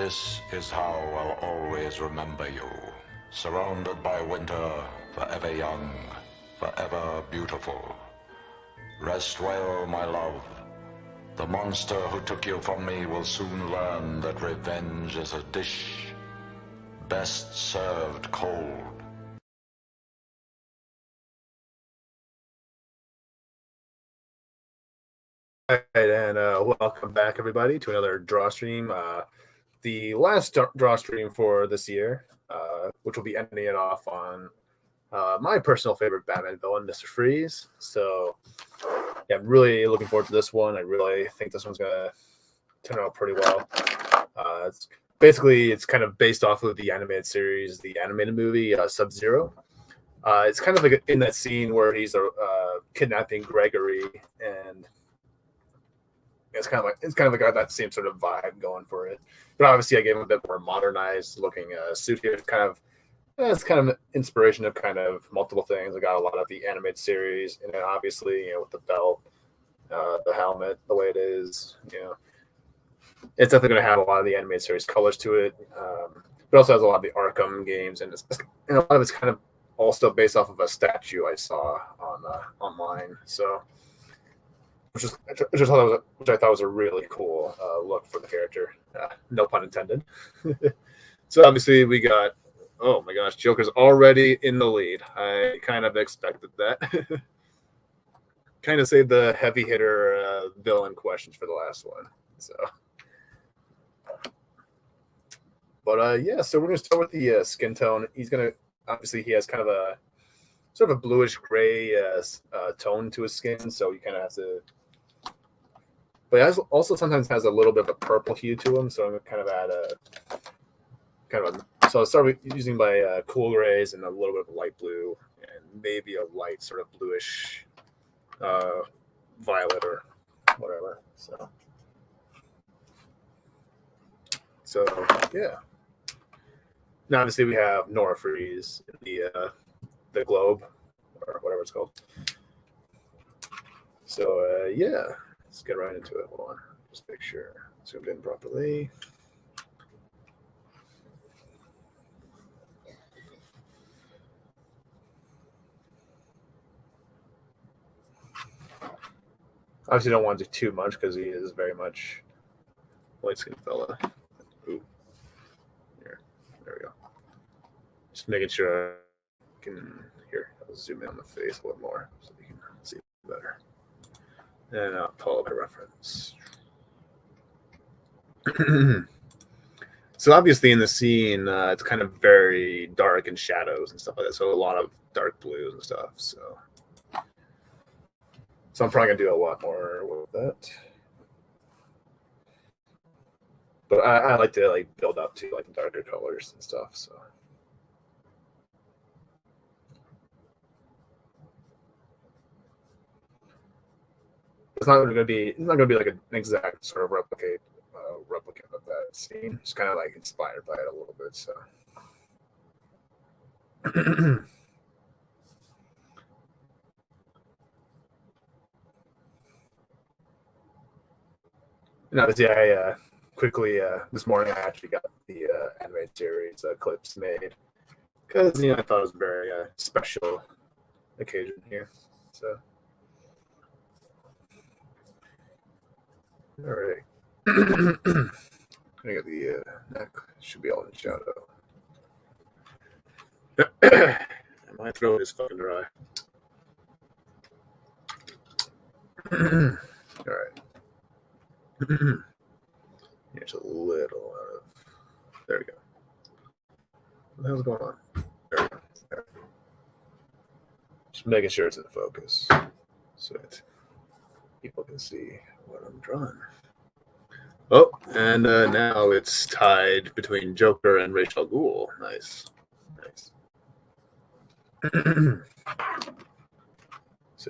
This is how I'll always remember you. Surrounded by winter, forever young, forever beautiful. Rest well, my love. The monster who took you from me will soon learn that revenge is a dish best served cold. All right, and welcome back, everybody, to another draw stream. The last draw stream for this year, which will be ending it off on my personal favorite Batman villain, Mr. Freeze. So, yeah, I'm really looking forward to this one. I really think this one's going to turn out pretty well. It's kind of based off of the animated series, the animated movie Sub-Zero. It's kind of like in that scene where he's kidnapping Gregory, and it's kind of got that same sort of vibe going for it. But obviously, I gave him a bit more modernized looking suit here. It's kind of inspiration of kind of multiple things. I got a lot of the animated series, and then obviously, with the belt, the helmet, the way it is, it's definitely going to have a lot of the animated series colors to it. But also has a lot of the Arkham games, and a lot of it's kind of all still based off of a statue I saw on online. So. Which I thought was a really cool look for the character. No pun intended. So obviously we got, oh my gosh, Joker's already in the lead. I kind of expected that. Kind of saved the heavy hitter villain questions for the last one. So, but yeah, so we're gonna start with the skin tone. He has kind of a sort of a bluish gray tone to his skin, so you kind of have to. But it also sometimes has a little bit of a purple hue to him, so I'm going to kind of add so I'll start with using my cool grays and a little bit of light blue and maybe a light sort of bluish violet or whatever. So yeah. Now obviously we have Nora Freeze in the globe or whatever it's called. So yeah. Let's get right into it. Hold on. Just make sure it's zoomed in properly. Obviously, don't want to do too much because he is very much light-skinned fella. Ooh. There we go. Just making sure I can. I'll zoom in on the face a little more so you can see better. And I'll pull up a reference. So obviously in the scene, it's kind of very dark and shadows and stuff like that. So a lot of dark blues and stuff. So I'm probably gonna do a lot more with that. But I like to build up to the darker colors and stuff. So. It's not going to be like an exact sort of replicate of that scene. It's kind of inspired by it a little bit. So, and obviously, I quickly this morning I actually got the animated series clips made because I thought it was a very special occasion here. So, all right. I got the neck. Should be all in shadow. My throat is fucking dry. All right. Here's a little of. There we go. What the hell's going on? There we go. There. Just making sure it's in focus so that people can see what I'm drawing. Oh, and now it's tied between Joker and Rachel Ghoul. Nice. So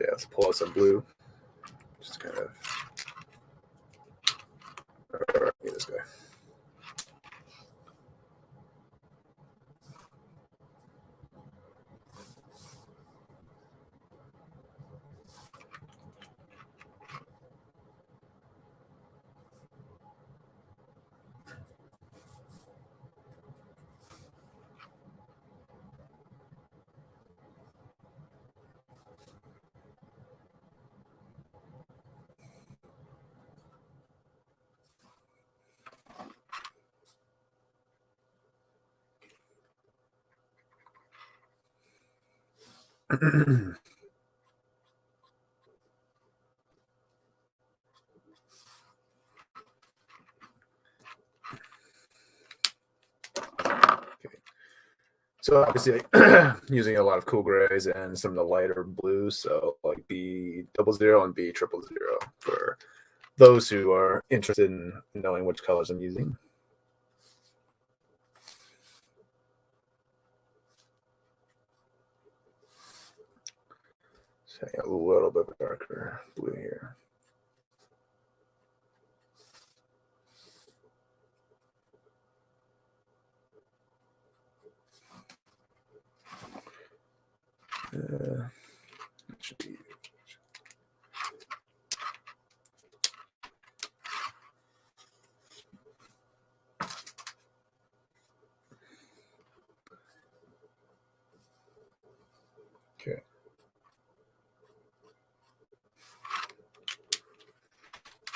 yeah, let's pull out some blue. Just kind of. All right, this guy. So obviously, using a lot of cool grays and some of the lighter blues. So like B00 and B00 for those who are interested in knowing which colors I'm using. So a little bit darker blue here. Should be. Okay.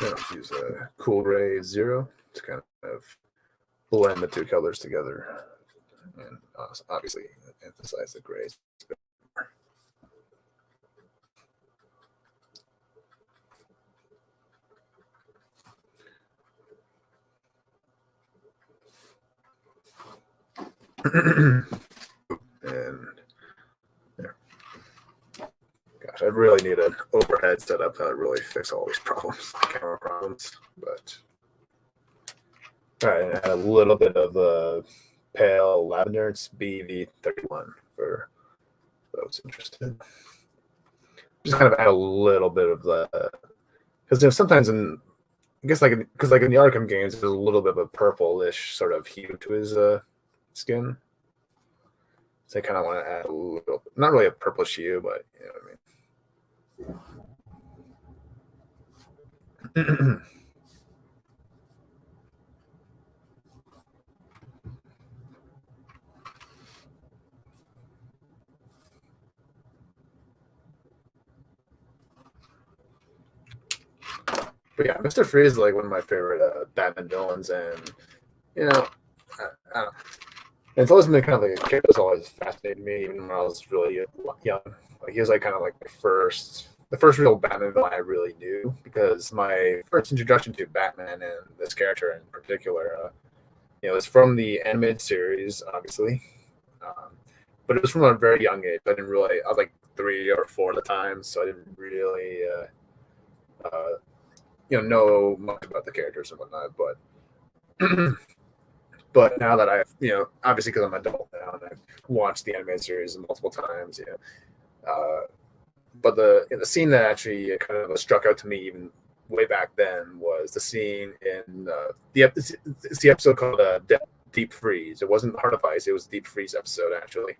Now let's use a cool gray 0 to kind of blend the two colors together, and obviously emphasize the grays. And there. Gosh, I really need an overhead setup that really fix all these problems, camera problems. But all right, and add a little bit of the pale lavender. It's BV31 for those interested. Just kind of add a little bit of the, because sometimes I guess because in the Arkham games, there's a little bit of a purplish sort of hue to his skin. So I kind of want to add a little, not really a purplish hue, but you know what I mean. But yeah, Mr. Freeze is like one of my favorite Batman villains, and you know, I don't know. And it's always been kind of like a character that's always fascinated me, even when I was really young. Like he was like kind of like the first real Batman villain I really knew, because my first introduction to Batman and this character in particular, was from the animated series, obviously, but it was from a very young age. I was like 3 or 4 at the time, so I didn't really, know much about the characters and whatnot. But but now that I've, obviously because I'm an adult now and I've watched the animated series multiple times, but the scene that actually kind of struck out to me even way back then was the scene in it's the episode called Deep Freeze. It wasn't Heart of Ice; it was Deep Freeze episode actually.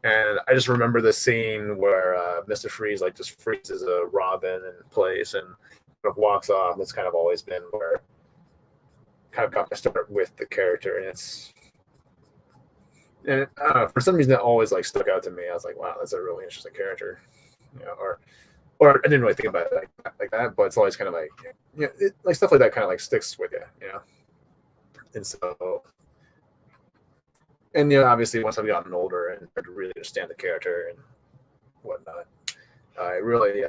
And I just remember the scene where Mr. Freeze like just freezes a Robin in place and kind of walks off. That's kind of always been where kind of got my start with the character, and for some reason it always like stuck out to me. I was like, wow, that's a really interesting character, or I didn't really think about it like that, but it's always kind of like, like stuff like that kind of like sticks with you. And so, and obviously once I've gotten older and started to really understand the character and whatnot, I really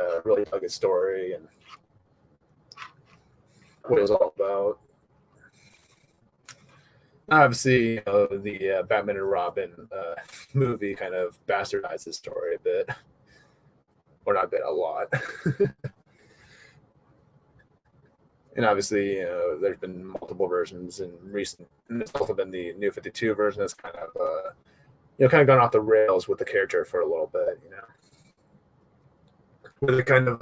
dug his story and what it was all about. Obviously, the Batman and Robin movie kind of bastardized his story a bit, or not a bit, a lot. And obviously, there's been multiple versions in recent, and there's also been the New 52 version that's kind of, kind of gone off the rails with the character for a little bit, where they kind of,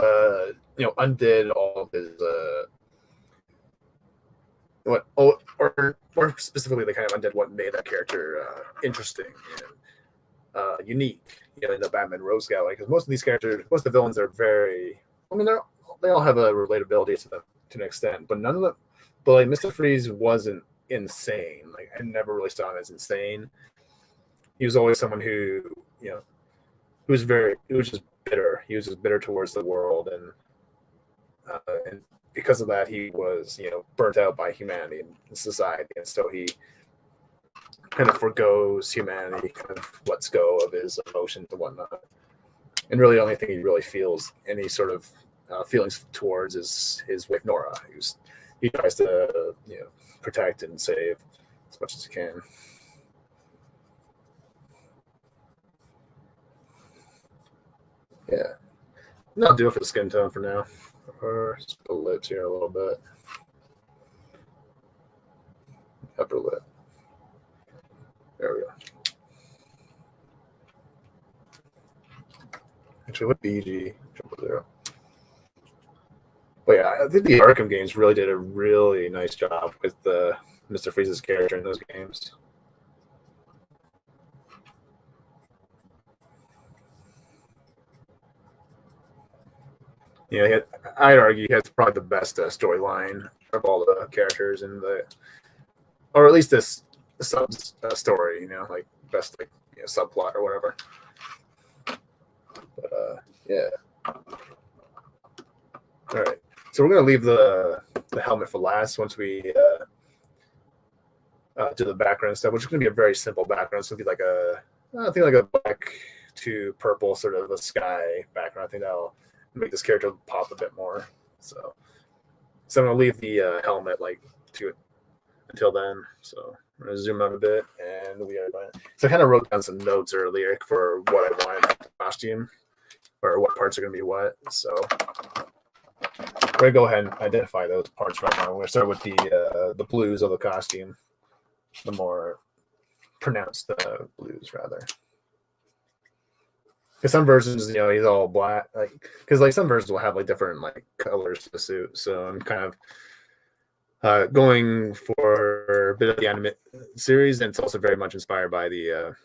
undid all of his, or specifically, they kind of undid what made that character interesting and unique, in the Batman Rogues Gallery. Because most of these characters, most of the villains are very, I mean, they all have a relatability to them to an extent, but none of them. But like Mr. Freeze wasn't insane. Like I never really saw him as insane. He was always someone who, who was just bitter. He was just bitter towards the world, and because of that, he was, burnt out by humanity and society, and so he kind of forgoes humanity, kind of lets go of his emotions and whatnot. And really, the only thing he really feels any sort of feelings towards is his wife Nora, he tries to protect and save as much as he can. Yeah, and that'll do it for the skin tone for now. Or just the lips here a little bit. Upper lip. There we go. Actually, what BG? But yeah, I think the Arkham games really did a really nice job with the Mr. Freeze's character in those games. Yeah, I'd argue he has probably the best storyline of all the characters in or at least this sub story. Like best subplot or whatever. But yeah. All right, so we're gonna leave the helmet for last once we do the background stuff, which is gonna be a very simple background. So it'll be like I think like a black to purple sort of a sky background. I think that'll make this character pop a bit more. So I'm gonna leave the helmet to it until then. So I'm gonna zoom out a bit, and so I kind of wrote down some notes earlier for what I wanted the costume, or what parts are gonna be what. So we're gonna go ahead and identify those parts right now. We're gonna start with the blues of the costume, the more pronounced blues rather. Because some versions, he's all black, because some versions will have different colors to the suit. So I'm kind of going for a bit of the anime series, and it's also very much inspired by the,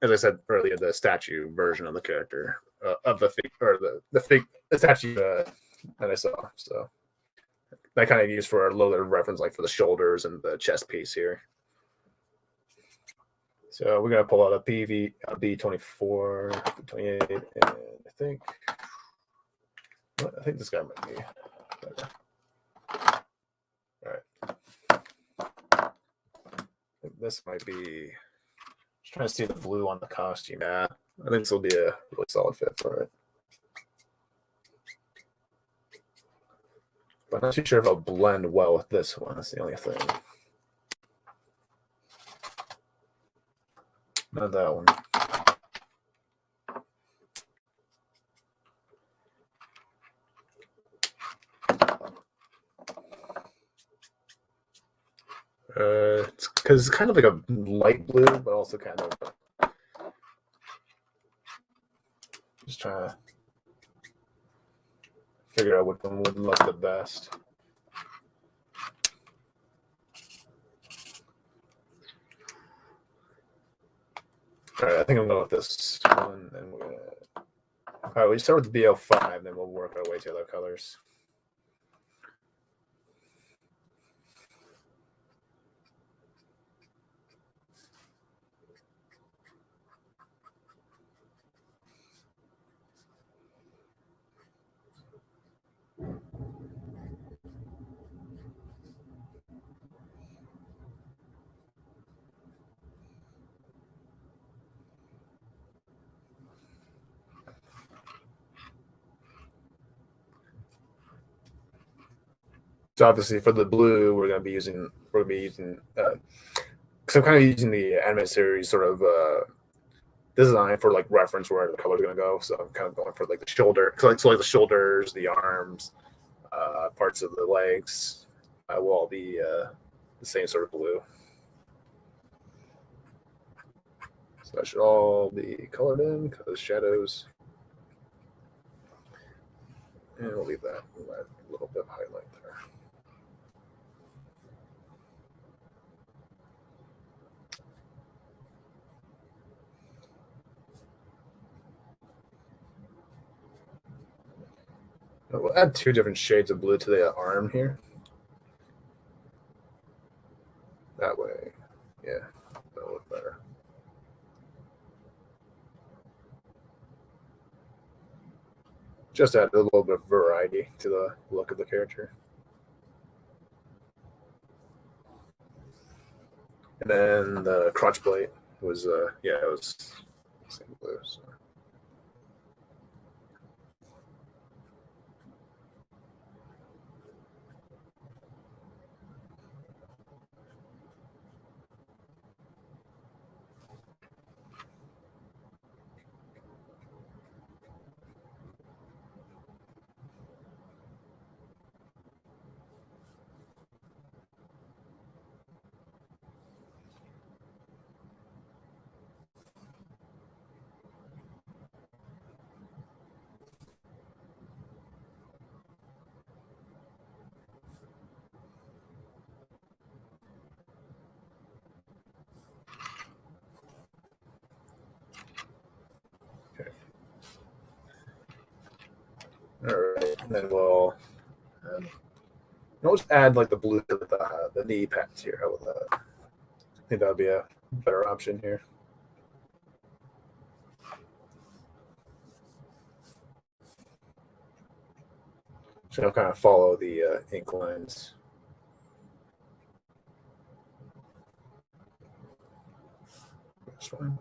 as I said earlier, the statue version of the character of the fig, or the statue that I saw. So I kind of used for a little bit of reference, for the shoulders and the chest piece here. So we're gonna pull out a B24, 28, and I think this guy might be better. All right, I think this might be. Just trying to see the blue on the costume. Yeah, I think this will be a really solid fit for it. But I'm not too sure if it'll blend well with this one. That's the only thing. Not that one. It's because it's kind of like a light blue, but also kind of just trying to figure out which one would look the best. All right, I think I'm going with this one, and we're gonna. All right, we start with the BO5, then we'll work our way to other colors. So obviously for the blue, we're gonna be using. So I'm kind of using the anime series sort of design for reference where the color's gonna go. So I'm kind of going for the shoulder, so the shoulders, the arms, parts of the legs will all be the same sort of blue. So that should all be colored in because shadows. And we'll leave that. We'll add a little bit of highlight there. We'll add 2 different shades of blue to the arm here. That way, yeah, that'll look better. Just add a little bit of variety to the look of the character. And then the crotch plate was, it was same blue. So. And then we'll just add like the blue to the knee pads here. How about that? I think that would be a better option here. So I'll kind of follow the ink lines. This one.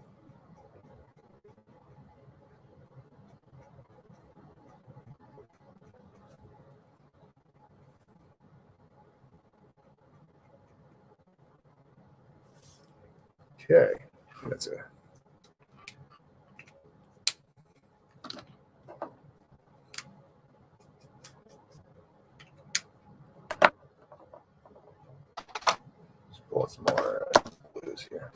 Okay, that's it. Let's pull some more blues here.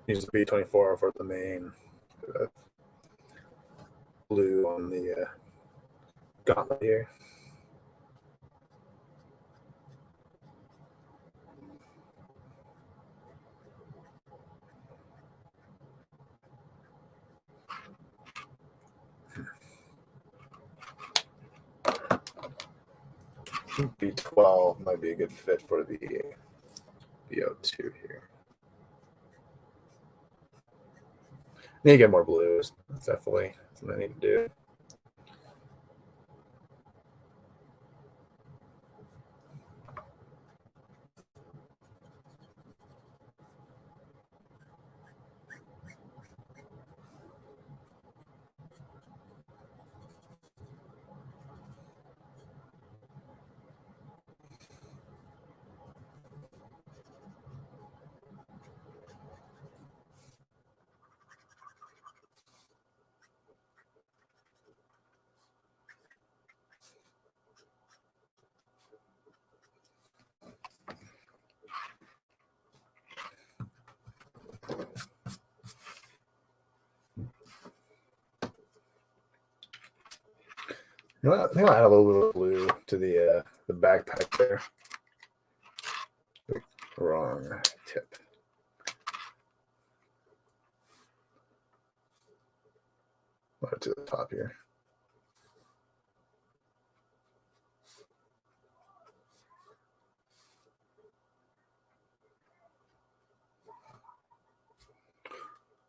Use the B24 for the main blue on the gauntlet here. B12 might be a good fit for the BO2 here. Need to get more blues. That's definitely something I need to do. You know what? I think I'll add a little bit of blue to the backpack there. Wrong tip. Put it to the top here.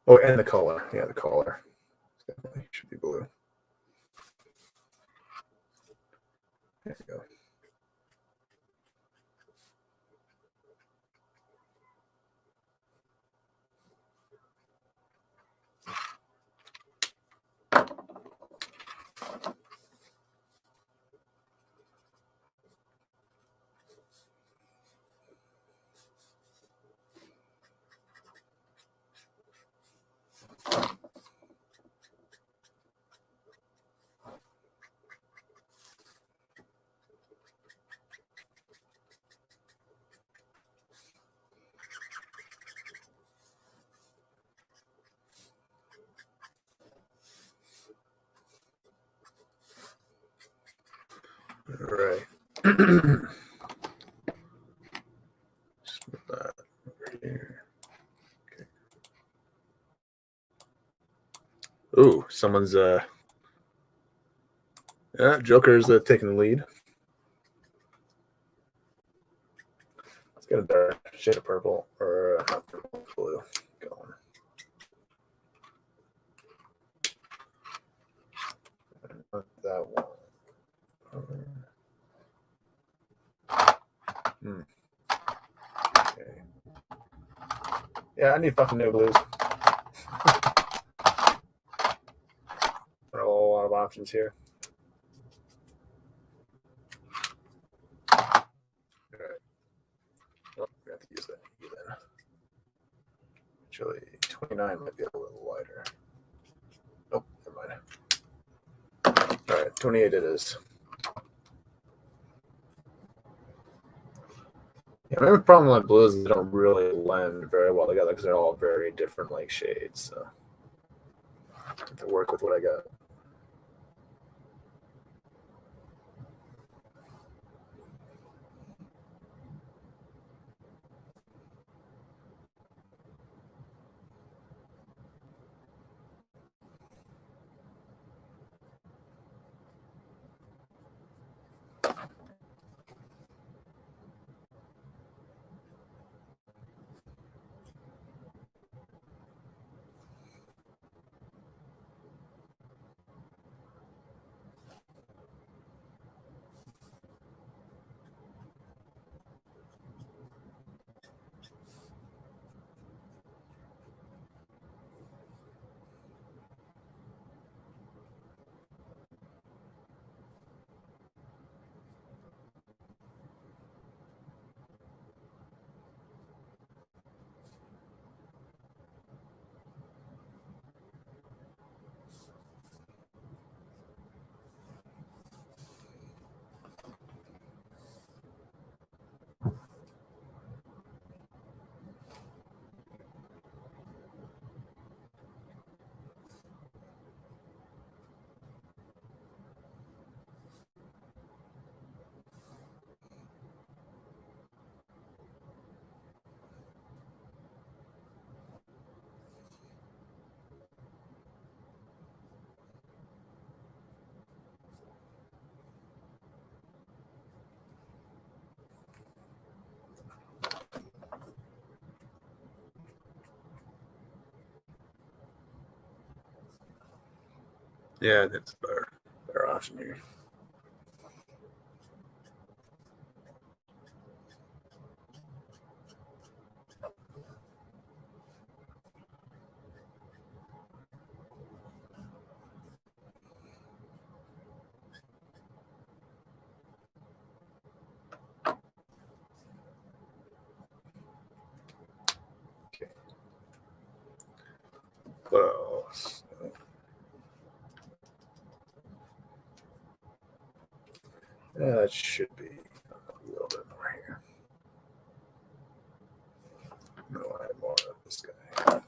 Oh, and the collar. Yeah, the collar. Definitely should be blue. There you go. All right. Just move that over here. Okay. Ooh, someone's Joker's taking the lead. Let's get a dark shade of purple or not purple, blue going. Not that one. Okay. Yeah, I need fucking new blues. There are a lot of options here. All right. Well, we have to use that then. Actually, 29 might be a little lighter. Nope, never mind. All right, 28 it is. Yeah, my problem with blues is they don't really blend very well together because they're all very different like shades. So I have to work with what I got. Yeah, that's a better option here. Okay. What else? That should be a little bit more here. No, I have more of this guy.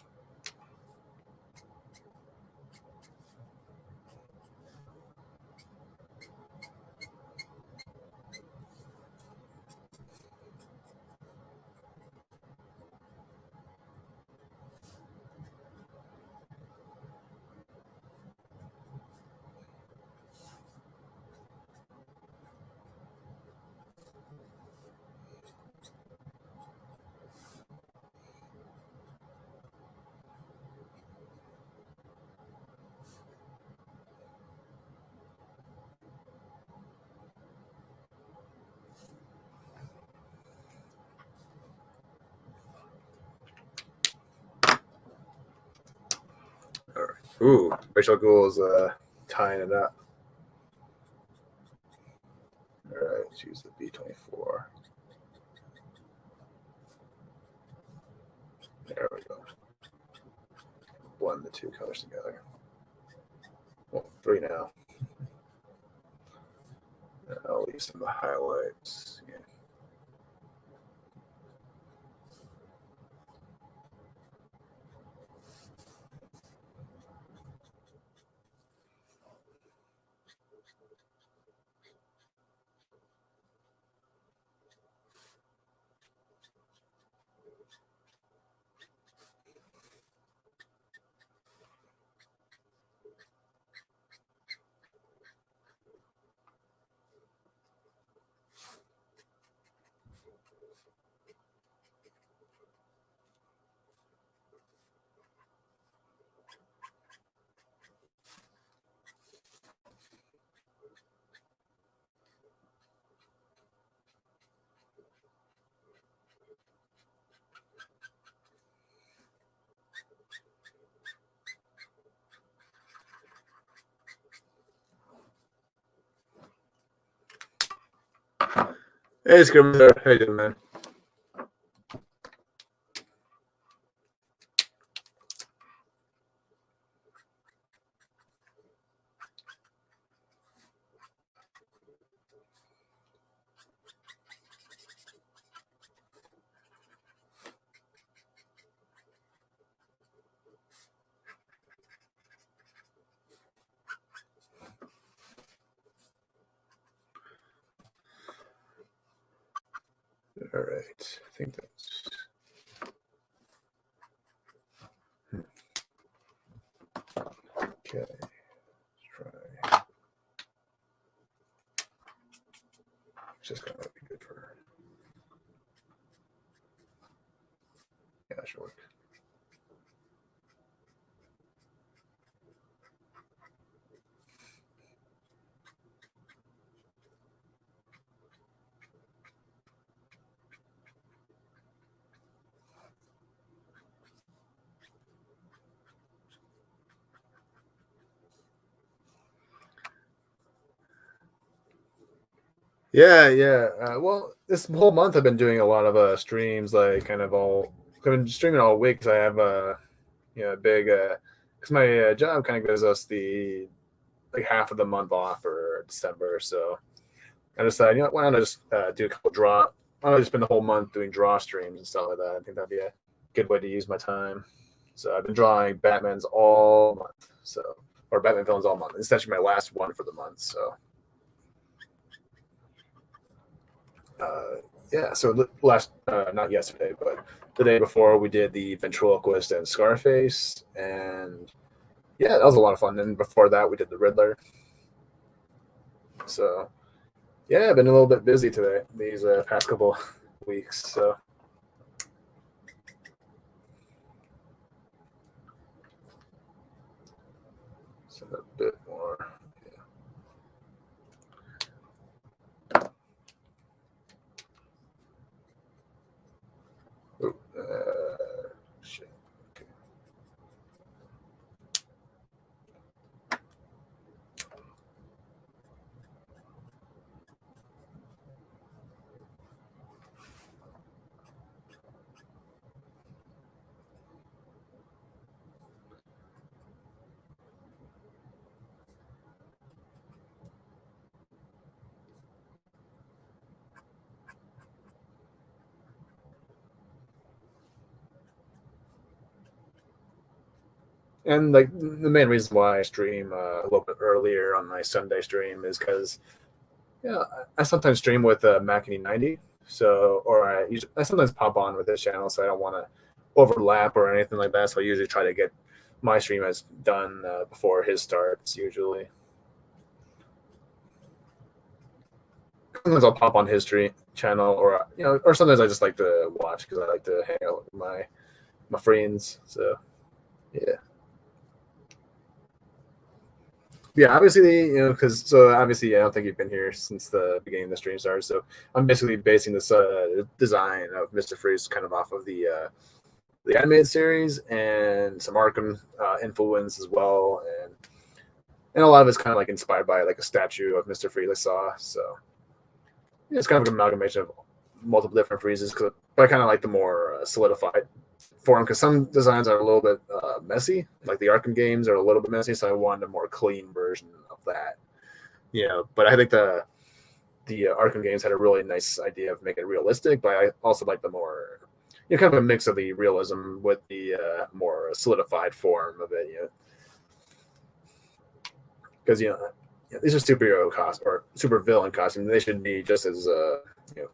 All right. Ooh, Rachel Ghoul's tying it up. All right, let's use the B24. There we go. Blend the two colors together. Well, three now. I'll use some of the highlights. Yeah. Hey, Scrimmage. How you doing, man? All right. I think that's. Okay. Let's try. It's just gonna be good for. Yeah, that should work. Yeah. Well, this whole month I've been doing a lot of streams, like kind of all. I've been streaming all week because I have big because my job kind of gives us the like half of the month off for December, so I decided, why don't I just do a couple draw? Why don't I just spend the whole month doing draw streams and stuff like that? I think that'd be a good way to use my time. So I've been drawing Batman's all month, or Batman villains all month. It's actually my last one for the month, so. So last, not yesterday, but the day before, we did the ventriloquist and Scarface, and yeah, that was a lot of fun. And before that, we did the Riddler. So yeah, I've been a little bit busy today these past couple weeks. So a bit more. And like the main reason why I stream a little bit earlier on my Sunday stream is because I sometimes stream with Macany 90, so or I sometimes pop on with his channel, so I don't want to overlap or anything like that. So I usually try to get my stream as done before his starts. Usually, sometimes I'll pop on his stream channel, or or sometimes I just like to watch because I like to hang out with my friends. So yeah. Yeah, obviously, because obviously, I don't think you've been here since the beginning of the stream started. So I'm basically basing this design of Mister Freeze kind of off of the animated series and some Arkham influence as well, and a lot of it's kind of like inspired by like a statue of Mister Freeze I saw. So it's kind of an amalgamation of multiple different freezes, but I kind of like the more solidified form because some designs are a little bit messy, like the Arkham games are a little bit messy, so I wanted a more clean version of that. But I think the Arkham games had a really nice idea of making it realistic, but I also like the more kind of a mix of the realism with the more solidified form of it. Because these are superhero costumes or super villain costumes. They should be just as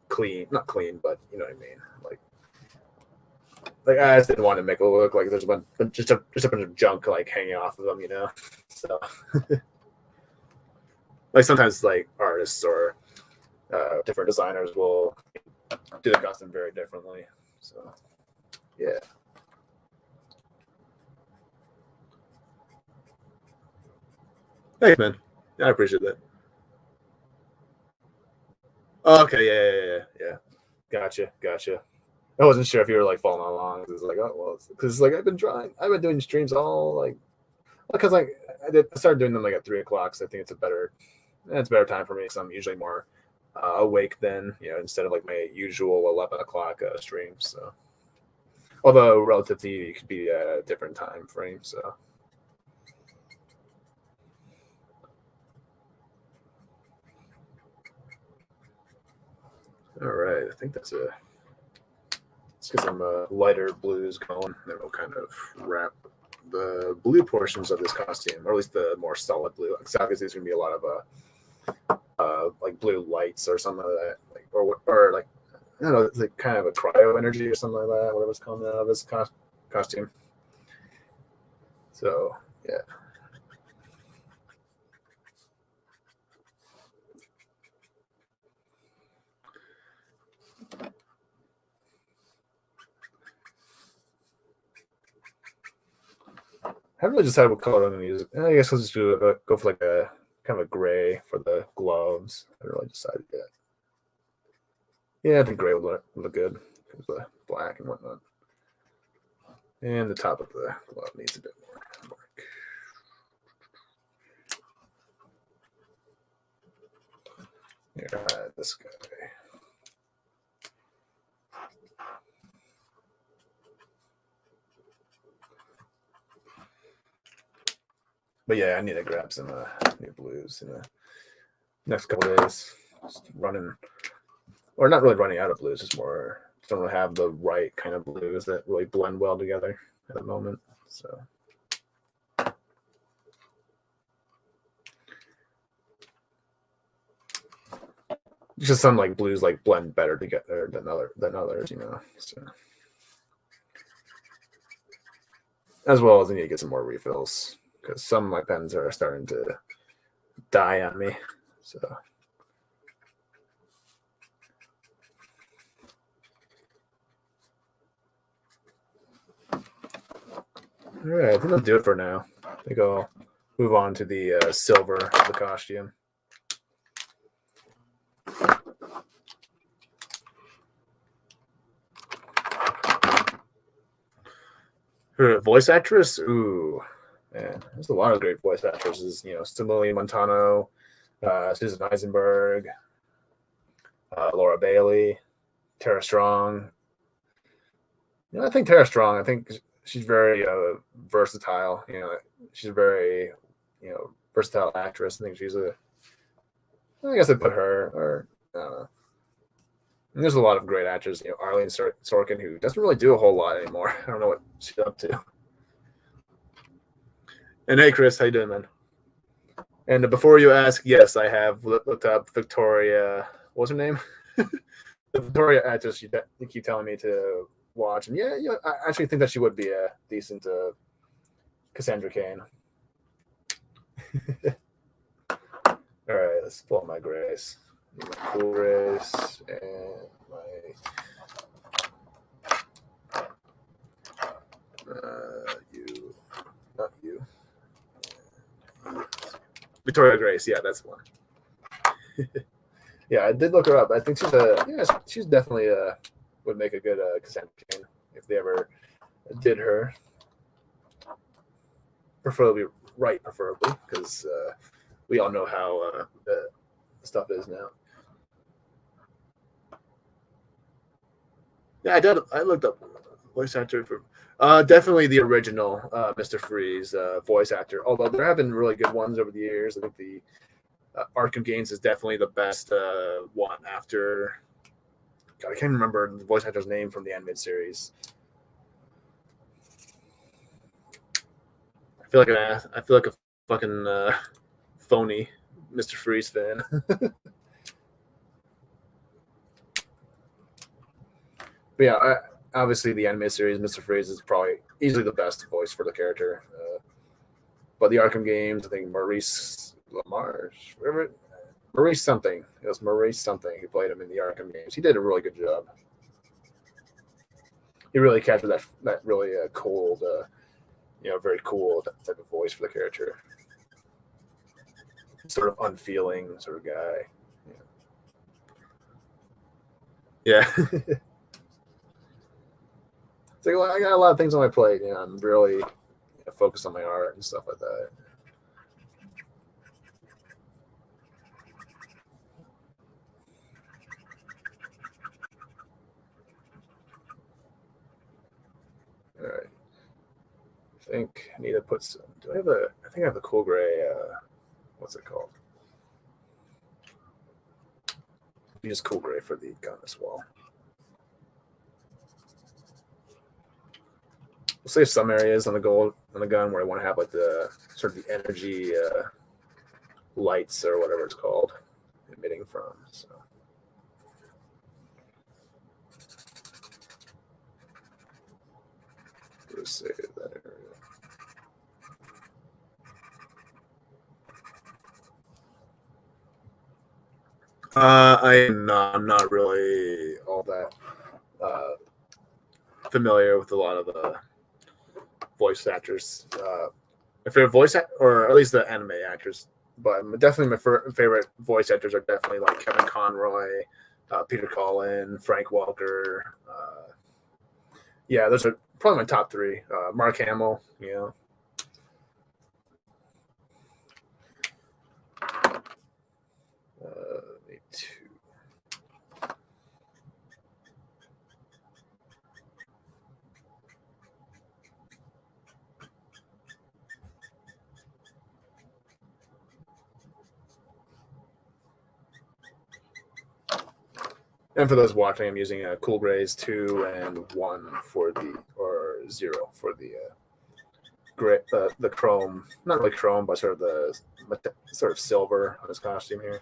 clean, not clean, but you know what I mean, like I just didn't want to make it look like there's just a bunch of junk like hanging off of them, So, like sometimes like artists or different designers will do the costume very differently. So, yeah. Thanks, man. I appreciate that. Okay, yeah. Gotcha. I wasn't sure if you were like following along. It's like, oh well, because like I've been doing streams all like, because like I started doing them like at 3 o'clock. So I think it's a better time for me because I'm usually more awake then, instead of like my usual 11 o'clock streams. So, although relative to you, it could be a different time frame. So, all right, I think that's a. Let's get some lighter blues going. Then we'll kind of wrap the blue portions of this costume, or at least the more solid blue. Because obviously, there's gonna be a lot of like blue lights or something like that, like or like I don't know, it's like kind of a cryo energy or something like that. Whatever it's called out of this costume. So yeah. I haven't really decided what color I'm going to use. I guess I'll just go for like a kind of a gray for the gloves. I haven't really decided yet. Yeah, I think gray would look good because the black and whatnot. And the top of the glove needs a bit more work. Here, this guy. But yeah, I need to grab some new blues in the next couple of days. Just running, or not really running out of blues, just more don't really have the right kind of blues that really blend well together at the moment. So just some like blues like blend better together than others, So as well as I need to get some more refills because some of my pens are starting to die on me. So all right, I think I'll do it for now. I think I'll move on to the silver of the costume. Voice actress? Ooh, man, there's a lot of great voice actresses. Simone Montano, Susan Eisenberg, Laura Bailey, Tara Strong. I think Tara Strong. I think she's very versatile. She's a very versatile actress. I think she's a. I guess I put her or. And there's a lot of great actors. Arlene Sorkin, who doesn't really do a whole lot anymore. I don't know what she's up to. And hey, Chris, how you doing, man? And before you ask, yes, I have looked up Victoria. What's her name? The Victoria actress you keep telling me to watch, and yeah, I actually think that she would be a decent Cassandra Cain. All right, let's pull up my Grace. My cool Grace and my you, not you. Victoria Grace, yeah, that's the one. Yeah, I did look her up. I think she's definitely would make a good Cassandra Cain if they ever did her. Preferably, because we all know how the stuff is now. Yeah, I did. I looked up voice actor for definitely the original Mr. Freeze voice actor. Although there have been really good ones over the years. I think the Arkham Games is definitely the best one after. God, I can't remember the voice actor's name from the animated series. I feel like a fucking phony Mr. Freeze fan. But yeah, obviously the animated series, Mr. Freeze is probably easily the best voice for the character. But the Arkham Games, I think Maurice LaMarche, whatever, Maurice something. It was Maurice something who played him in the Arkham Games. He did a really good job. He really captured that really cold, very cool type of voice for the character. Sort of unfeeling sort of guy. Yeah. It's like, well, I got a lot of things on my plate. I'm really focused on my art and stuff like that. All right. I think I need to put some. Do I have a? I think I have the cool gray. What's it called? Use cool gray for the gun as well. We'll save some areas on the gun where I want to have like the sort of the energy lights or whatever it's called emitting from. So. Let's save that area. I'm not really all that familiar with a lot of the voice actors. My favorite voice or at least the anime actors, but definitely my favorite voice actors are definitely like Kevin Conroy, Peter Cullen, Frank Welker. Yeah, those are probably my top three. Mark Hamill, two. And for those watching, I'm using Cool Grays 2 and 1 or 0 for the gray, the chrome, not really chrome, but sort of silver on his costume here.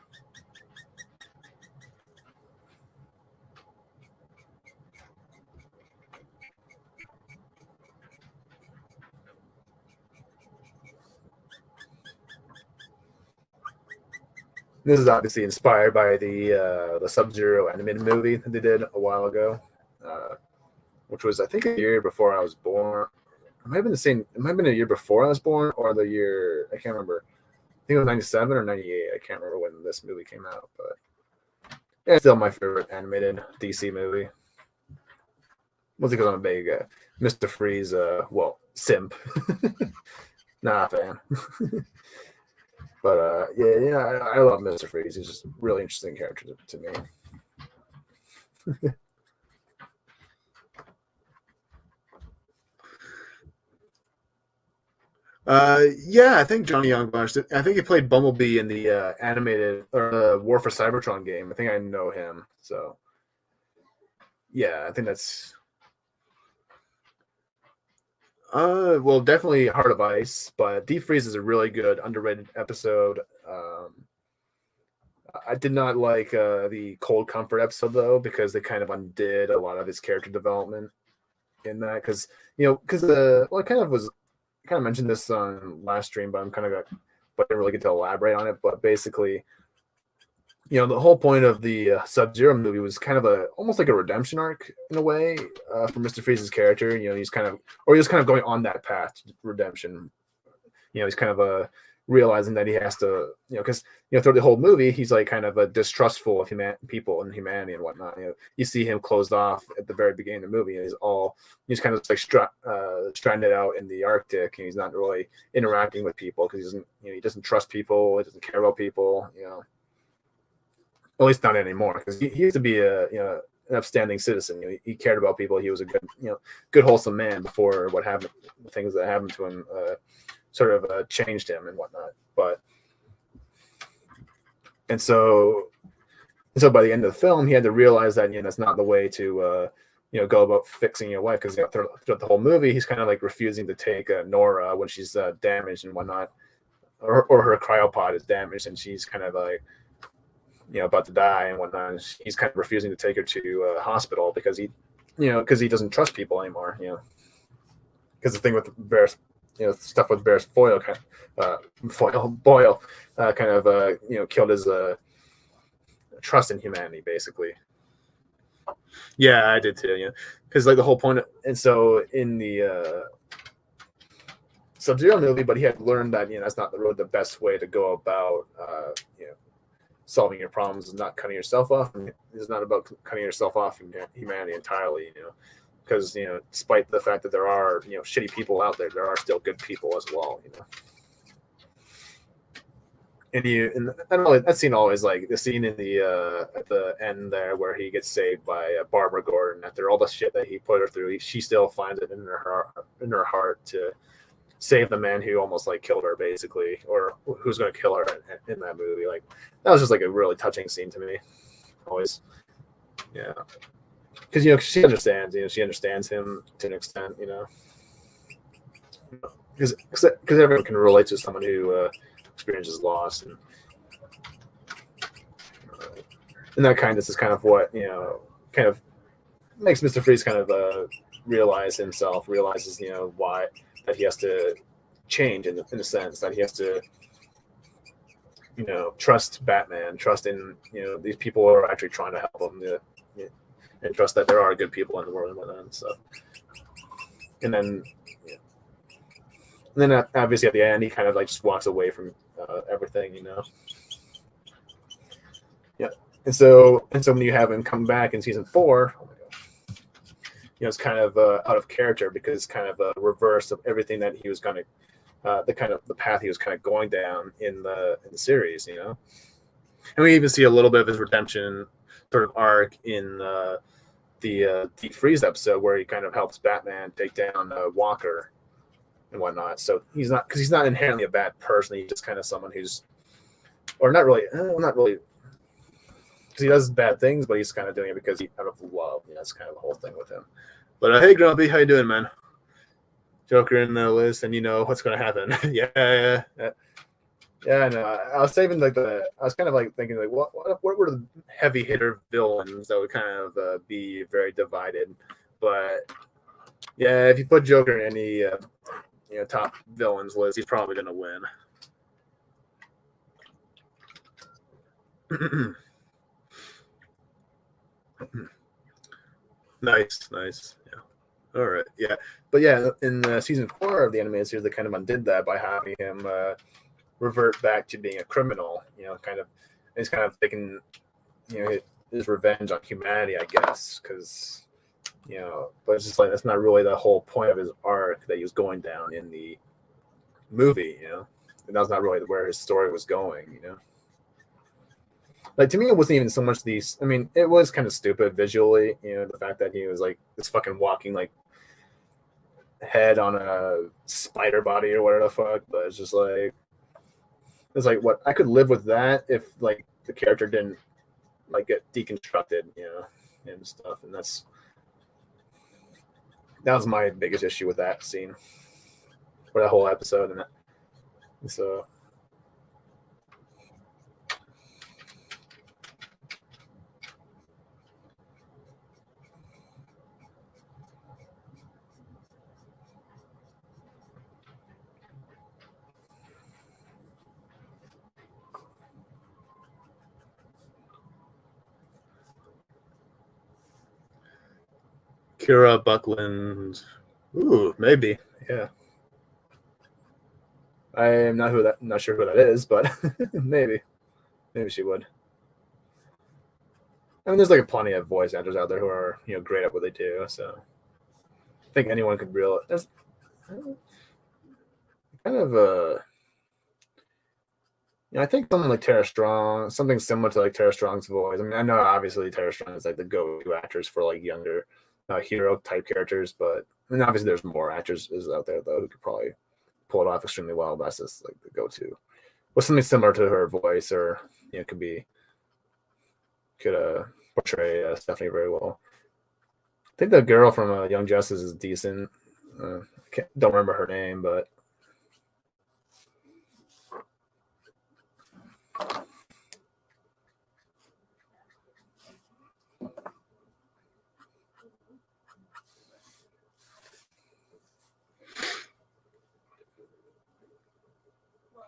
This is obviously inspired by the Sub-Zero animated movie that they did a while ago, which was I think a year before I was born. It might have been the same. It might have been a year before I was born, or the year I can't remember. I think it was 97 or 98. I can't remember when this movie came out, but yeah, it's still my favorite animated DC movie. Mostly because I'm a big Mr. Freeze, simp. Not a fan. But I love Mr. Freeze. He's just a really interesting character to me. I think Johnny Youngblood. I think he played Bumblebee in the animated or War for Cybertron game. I think I know him. So, yeah, I think that's. Well, definitely Heart of Ice, but Deep Freeze is a really good underrated episode. I did not like the Cold Comfort episode though, because they kind of undid a lot of his character development in that. Because because I kind of mentioned this on last stream, but but didn't really get to elaborate on it. But basically, the whole point of the Sub-Zero movie was kind of almost like a redemption arc in a way for Mr. Freeze's character. He's kind of going on that path to redemption. He's kind of realizing that he has to, because throughout the whole movie, he's like kind of distrustful of people and humanity and whatnot. You see him closed off at the very beginning of the movie, and he's kind of like stranded out in the Arctic, and he's not really interacting with people because he doesn't trust people, he doesn't care about people, At least not anymore, because he used to be an upstanding citizen. He cared about people. He was a good wholesome man before what happened, the things that happened to him. Sort of changed him and whatnot, and so by the end of the film, he had to realize that that's not the way to go about fixing your wife, because throughout the whole movie, he's kind of like refusing to take Nora when she's damaged and whatnot, or her cryopod is damaged and she's kind of like about to die and whatnot. And he's kind of refusing to take her to a hospital because he doesn't trust people anymore. Because the thing with Bear's stuff with Bear's Boyle kind of killed his trust in humanity, basically. Yeah, I did too. Because like the whole point, and so in the Sub-Zero movie, but he had learned that that's not really the best way to go about solving your problems. Is not cutting yourself off. It's not about cutting yourself off from humanity entirely. Because despite the fact that there are shitty people out there, there are still good people as well. And that scene always, like the scene in the at the end there where he gets saved by Barbara Gordon after all the shit that he put her through, she still finds it in her heart to save the man who almost like killed her, basically, or who's going to kill her in that movie. Like that was just like a really touching scene to me. Always, yeah. Because she understands, she understands him to an extent, because everyone can relate to someone who experiences loss, and that kindness is kind of what kind of makes Mr. Freeze kind of realizes why that he has to change in a sense, that he has to trust Batman, trust in these people who are actually trying to help him. And trust that there are good people in the world and whatnot and stuff. And then obviously at the end, he kind of like just walks away from everything, Yeah. And so when you have him come back in season 4, it's kind of out of character, because it's kind of a reverse of everything that he was going to, the path he was kind of going down in the series, And we even see a little bit of his redemption sort of arc in the Deep Freeze episode, where he kind of helps Batman take down Walker and whatnot. So he's not inherently a bad person. He's just kind of someone who's, or not really, because he does bad things, but he's kind of doing it because out of love. That's kind of the whole thing with him. But hey, Grumpy, how you doing, man? Joker in the list, and what's going to happen. Yeah. Yeah, no, I was saving I was kind of like thinking like, what were the heavy hitter villains that would kind of be very divided? But yeah, if you put Joker in any top villains list, he's probably gonna win. Nice. Yeah. All right. Yeah, but yeah, in season 4 of the animated series, they kind of undid that by having him revert back to being a criminal, he's kind of taking, his revenge on humanity, I guess, because, but it's just like, that's not really the whole point of his arc that he was going down in the movie, and that's not really where his story was going, Like, to me, it wasn't even so much these, I mean, it was kind of stupid visually, the fact that he was like this fucking walking, like, head on a spider body or whatever the fuck, but it's just like, it's like, what, I could live with that if like the character didn't like get deconstructed, and stuff, and that was my biggest issue with that scene, for that whole episode, and so. Kira Buckland. Ooh, maybe. Yeah. I am not sure who that is, but maybe she would. I mean, there's like plenty of voice actors out there who are great at what they do. So I think anyone could real. That's kind of I think something like Tara Strong, something similar to like Tara Strong's voice. I mean, I know obviously Tara Strong is like the go-to actors for like younger hero type characters, but obviously there's more actors out there though who could probably pull it off extremely well. That's just like the go-to. Or something similar to her voice, or could portray Stephanie very well. I think the girl from Young Justice is decent. Don't remember her name, but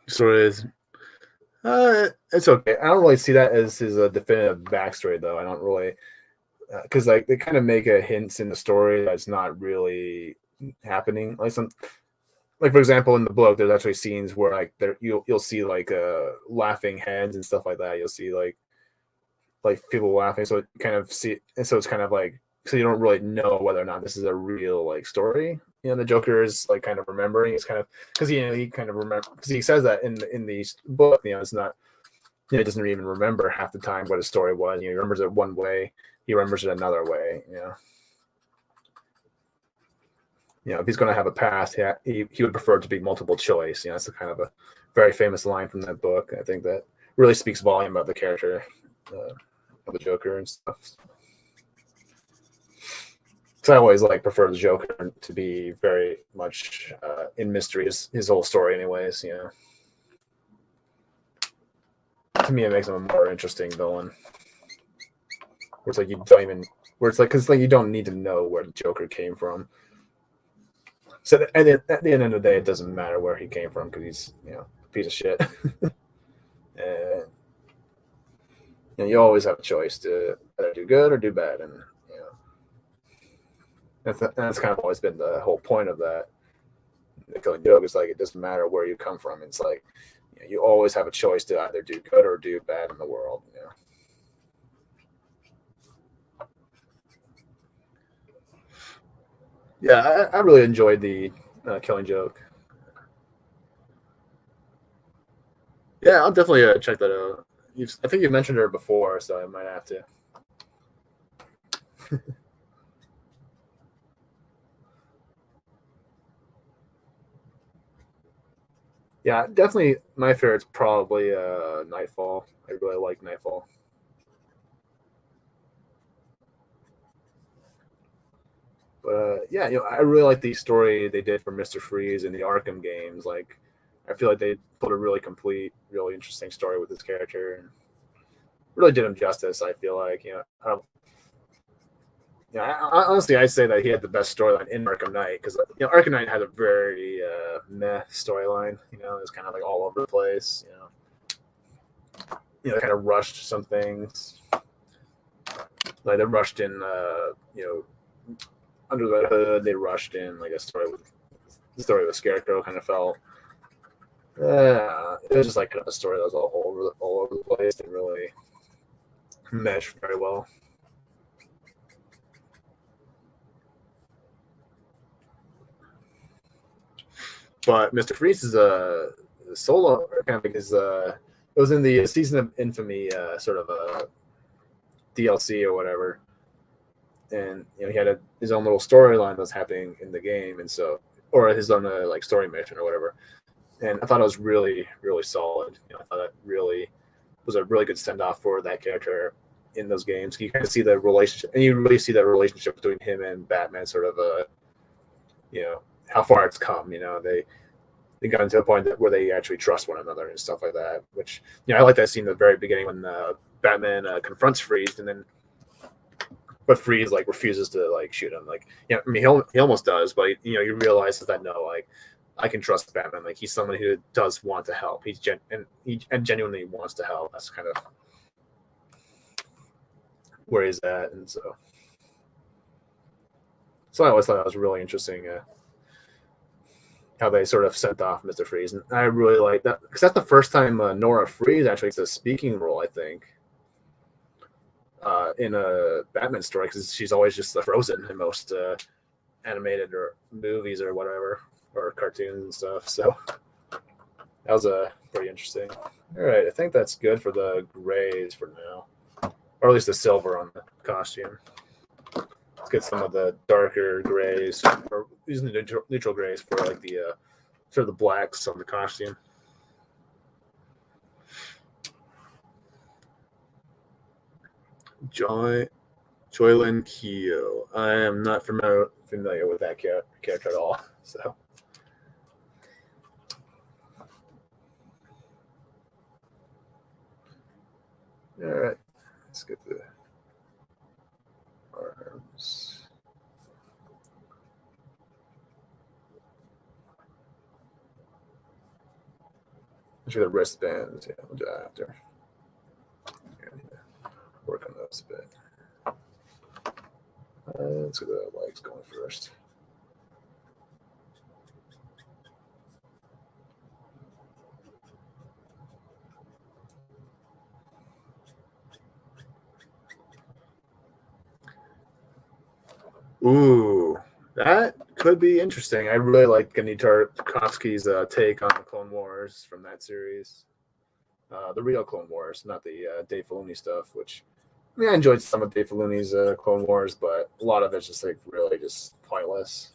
story is it's okay. I don't really see that as his definitive backstory, though. I don't really, because like they kind of make a hints in the story that's not really happening. Like for example, in the book, there's actually scenes where like you'll see like laughing heads and stuff like that. You'll see like people laughing, so it kind of so it's kind of like, so you don't really know whether or not this is a real like story. The Joker is like kind of remembering. It's kind of because he kind of remember, because he says that in the book. It's not. He doesn't even remember half the time what his story was. He remembers it one way. He remembers it another way. If he's going to have a past, he would prefer it to be multiple choice. That's a kind of a very famous line from that book. I think that really speaks volume about the character of the Joker and stuff. So I always prefer the Joker to be very much in mystery, his whole story anyways. To me, it makes him a more interesting villain. Where it's like because you don't need to know where the Joker came from. So at the end of the day, it doesn't matter where he came from, because he's a piece of shit. And you always have a choice to either do good or do bad, and that's kind of always been the whole point of that. The Killing Joke is like, it doesn't matter where you come from. It's like you always have a choice to either do good or do bad in the world. Yeah, I really enjoyed the Killing Joke. Yeah, I'll definitely check that out. I think you mentioned her before, so I might have to. Yeah, definitely my favorite's probably Nightfall. I really like Nightfall. But yeah, I really like the story they did for Mr. Freeze in the Arkham games. Like, I feel like they put a really complete, really interesting story with this character, and really did him justice. I feel like honestly, I'd say that he had the best storyline in Arkham Knight, because Arkham Knight had a very meh storyline. It was kind of like all over the place. They kind of rushed some things. Like they rushed in, Under the Hood. They rushed in like a story with Scarecrow. Kind of felt. It was just like kind of a story that was all over the place. Didn't really mesh very well. But Mr. Freeze is a solo kind of, because it was in the Season of Infamy sort of a DLC or whatever, and he had his own little storyline that was happening in the game, and so, or his own story mission or whatever. And I thought it was really, really solid. I thought it really was a really good send off for that character in those games. You kind of see the relationship, and you really see that relationship between him and Batman sort of how far it's come. They got into a point where they actually trust one another and stuff like that. Which I like that scene at the very beginning when Batman confronts Freeze, and then but Freeze like refuses to like shoot him. Like I mean he almost does, but he realizes that no, like I can trust Batman. Like he's someone who does want to help. He genuinely wants to help. That's kind of where he's at, and so I always thought that was really interesting. How they sort of sent off Mr. Freeze, and I really like that because that's the first time Nora Freeze actually gets a speaking role, I think, in a Batman story, because she's always just frozen in most animated or movies or whatever, or cartoons and stuff. So that was pretty interesting. All right, I think that's good for the grays for now, or at least the silver on the costume. Let's get some of the darker grays, or using the neutral grays for like the sort of the blacks on the costume. Joylin Kyo. I am not familiar with that character at all. So. All right, let's get the arms. Actually, the wristbands. Yeah, we'll do that after. Work on those a bit. Let's get the legs going first. Ooh, that could be interesting. I really like Genndy Tartakovsky's take on the Clone Wars from that series. The real Clone Wars, not the Dave Filoni stuff, which I enjoyed some of Dave Filoni's Clone Wars, but a lot of it's just like really just pointless.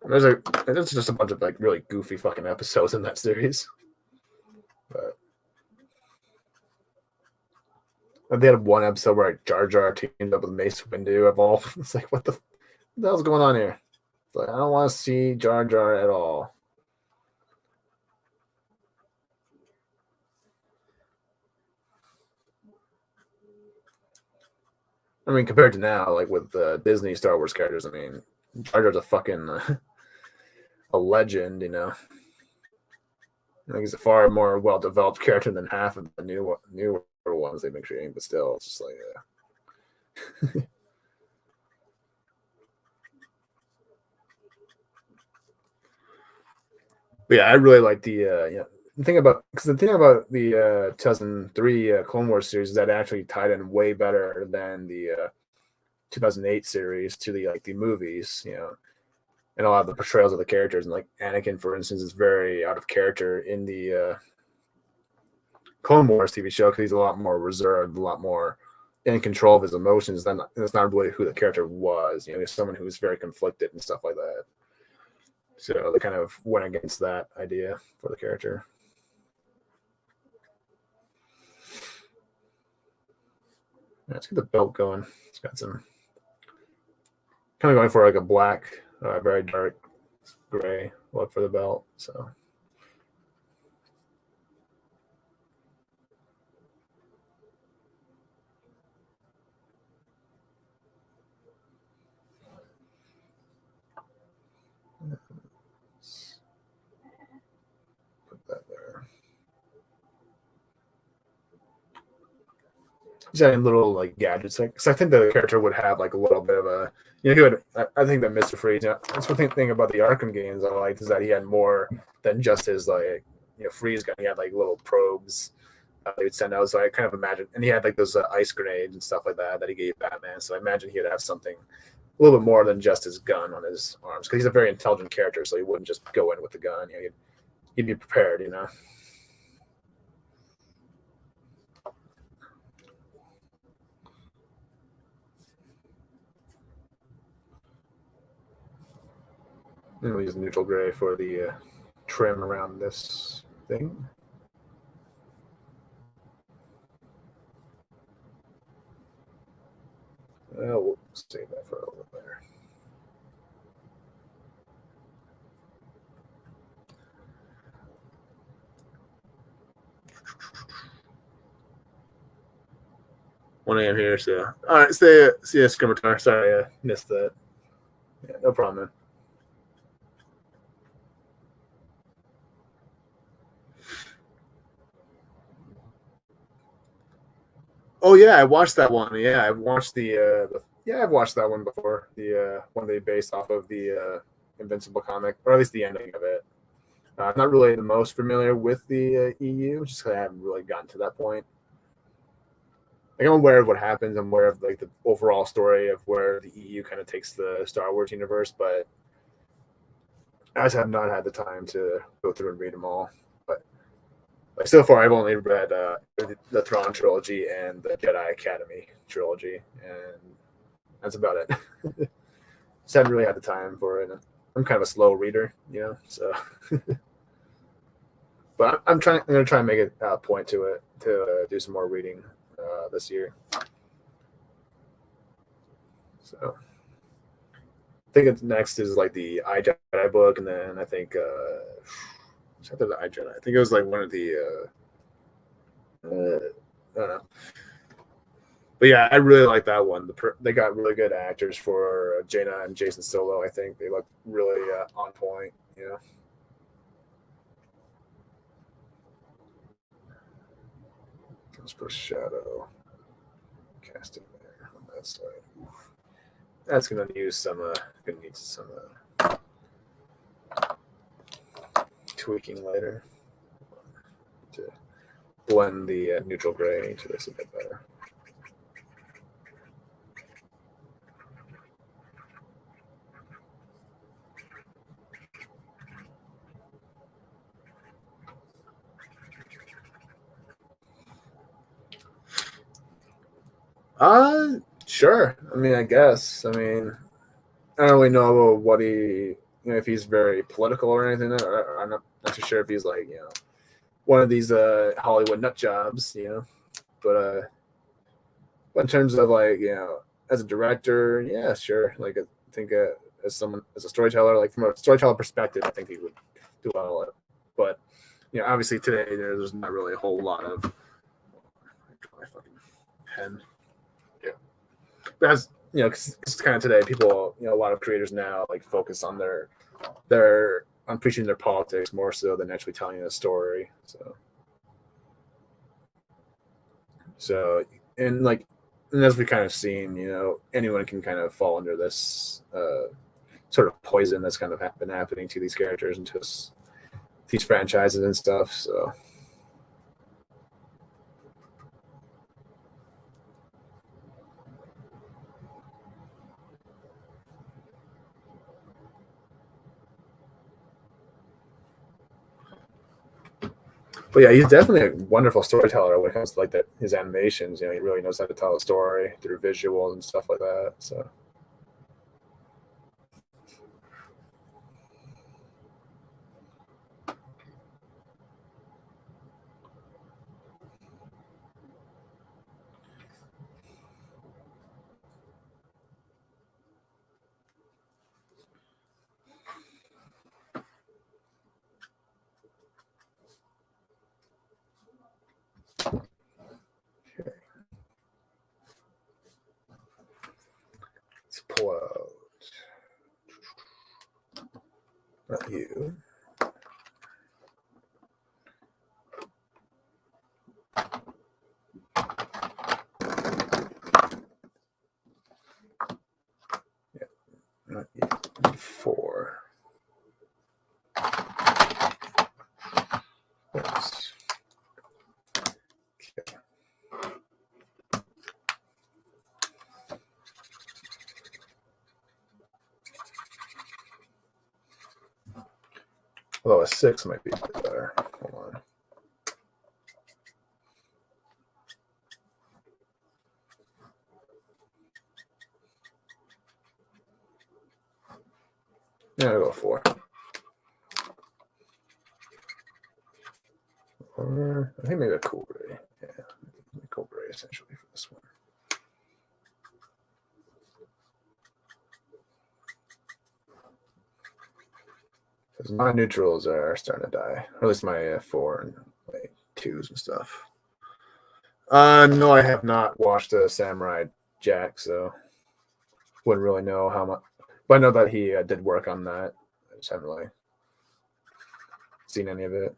There's just a bunch of like really goofy fucking episodes in that series. But they had one episode where Jar Jar teamed up with Mace Windu of all. It's like, what the hell's going on here? It's like, I don't want to see Jar Jar at all. I mean, compared to now, like with the Disney Star Wars characters, I mean, Jar Jar's a fucking a legend, Like he's a far more well-developed character than half of the newer ones they've been creating, but still, it's just like, But yeah, I really like the thing about the 2003 Clone Wars series is that it actually tied in way better than the 2008 series to the movies, and a lot of the portrayals of the characters, and like Anakin, for instance, is very out of character in the Clone Wars TV show because he's a lot more reserved, a lot more in control of his emotions. Then it's not really who the character was. He's someone who's very conflicted and stuff like that. So they kind of went against that idea for the character. Let's get the belt going. It's got some kind of going for like a black, very dark gray look for the belt. So. Put that there. He's adding little like gadgets, because I think the character would have like a little bit of a, he would. I think that Mr. Freeze. That's one thing about the Arkham games I liked is that he had more than just his like freeze gun. He had like little probes they would send out. So I kind of imagine, and he had like those ice grenades and stuff like that he gave Batman. So I imagine he would have something a little bit more than just his gun on his arms, because he's a very intelligent character. So he wouldn't just go in with the gun. He'd be prepared. And we'll use neutral gray for the trim around this thing. We'll save that for a little later. One AM here, so all right. See ya, Scimitar. Sorry, I missed that. Yeah, no problem, man. Oh yeah, I watched that one. Yeah, I've watched I've watched that one before. The one they based off of the Invincible comic, or at least the ending of it. I'm not really the most familiar with the EU, just because I haven't really gotten to that point. Like I'm aware of what happens. I'm aware of like the overall story of where the EU kind of takes the Star Wars universe, but I just have not had the time to go through and read them all. But like so far, I've only read the Thrawn trilogy and the Jedi Academy trilogy, and that's about it. Just haven't really had the time for it. I'm kind of a slow reader, so. But I'm going to try and make a point to it to do some more reading this year. So I think next is like the iJedi book, and then I think after the iJedi, I think it was like one of the I don't know. But yeah, I really like that one. They got really good actors for Jaina and Jason Solo. I think they look really on point. Let's put a shadow casting there on that side. That's gonna need some tweaking later to blend the neutral gray into this a bit better. Sure. I mean, I guess. I mean, I don't really know what if he's very political or anything. I'm not too sure if he's like, one of these Hollywood nut jobs, But in terms of like, as a director, yeah, sure. Like, I think as a storyteller, like from a storyteller perspective, I think he would do well at it. But, obviously today there's not really a whole lot of my fucking pen. Yeah. But as because kind of today, people, a lot of creators now like focus on on preaching their politics more so than actually telling a story. So, and as we kind of seen, anyone can kind of fall under this sort of poison that's kind of been happening to these characters and to these franchises and stuff. So. But yeah, he's definitely a wonderful storyteller when it comes to like his animations. He really knows how to tell a story through visuals and stuff like that. So. Okay. Let's pull out. Not you. Yeah, not you. 4. Yes. Okay. Although a 6 might be better. Hold on. Yeah, I'll go 4. Or I think maybe a Cool Gray. Yeah, Cool Gray essentially for this one. Because my neutrals are starting to die. Or at least my 4 and my 2s and stuff. No, I have not watched Samurai Jack, so wouldn't really know how much. But I know that he did work on that. I just haven't really seen any of it.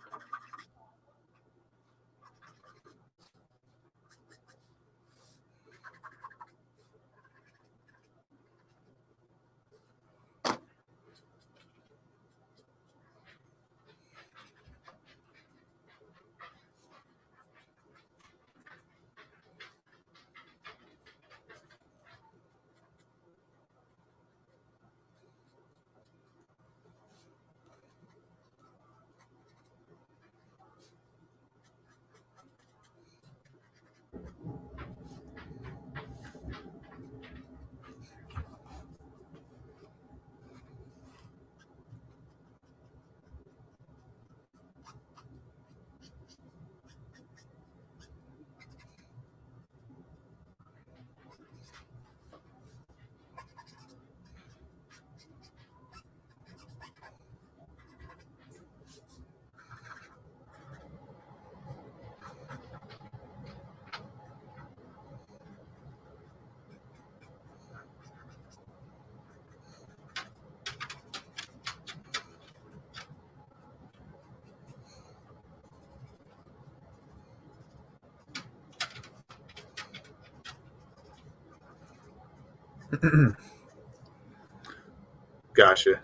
Gotcha.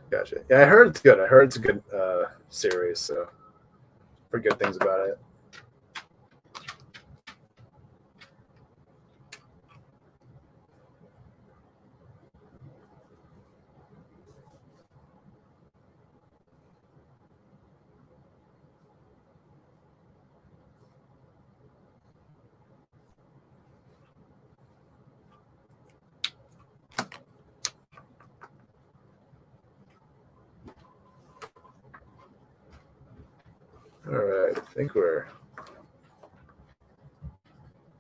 Yeah, I heard it's good. I heard it's a good series, so heard good things about it. All right, I think we're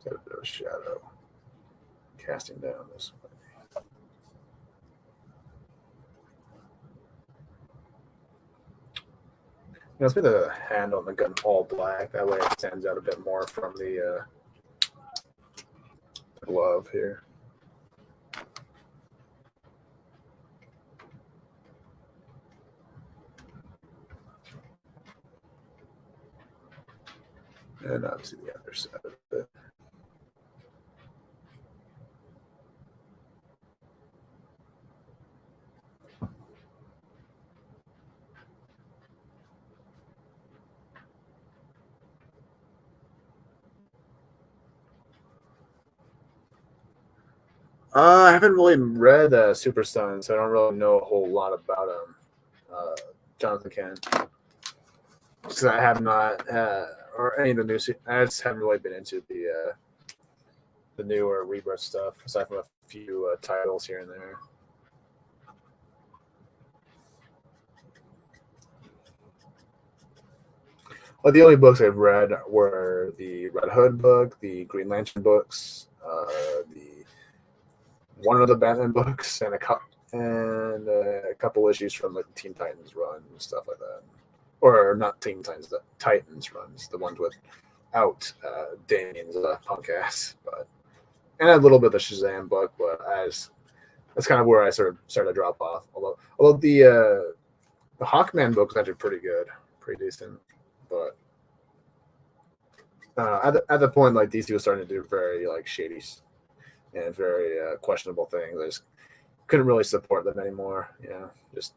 got a bit of a shadow casting down this way. Let's put the hand on the gun all black. That way it stands out a bit more from the glove here. And obviously the other side of it. I haven't really read Super Son, so I don't really know a whole lot about him. Jonathan Kent. Because I have not, or any of the new, I just haven't really been into the newer rebirth stuff, aside from a few titles here and there. Well, the only books I've read were the Red Hood book, the Green Lantern books, the one of the Batman books, and a couple issues from like the Teen Titans run and stuff like that. Or not Teen Titans, the Titans runs, the ones without Damien's punk ass. But and a little bit of the Shazam book, but that's kind of where I started to drop off. Although the Hawkman book was actually pretty good, pretty decent, but at the point like DC was starting to do very like shady and very questionable things. I just couldn't really support them anymore. Just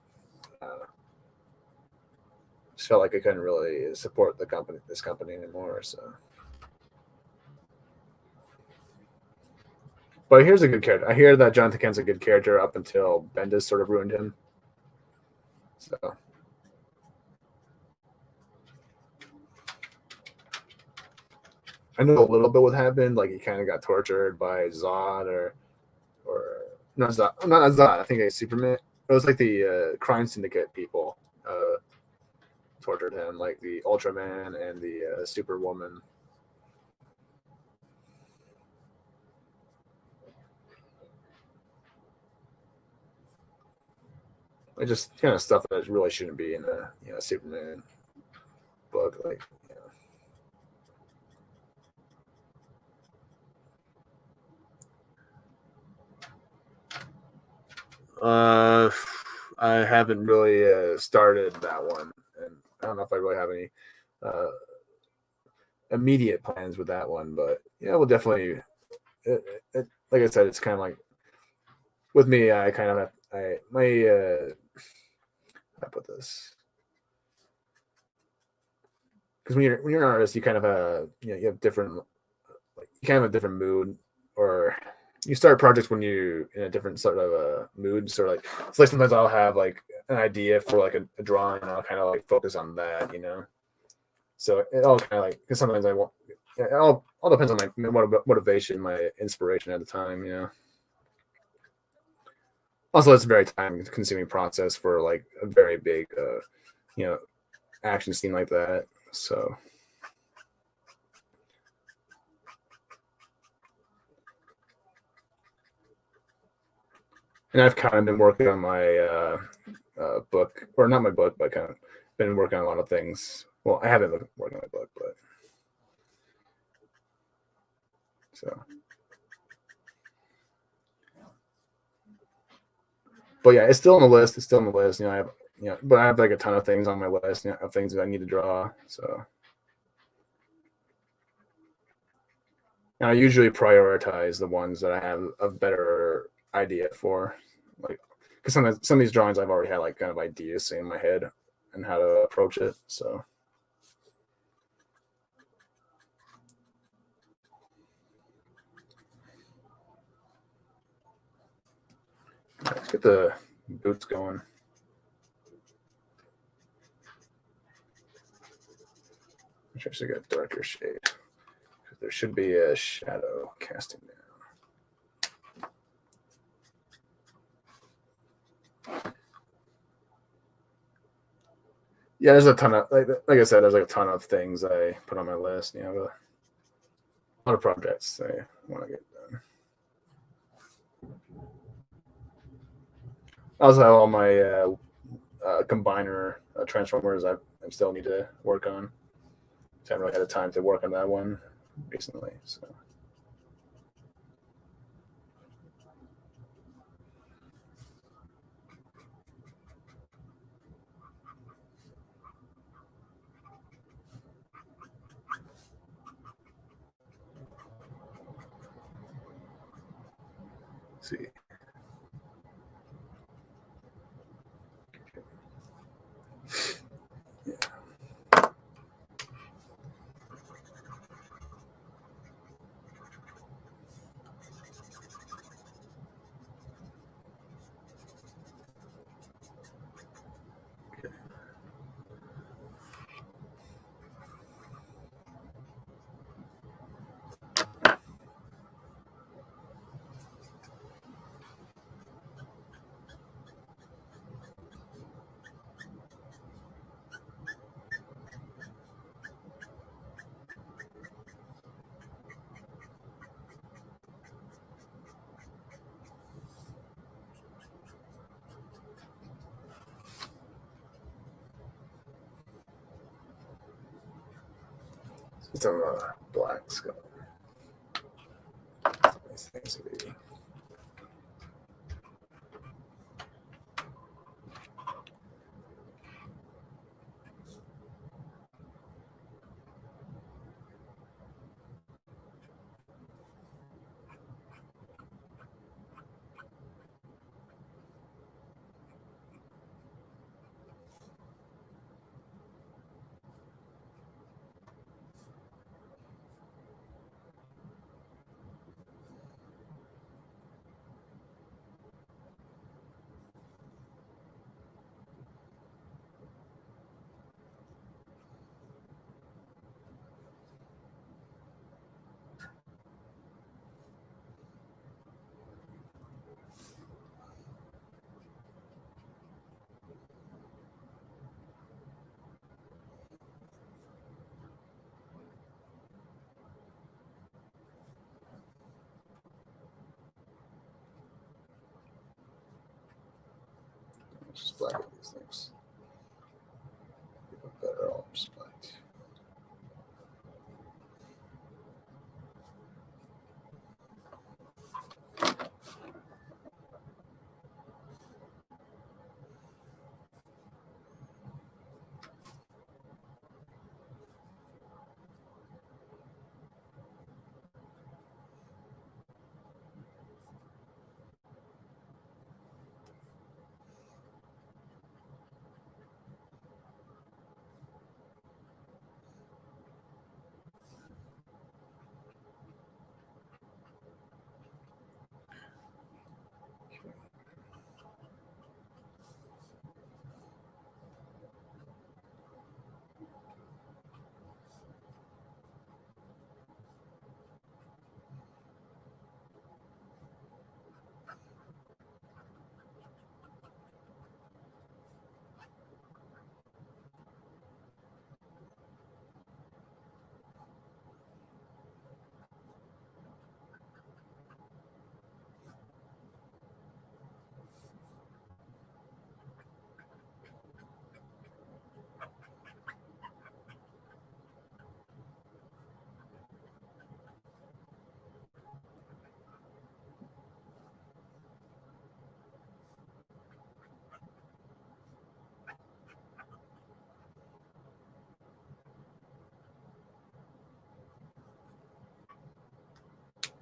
felt like I couldn't really support this company anymore. So, but here's a good character. I hear that Jonathan Kent's a good character up until Bendis sort of ruined him. So. I know a little bit what happened. Like he kind of got tortured by Zod or not Zod. Not Zod. I think it's Superman. It was like the Crime Syndicate people tortured him, like the Ultraman and the Superwoman. Like just kind of stuff that really shouldn't be in a Superman book. Like, uh, I haven't really started that one, and I don't know if I really have any uh, immediate plans with that one. But yeah, we'll definitely. Like I said, it's kind of like with me. I kind of have I put this because when you're an artist, you kind of you have different like you kind of have a different mood, or you start projects when you in a different sort of mood. So like it's like sometimes I'll have like an idea for like a drawing, and I'll kind of like focus on that, So it all kind of like because sometimes I want. It all depends on my motivation, my inspiration at the time. Also, it's a very time-consuming process for like a very big, you know, action scene like that. So, and I've kind of been working on my book, or not my book, but kind of been working on a lot of things. Well, I haven't been working on my book, so. But yeah, it's still on the list. It's still on the list. I have, but I have like a ton of things on my list, of things that I need to draw. So. And I usually prioritize the ones that I have a better idea for, like because sometimes some of these drawings I've already had like kind of ideas in my head and how to approach it. So let's get the boots going. I should get a darker shade because there should be a shadow casting down. Yeah, there's a ton of like I said, there's like a ton of things I put on my list. A lot of projects I want to get done. I also have all my combiner transformers I still need to work on. I haven't really had the time to work on that one recently. So. Let's see. Yeah. It's on the black skull. Nice things to be. Just black up these things. Better all just black.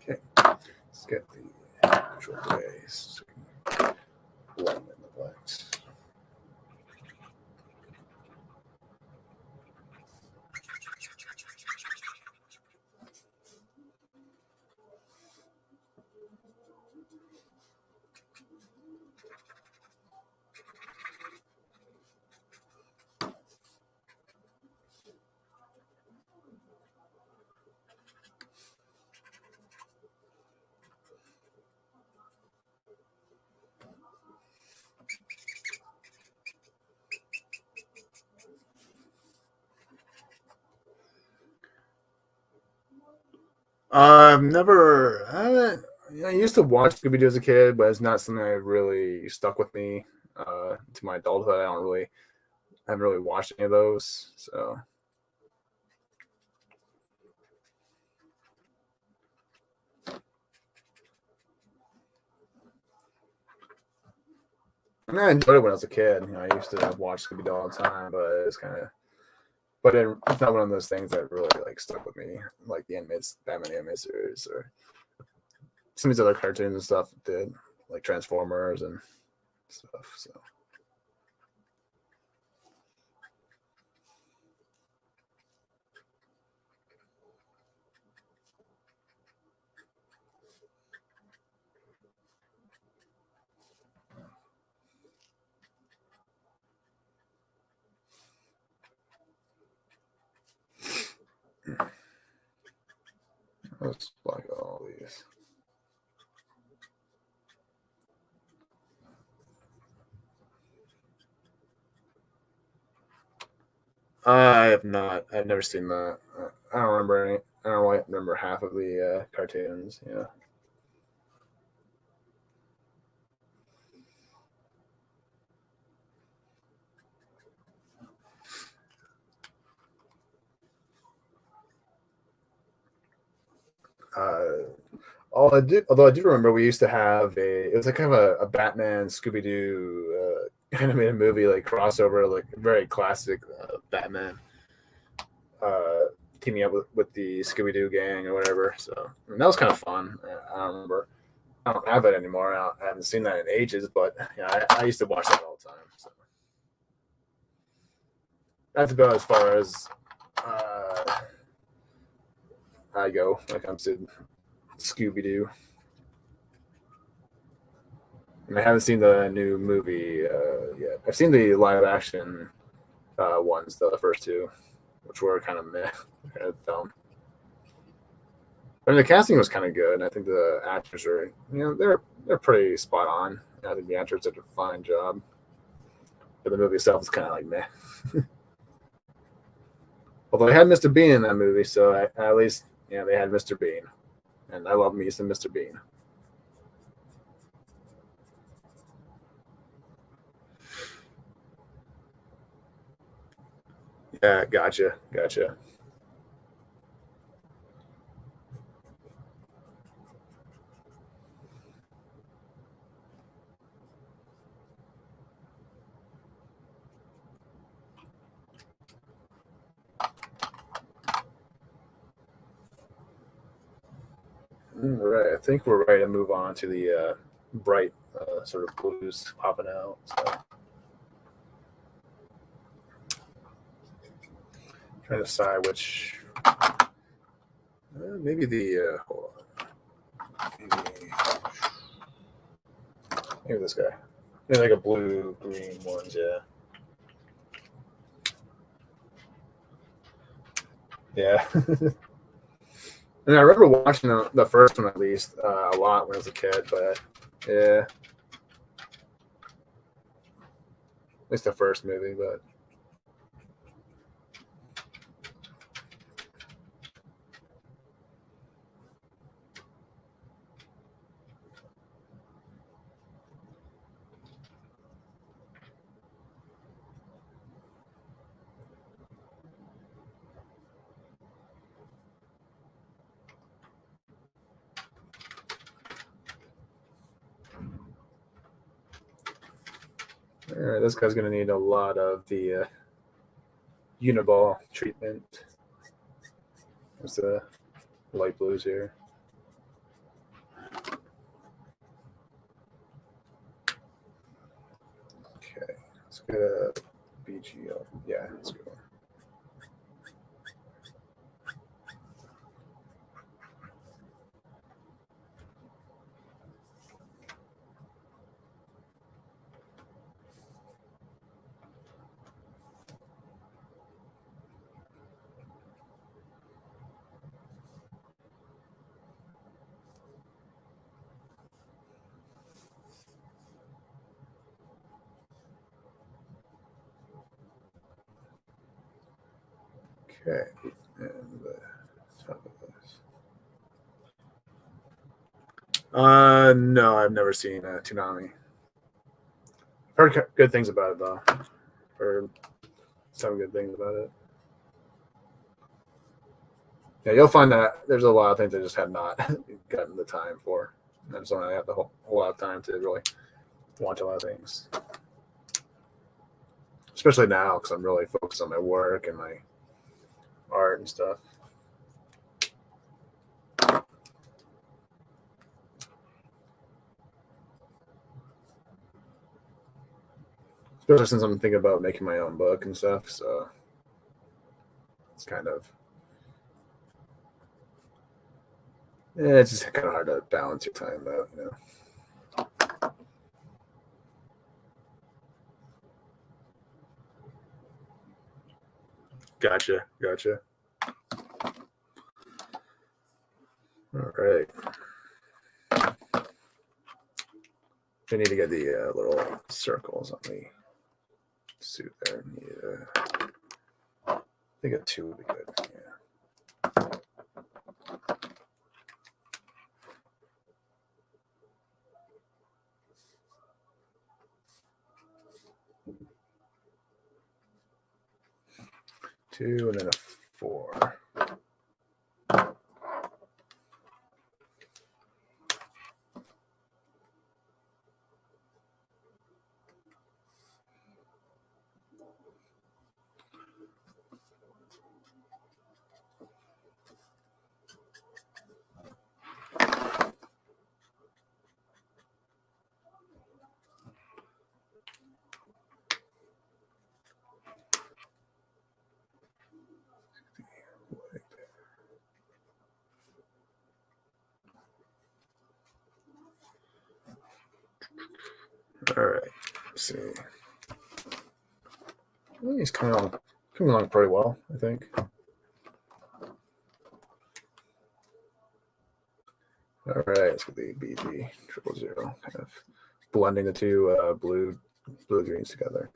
Okay, let's get the neutral base. Blend in the blacks. I've never. I used to watch Scooby Doo as a kid, but it's not something that really stuck with me to my adulthood. I haven't really watched any of those. So I mean, I enjoyed it when I was a kid. I used to watch Scooby Doo all the time, but it's kind of. But it's not one of those things that really like stuck with me, like the Batman animated series or some of these other cartoons and stuff did, like Transformers and stuff. So. Let's block all these. I have not. I've never seen that. I don't remember any. I don't really remember half of the cartoons. Yeah. Although I do remember we used to have it was like kind of a Batman Scooby Doo animated movie like crossover, like very classic Batman teaming up with the Scooby Doo gang or whatever. So that was kind of fun. I don't remember. I don't have it anymore. I haven't seen that in ages, but yeah, I used to watch that all the time. So that's about as far as I go when it comes to Scooby Doo. And I haven't seen the new movie yet. I've seen the live action ones, the first two, which were kind of meh, kind of dumb. I mean, the casting was kind of good. I think the actors are, they're pretty spot on. I think the actors did a fine job. But the movie itself is kind of like meh. Although they had Mr. Bean in that movie, so at least they had Mr. Bean, and I love me some Mr. Bean. Yeah, gotcha. All right, I think we're ready to move on to the bright sort of blues popping out. So trying to decide which. Maybe the hold on. Maybe this guy. Maybe like a blue green ones. Yeah. Yeah. And I remember watching the first one at least a lot when I was a kid, but yeah, at least the first movie. But all right, this guy's gonna need a lot of the Uniball treatment. There's the light blues here. Okay, let's get a BGL. Yeah, let's go. Okay, and the top of this. No, I've never seen Toonami. Heard good things about it though. Heard some good things about it. Yeah, you'll find that there's a lot of things I just have not gotten the time for. I just don't really have the whole lot of time to really watch a lot of things, especially now because I'm really focused on my work and my art and stuff. Especially since I'm thinking about making my own book and stuff, so it's kind of it's just kind of hard to balance your time out, you know. Gotcha. All right. I need to get the little circles on the suit there. I think a 2 would be good. Yeah. Two and then a 4. All right. Let's see. Well, he's coming along pretty well, I think. All right, let's get the BG 000, kind of blending the two blue greens together.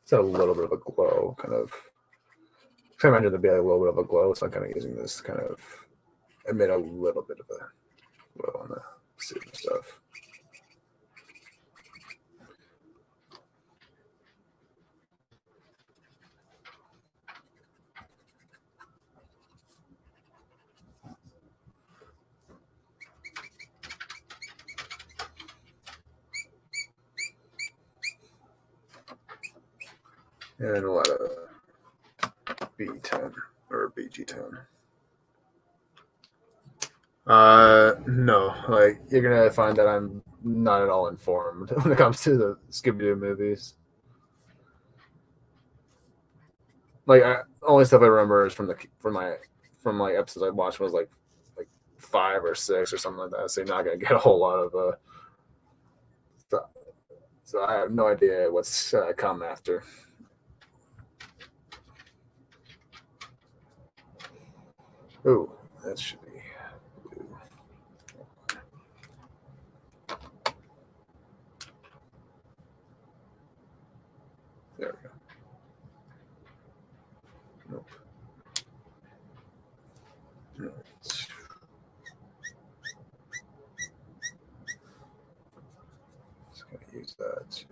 It's a little bit of a glow, kind of. I imagine there'd be a little bit of a glow, so I'm kind of using this kind of admit a little bit of a well on the suit and stuff. And a lot of B10 or BG10. No, like you're gonna find that I'm not at all informed when it comes to the Scooby-Doo movies. Like, only stuff I remember is from like episodes I watched was like 5 or 6 or something like that. So you're not gonna get a whole lot of stuff. So I have no idea what's come after. Ooh, that should be. There we go. Nope. No. Just gonna use that.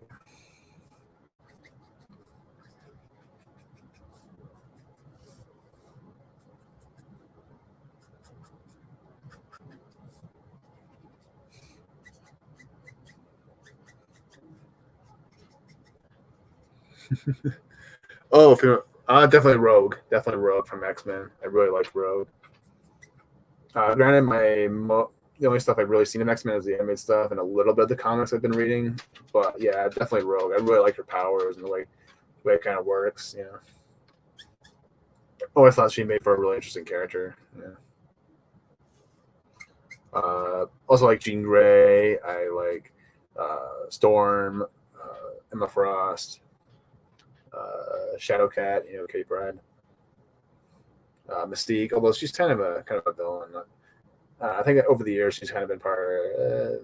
Oh, if you're definitely Rogue from X-Men. I really liked Rogue. Granted, the only stuff I've really seen of X-Men is the animated stuff and a little bit of the comics I've been reading. But yeah, definitely Rogue. I really like her powers and the way it kind of works. You know, always thought she made for a really interesting character. Yeah. Also like Jean Grey. I like Storm, Emma Frost, Shadowcat. You know, Kitty Pryde. Mystique, although she's kind of a villain. I think over the years she's kind of been part. I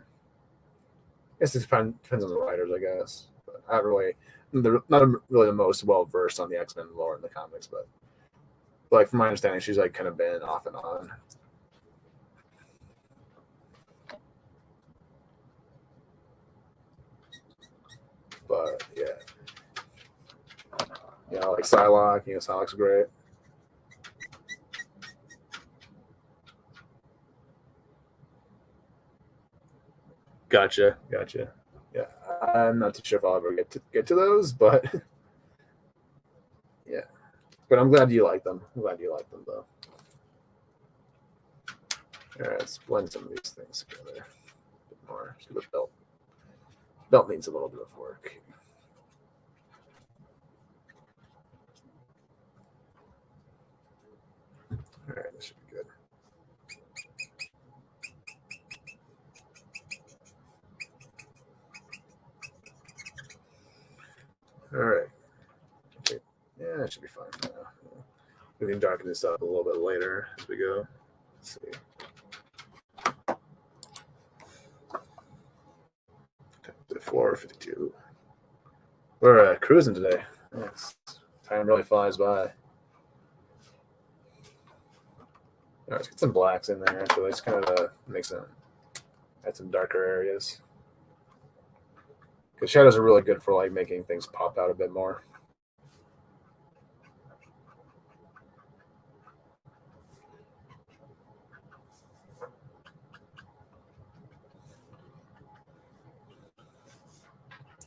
guess it depends on the writers, I guess. But I really, not really the most well versed on the X-Men lore in the comics, but like from my understanding, she's like kind of been off and on. But yeah, like Psylocke. Psylocke's great. Gotcha. Yeah, I'm not too sure if I'll ever get to those, but yeah. But I'm glad you like them. I'm glad you like them, though. All right, let's blend some of these things together a bit more. So the belt needs a little bit of work. All right, this should be good. All right. Okay. Yeah, that should be fine. We can darken this up a little bit later as we go. Let's see. The 4:52. We're cruising today. Yes. Time really flies by. All right, let's get some blacks in there. So let's kind of add some darker areas. Because shadows are really good for like making things pop out a bit more.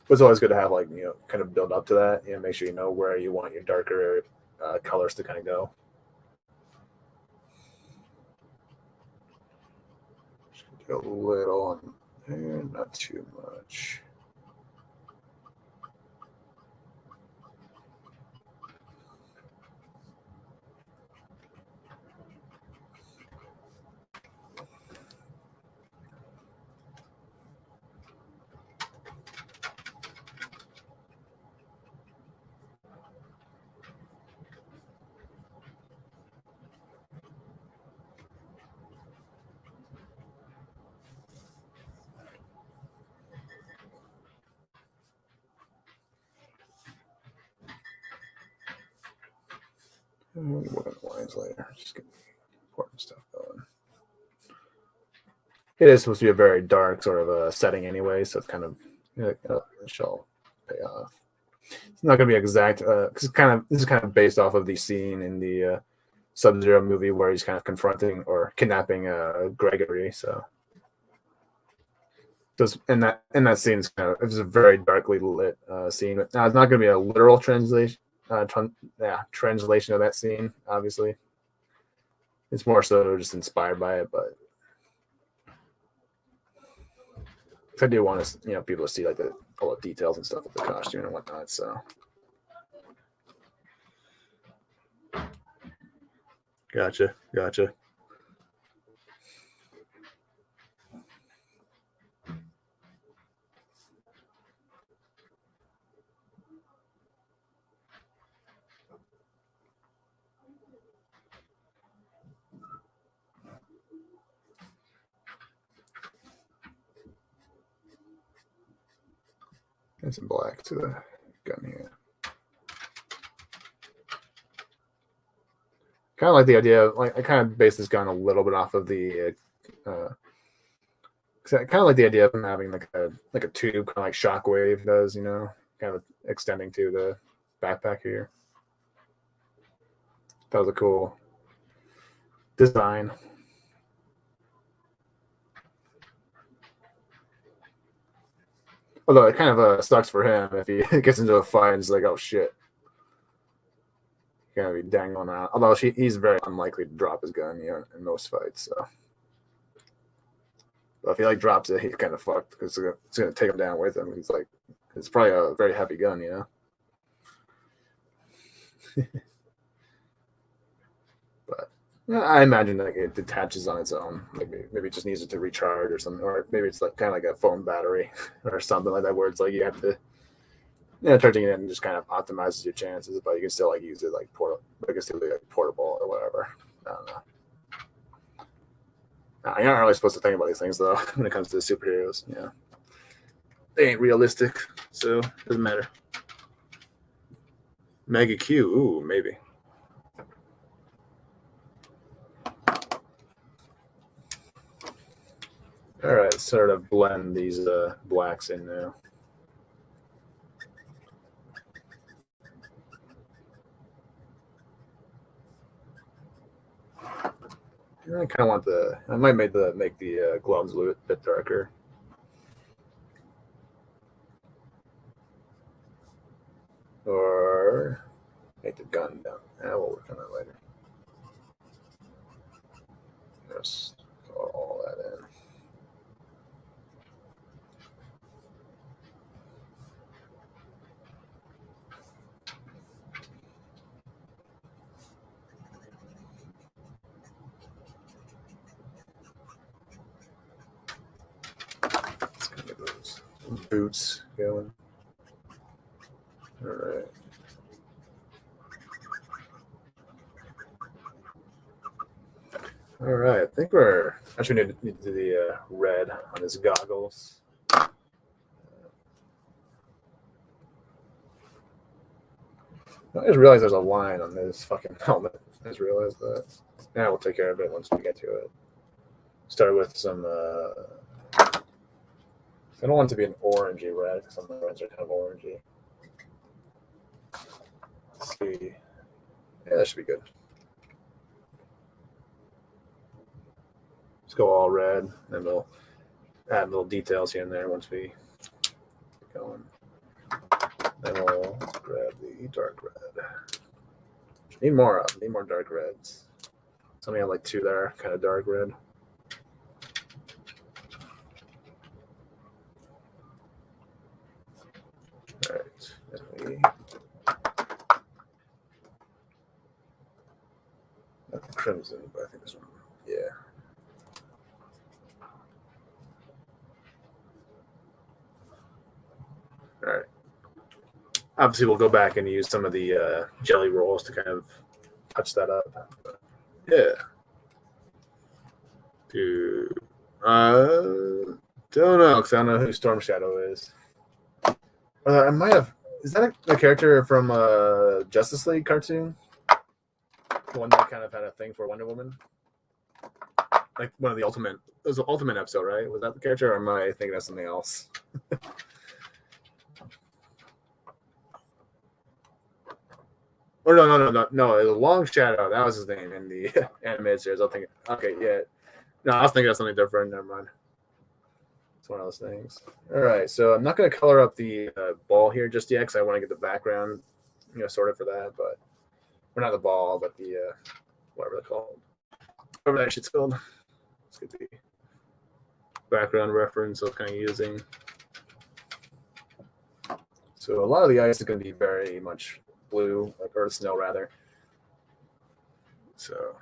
But it's always good to have kind of build up to that. Make sure you know where you want your darker colors to kind of go. Just do a little on there, not too much. We'll work on the lines later. Just get important stuff going. it is supposed to be a very dark sort of a setting anyway, so it's kind of it shall pay off. It's not going to be exact because this is kind of based off of the scene in the Sub-Zero movie where he's kind of confronting or kidnapping Gregory. So, in that scene, it's a very darkly lit scene. But now it's not going to be a literal translation. Translation of that scene. Obviously, it's more so just inspired by it. But I do want to, people to see like all the details and stuff of the costume and whatnot. So. Gotcha. And some black to the gun here. Kind of like the idea of, like, I kind of based this gun a little bit off of the I kind of like the idea of him having like a tube, kind of like Shockwave does, kind of extending to the backpack here. That was a cool design. Although it kind of sucks for him if he gets into a fight and is like, oh shit. Gonna be dangling out. Although he's very unlikely to drop his gun, in most fights. So, but if he like drops it, he's kind of fucked because it's gonna take him down with him. He's like, it's probably a very heavy gun, But I imagine that it detaches on its own. Like maybe it just needs it to recharge or something, or maybe it's like kind of like a phone battery or something like that, where it's like you have to. Charging it in just kind of optimizes your chances, but you can still like use it like portable or whatever. I don't know. You're not really supposed to think about these things though when it comes to superheroes. They ain't realistic, so it doesn't matter. Mega Q, ooh, maybe. All right, sort of blend these blacks in now. I kind of want I might make the gloves a bit darker. Or make the gun down. We'll work on that later. Just color all that in. Let's get those boots going. All right. All right. I think we're actually need to do the red on his goggles. I just realized there's a line on this fucking helmet. I just realized that. Yeah, we'll take care of it once we get to it. Start with some. I don't want it to be an orangey red because some of the reds are kind of orangey. Let's see. Yeah, that should be good. Let's go all red, and we'll add little details here and there once we get going. Then we'll grab the dark red. Need more dark reds. So we have like two there, kind of dark red. All right. Not the crimson, but I think this one. Yeah. All right. Obviously, we'll go back and use some of the jelly rolls to kind of touch that up. But yeah. Dude. Don't know, because I don't know who Storm Shadow is. I might have. Is that a character from Justice League cartoon? The one that kind of had a thing for Wonder Woman? like one of the Ultimate. It was the Ultimate episode, right? Was that the character, or am I thinking of something else? Or no. It was Long Shadow. That was his name in the animated series. I think. Okay, yeah. No, I was thinking of something different. Never mind. It's one of those things. All right, so I'm not going to color up the ball here just yet because I want to get the background, sorted for that. But or not the ball, but the whatever they're called. Whatever that shit's called. It's going to be background reference I was kind of using. So a lot of the ice is going to be very much blue, or snow rather. So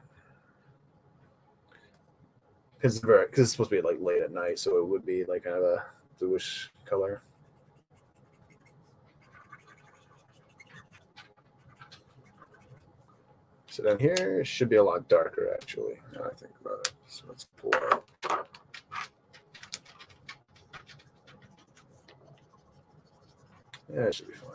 because it's supposed to be like late at night, so it would be like kind of a bluish color. So down here it should be a lot darker actually. Now I think about it. So let's pull out. Yeah, it should be fine.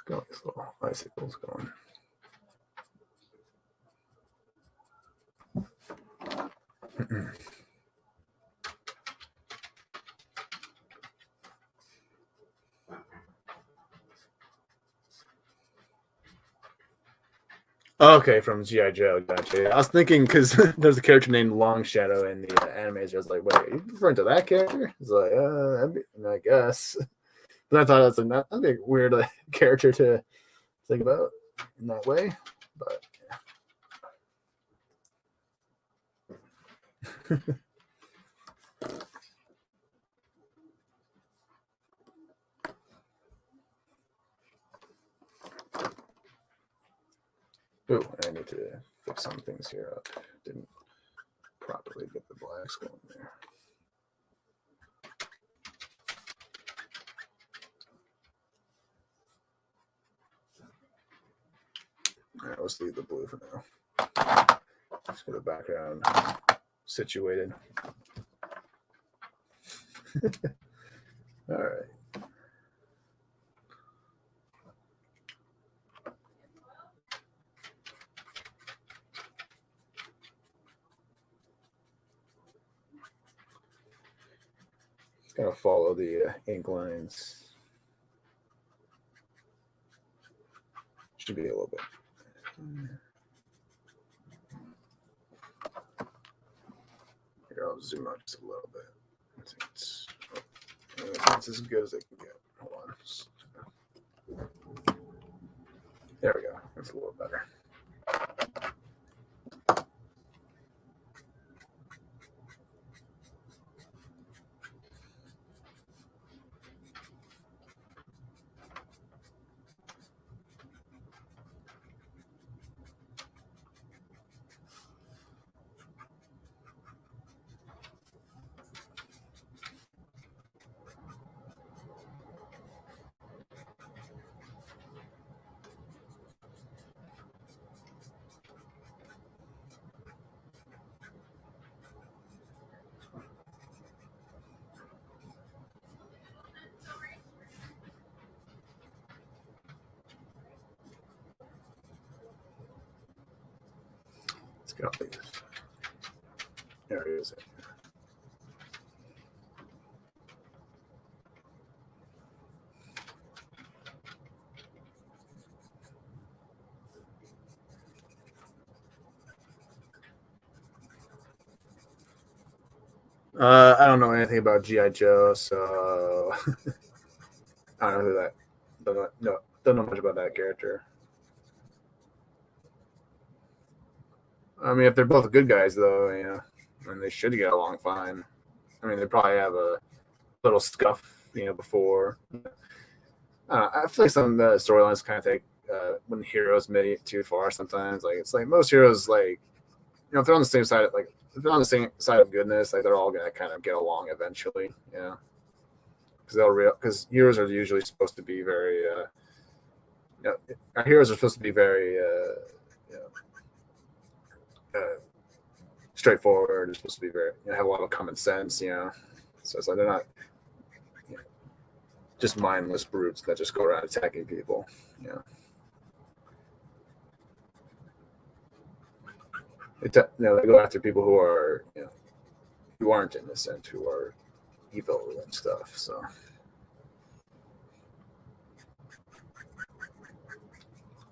Got these little icicles going. Okay, from G.I. Joe, gotcha. I was thinking because there's a character named Long Shadow in the animes. I was like, wait, are you referring to that character? It's like, I guess. But I thought that's that'd be a weird character to think about in that way. But yeah. Oh, I need to fix some things here up. Didn't properly get the blacks going there. All right, let's leave the blue for now. Just get the background situated. All right. Just gotta follow the ink lines. Should be a little bit. Here, I'll zoom out just a little bit. I think it's as good as it can get. Hold on. There we go. That's a little better. Let's get all these areas in. I don't know anything about G.I. Joe, so I don't know who that. Don't know much about that character. I mean, if they're both good guys, though, and they should get along fine. I mean, they probably have a little scuff, before. I feel like some storylines kind of take when heroes may get too far sometimes. Like it's like most heroes, like if they're on the same side, like if they're on the same side of goodness, like they're all gonna kind of get along eventually, because heroes are usually supposed to be very our heroes are supposed to be very straightforward. They're supposed to be very have a lot of common sense, so it's like they're not just mindless brutes that just go around attacking people. They go after people who are who aren't innocent, who are evil and stuff. So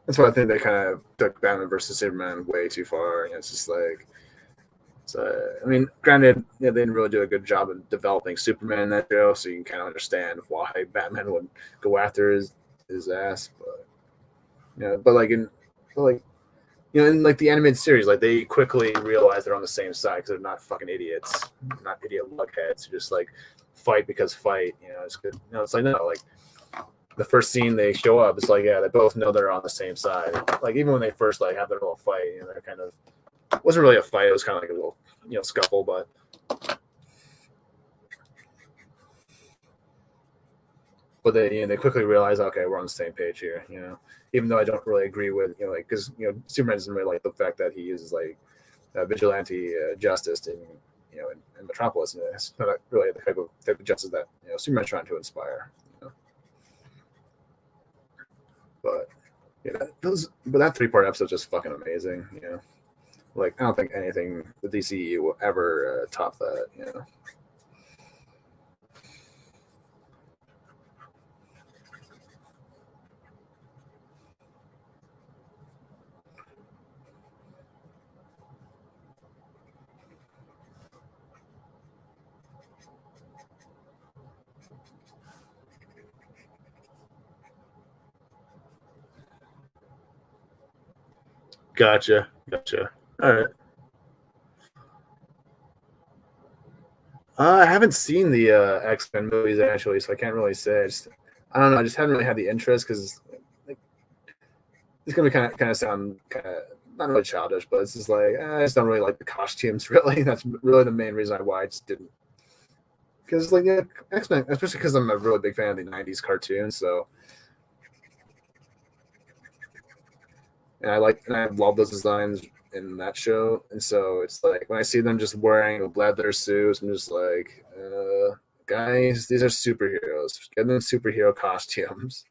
that's why I think they kind of took Batman versus Superman way too far. It's just like, I mean, granted, they didn't really do a good job of developing Superman in that show, so you can kind of understand why Batman would go after his ass. But in like the animated series, like they quickly realize they're on the same side because they're not fucking idiots, not idiot luckheads who just like fight because fight. It's good. It's like no, like the first scene they show up, it's like they both know they're on the same side. Like even when they first like have their little fight, they're kind of it wasn't really a fight. It was kind of like a little scuffle, but they quickly realize, okay, we're on the same page here. Even though I don't really agree with because Superman doesn't really like the fact that he uses like vigilante justice in Metropolis. It's not really the type of justice that Superman's trying to inspire. But that 3-part episode is just fucking amazing. Like I don't think anything the DCU will ever top that. Gotcha. All right. I haven't seen the X-Men movies actually, so I can't really say. I don't know. I just haven't really had the interest because it's gonna kind of sound kind of not really childish, but it's just like I just don't really like the costumes. Really, that's really the main reason why I just didn't. Because X-Men, especially because I'm a really big fan of the '90s cartoons, so and I love those designs in that show, and so it's like when I see them just wearing leather suits, I'm just like, guys, these are superheroes. Get them superhero costumes.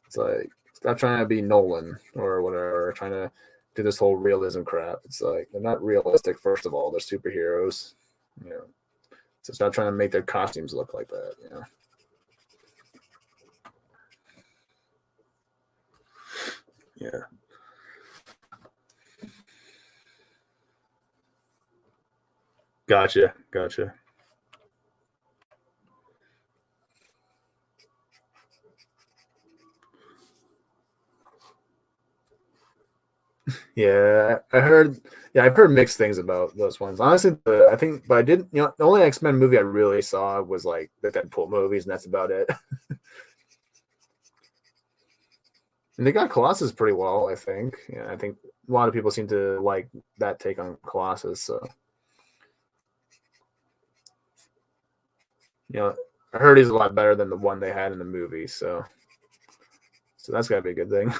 It's like stop trying to be Nolan or whatever, trying to do this whole realism crap. It's like they're not realistic. First of all, they're superheroes. So stop trying to make their costumes look like that. Yeah. Gotcha. Yeah, I've heard mixed things about those ones. Honestly, I think, but I didn't. The only X-Men movie I really saw was like the Deadpool movies, and that's about it. And they got Colossus pretty well, I think. Yeah, I think a lot of people seem to like that take on Colossus. So, I heard he's a lot better than the one they had in the movie. So that's gotta be a good thing.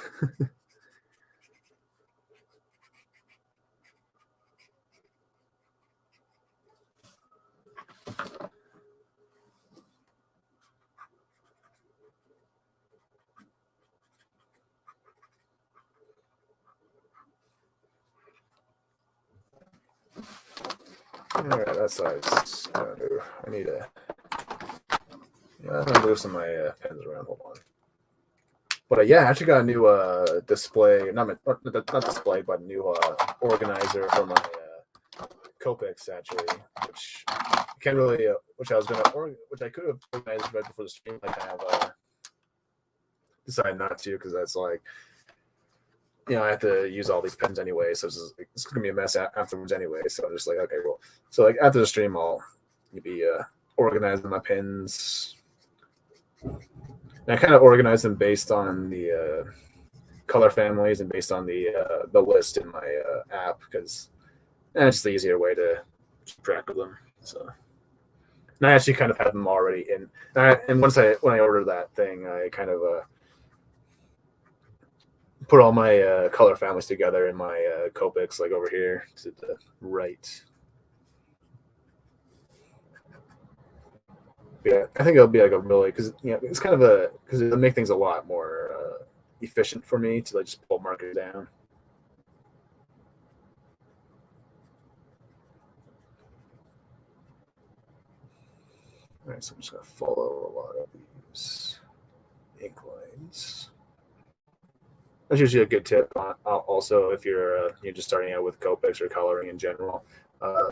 All right, that side's I need to. I'm gonna move some of my pens around. Hold on. But I actually got a new display, not display, but a new organizer for my Copics actually, which I can't really, which I could have organized right before the stream. Like I have decided not to because that's like, I have to use all these pens anyway, so it's gonna be a mess afterwards anyway. So I'm just like, okay, well, so like after the stream, I'll be organizing my pens. And I kind of organize them based on the color families and based on the list in my app because it's the easier way to keep track of them. So, and I actually kind of have them already in. And when I order that thing, I kind of put all my color families together in my Copics, like over here to the right. Yeah, I think it'll be like a really because it's kind of a because it'll make things a lot more efficient for me to like just pull markers down. All right, so I'm just gonna follow a lot of these ink lines. That's usually a good tip. Also, if you're just starting out with Copics or coloring in general, uh,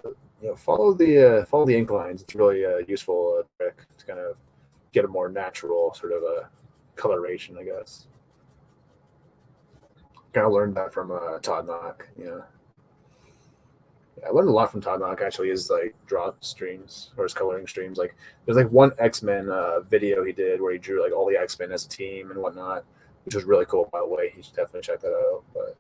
follow the ink lines. It's really a useful trick to kind of get a more natural sort of a coloration, I guess. Kind of learned that from Todd Knock. Yeah, I learned a lot from Todd Knock actually. His like draw streams or his coloring streams. Like there's like one X-Men video he did where he drew like all the X-Men as a team and whatnot, which was really cool. By the way, you should definitely check that out. But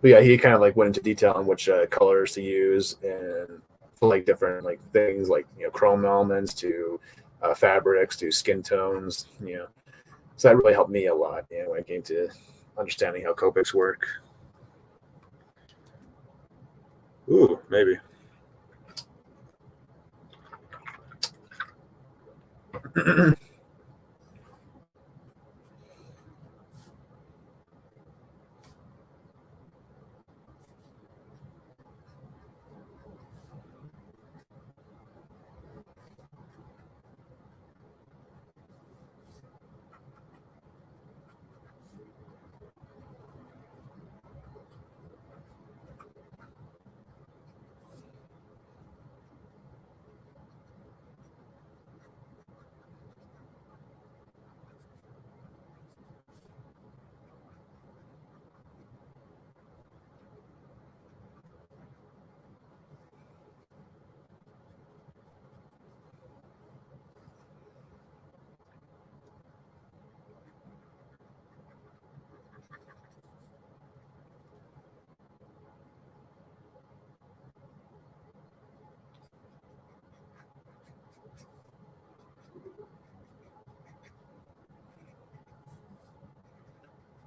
yeah, he kind of like went into detail on which colors to use and for like different like things like chrome elements to fabrics to skin tones. So that really helped me a lot. When it came to understanding how Copics work. Ooh, maybe.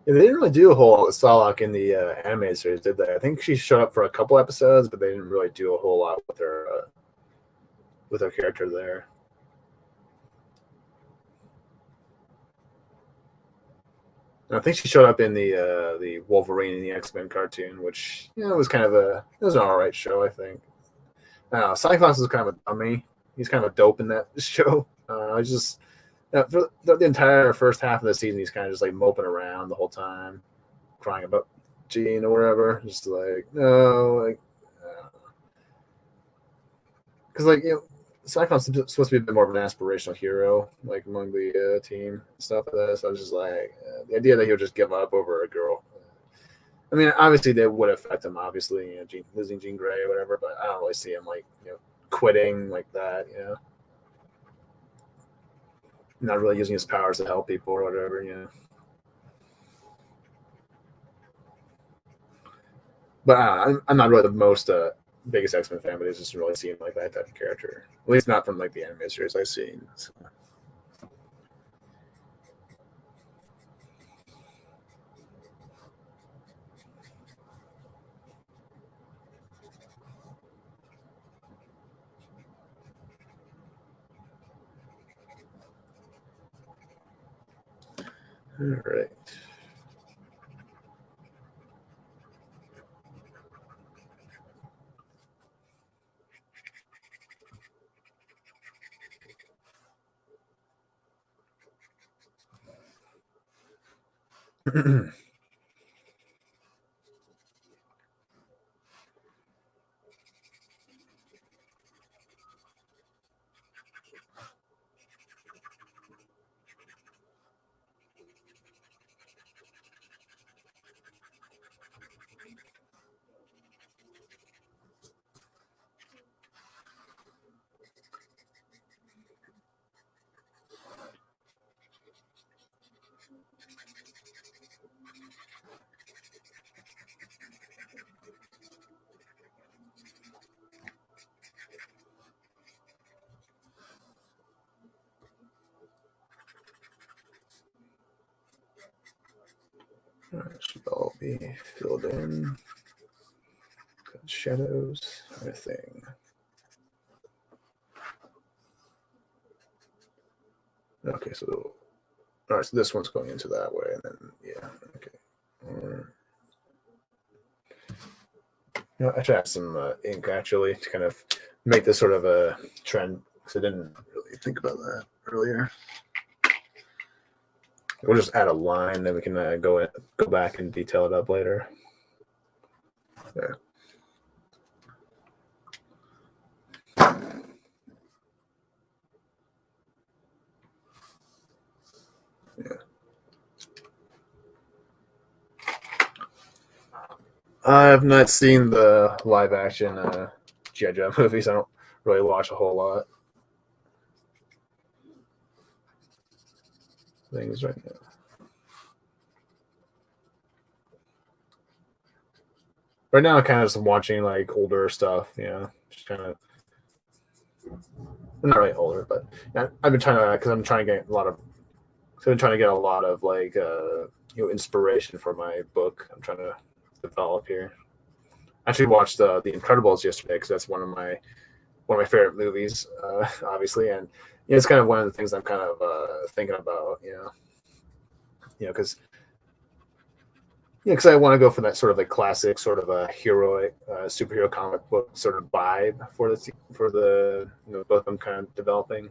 Yeah, they didn't really do a whole lot with Salak in the animated series, did they? I think she showed up for a couple episodes, but they didn't really do a whole lot with her character there. And I think she showed up in the Wolverine and the X-Men cartoon, which was kind of it was an all right show, I think. I don't know, Cyclops is kind of a dummy. He's kind of a dope in that show. I just for the entire first half of the season, he's kind of just like moping around the whole time, crying about Jean or whatever. Just like no, like because Cyclops is supposed to be a bit more of an aspirational hero, like among the team and stuff like that. So I was just like the idea that he would just give up over a girl. I mean, obviously that would affect him. Obviously, losing Jean Grey or whatever, but I don't really see him like quitting like that. Not really using his powers to help people or whatever. But I'm not really the most biggest X-Men fan, but it just really seemed like that type of character. At least not from like the anime series I've seen. So. All right. All right, should all be filled in. Got shadows, everything. Okay, so all right, so this one's going into that way, and then yeah, okay. You know, I should add some ink actually to kind of make this sort of a trend because I didn't really think about that earlier. We'll just add a line, then we can go back and detail it up later. Yeah. Yeah. I have not seen the live action G.I. Joe movies. I don't really watch a whole lot. Things right now. Right now, I'm kind of just watching like older stuff. You know, just kind of not really older, but yeah, I've been trying to because I'm trying to get a lot of. So I've been trying to get a lot of like inspiration for my book. I'm trying to develop here. I actually watched The Incredibles yesterday because that's one of my favorite movies, obviously, and it's kind of one of the things I'm kind of thinking about. Because I want to go for that sort of like classic, sort of a heroic superhero comic book sort of vibe for the book I'm kind of developing,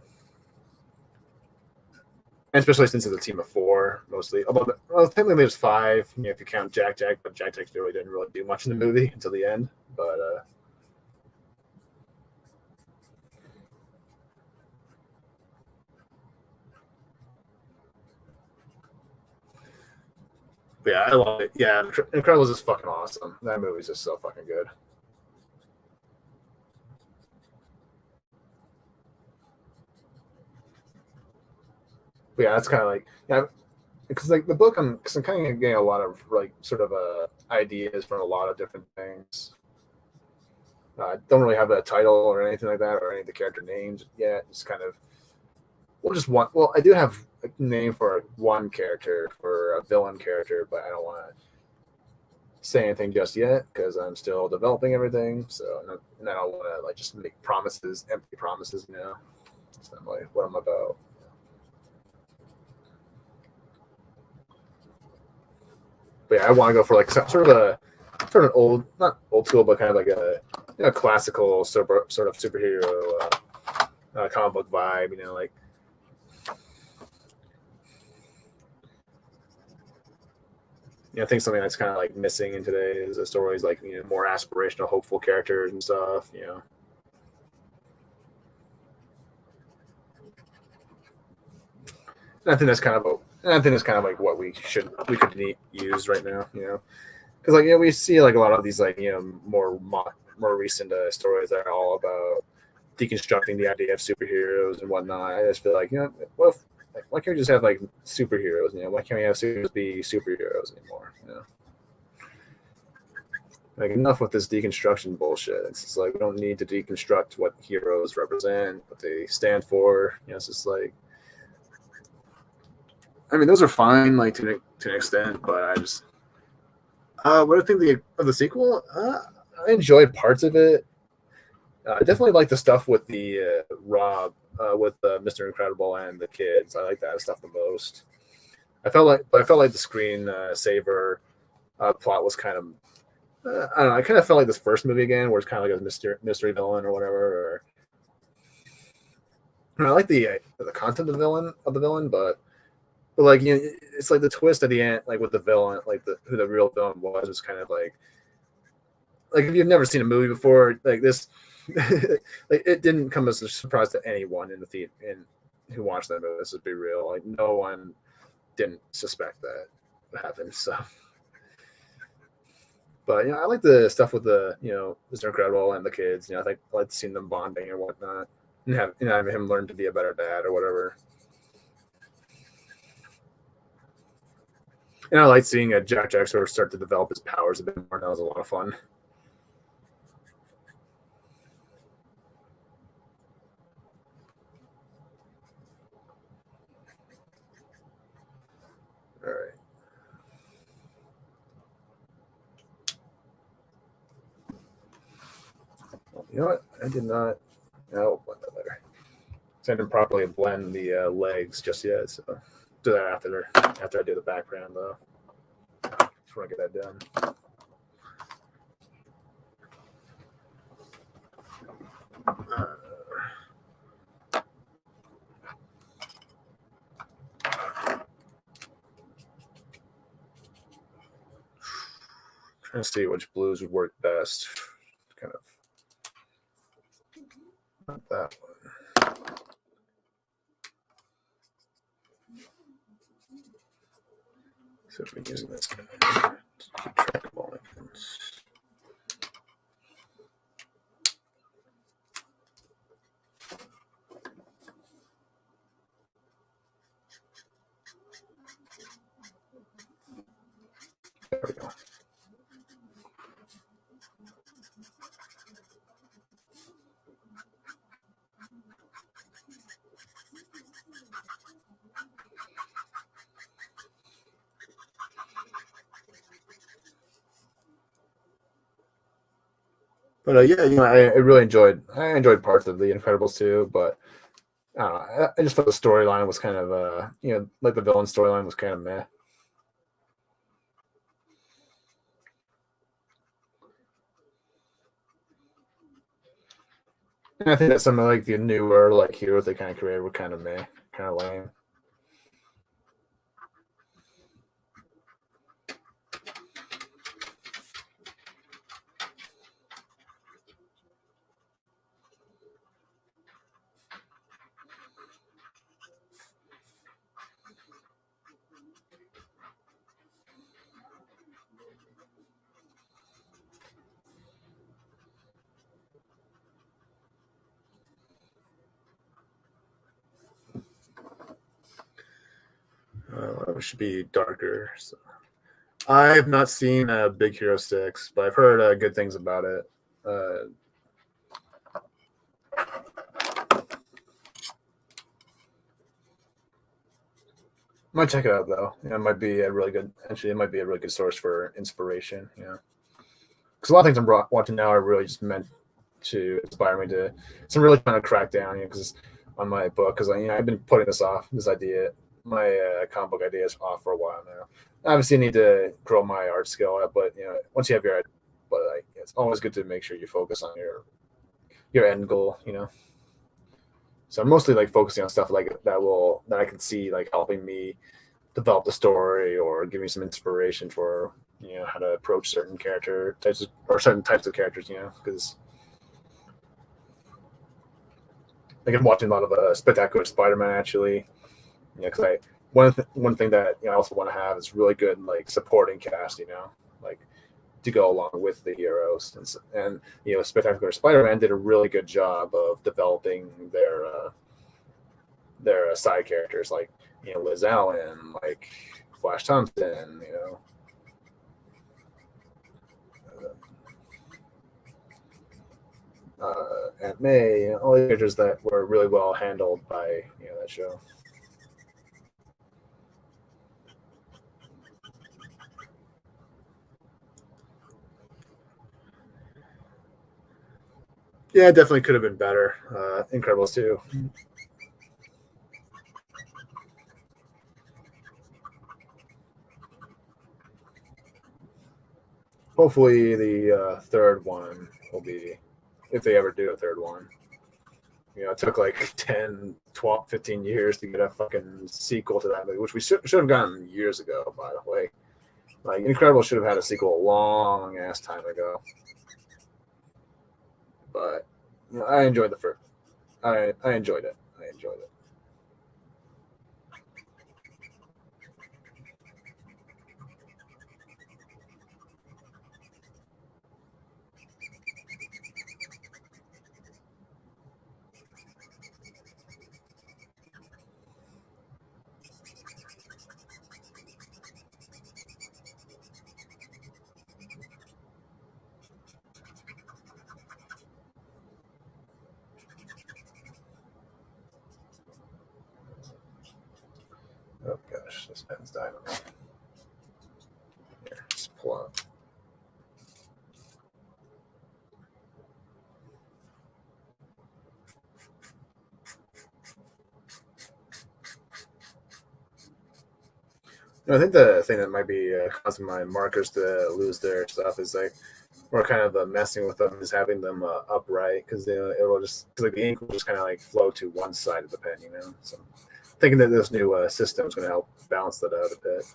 and especially since it's a team of four mostly. Although, well, technically there's five, if you count Jack, but Jack really didn't really do much in the movie until the end. But yeah, I love it. Yeah, Incredibles is fucking awesome. That movie's just so fucking good. But yeah, that's kind of like because like the book, I'm kind of getting a lot of like sort of ideas from a lot of different things. I don't really have a title or anything like that or any of the character names yet. It's kind of just one. Well, I do have a name for one character for a villain character, but I don't want to say anything just yet because I'm still developing everything. So and I don't want to like just make promises, empty promises. It's not like what I'm about. But yeah, I want to go for like sort of an old, not old school, but kind of like a classical sort of superhero comic book vibe. Like I think something that's kind of like missing in today's stories, like more aspirational, hopeful characters and stuff. And I think that's kind of like what we could use right now. Because like we see like a lot of these like more recent stories that are all about deconstructing the idea of superheroes and whatnot. I just feel like why can't we just have like superheroes? Why can't we have superheroes be superheroes anymore? Like enough with this deconstruction bullshit. It's just like we don't need to deconstruct what heroes represent, what they stand for. It's just like, I mean, those are fine, like to an extent, but I just what I think of the sequel. I enjoyed parts of it. I definitely like the stuff with the Rob, with Mr. Incredible and the kids. I like that stuff the most. I felt like the screen saver plot was kind of. I don't know. I kind of felt like this first movie again, where it's kind of like a mystery villain or whatever. I like the content of the villain, but like it's like the twist at the end, like with the villain, like who the real villain was kind of like if you've never seen a movie before, like this, like it didn't come as a surprise to anyone in the theater who watched that movie. This would be real. Like no one didn't suspect that happened. So, but I like the stuff with the Mr. Incredible and the kids. I think I like seeing them bonding and whatnot, and have him learn to be a better dad or whatever. And I like seeing Jack sort of start to develop his powers a bit more. That was a lot of fun. All right. You know what? I did not. I'll blend that later. So I didn't properly blend the legs just yet. So do that after I do the background though. Just want to get that done. Trying to see which blues would work best. Kind of not that one. So if we're using this guy to keep track of all icons. There we go. But yeah, I really enjoyed parts of The Incredibles too, but I don't know. I just thought the storyline was kind of like the villain storyline was kind of meh. And I think that some of like the newer like heroes they kind of created were kind of meh, kind of lame. It should be darker. So. I have not seen Big Hero 6, but I've heard good things about it. Might check it out though. It might be a really good. Actually, it might be a really good source for inspiration. Because a lot of things I'm watching now are really just meant to inspire me to. So I'm really trying to crack down, because on my book, because I've been putting this idea, my comic book ideas off for a while now. Obviously, I need to grow my art skill up, but once you have your, but it's always good to make sure you focus on your end goal. So I'm mostly like focusing on stuff like that I can see like helping me develop the story or give me some inspiration for how to approach certain character types or certain types of characters. Because like I'm watching a lot of Spectacular Spider-Man actually. Because one thing that I also want to have is really good like supporting cast. Like to go along with the heroes and Spectacular Spider-Man did a really good job of developing their side characters like Liz Allen, like Flash Thompson, Aunt May, all the characters that were really well handled by that show. Yeah, it definitely could have been better. Incredibles too. Hopefully, the third one will be, if they ever do a third one. It took like 10, 12, 15 years to get a fucking sequel to that movie, which we should have gotten years ago, by the way. Like, Incredible should have had a sequel a long ass time ago. But I enjoyed the first. I enjoyed it. I enjoyed it. Oh gosh, this pen's dying on me. Here, just pull out. I think the thing that might be causing my markers to lose their stuff is like we're kind of messing with them is having them upright because it will just cause, like the ink will just kind of like flow to one side of the pen, you know. So thinking that this new system is going to help balance that out a bit.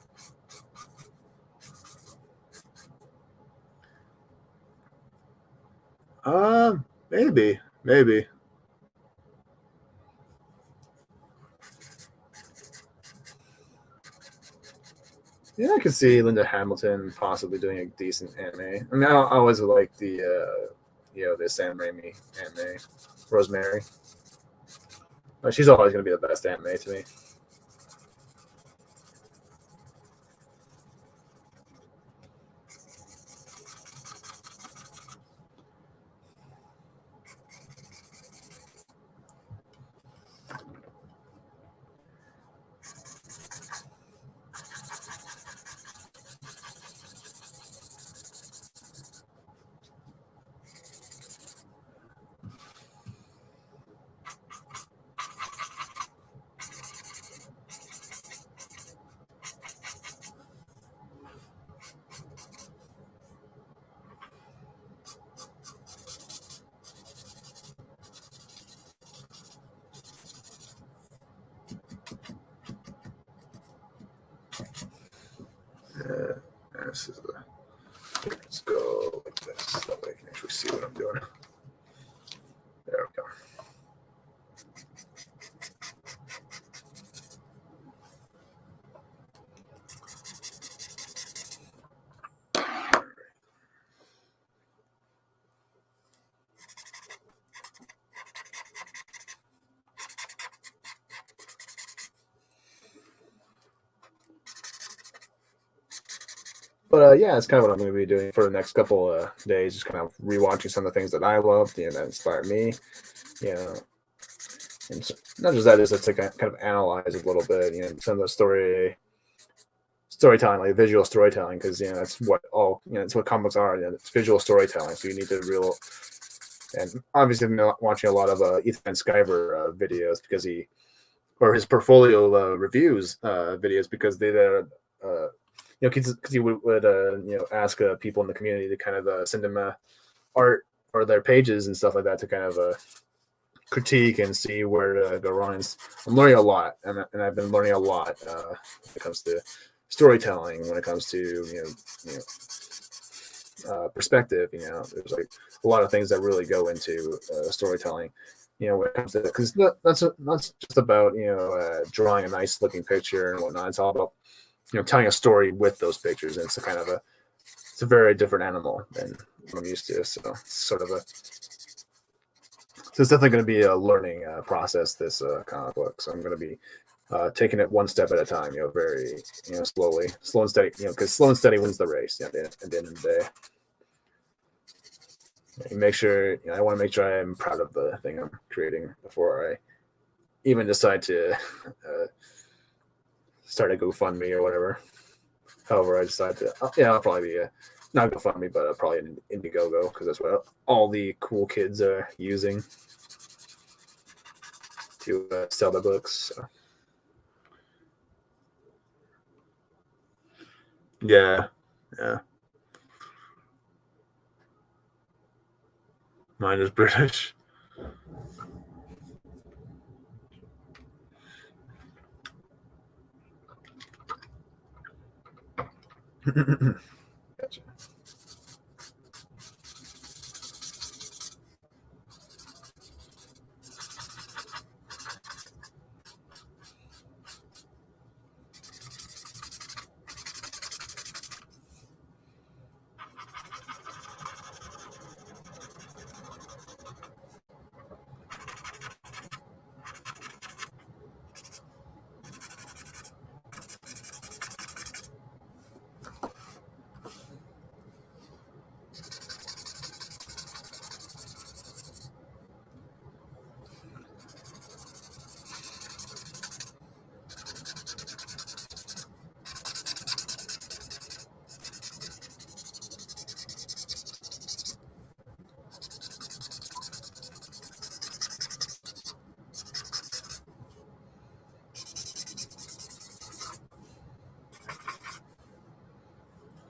Maybe. Yeah, I could see Linda Hamilton possibly doing a decent anime. I mean, I always like the the Sam Raimi anime, Rosemary. She's always going to be the best anime to me. This is let's go like this. That way I can actually see what I'm doing. There we go. But yeah, it's kind of what I'm going to be doing for the next couple of days, just kind of rewatching some of the things that I loved and that inspired me. You know, and so, not just that, is to kind of analyze a little bit. You know, some of the storytelling, like visual storytelling, because that's what it's what comics are. It's visual storytelling. So you need to and obviously I'm not watching a lot of Ethan Skyver videos because his portfolio reviews videos because they because he would ask people in the community to kind of send him art or their pages and stuff like that to kind of critique and see where to go wrong. I'm learning a lot, and I've been learning a lot when it comes to storytelling, when it comes to perspective. There's like a lot of things that really go into storytelling. When it comes to because that's just about drawing a nice looking picture and whatnot. It's all about telling a story with those pictures, and it's a very different animal than I'm used to. So it's definitely going to be a learning process. This comic book, so I'm going to be taking it one step at a time. Very slowly, slow and steady. Because slow and steady wins the race. At the end of the day. Make sure I want to make sure I'm proud of the thing I'm creating before I even decide to start a GoFundMe or whatever. However, I decide to, I'll probably be not GoFundMe, but probably an Indiegogo because that's what all the cool kids are using to sell their books. So. Yeah. Mine is British. Gotcha.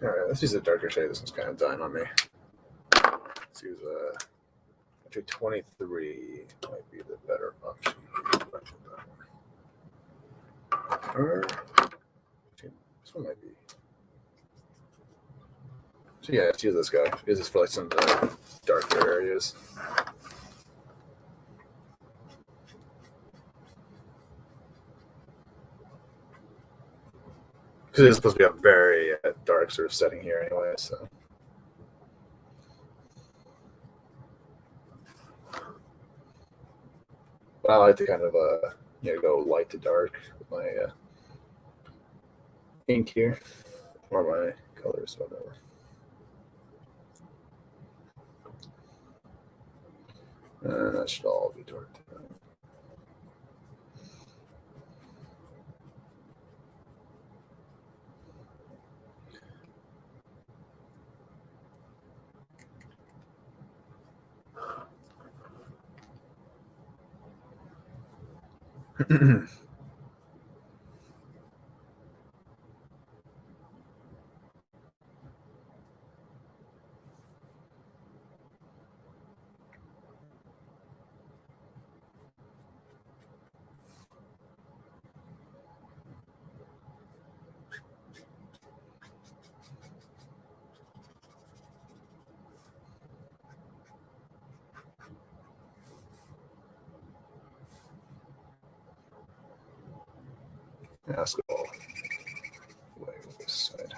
All right, let's use a darker shade. This one's kind of dying on me. Let's use actually 23 might be the better option. Or this one might be. So yeah, let's use this guy. Use this for like some darker areas. Because it's supposed to be a very dark sort of setting here anyway, so. But I like to kind of go light to dark with my ink here, or my colors, whatever. And that should all be dark. Yeah, let's go away with this side.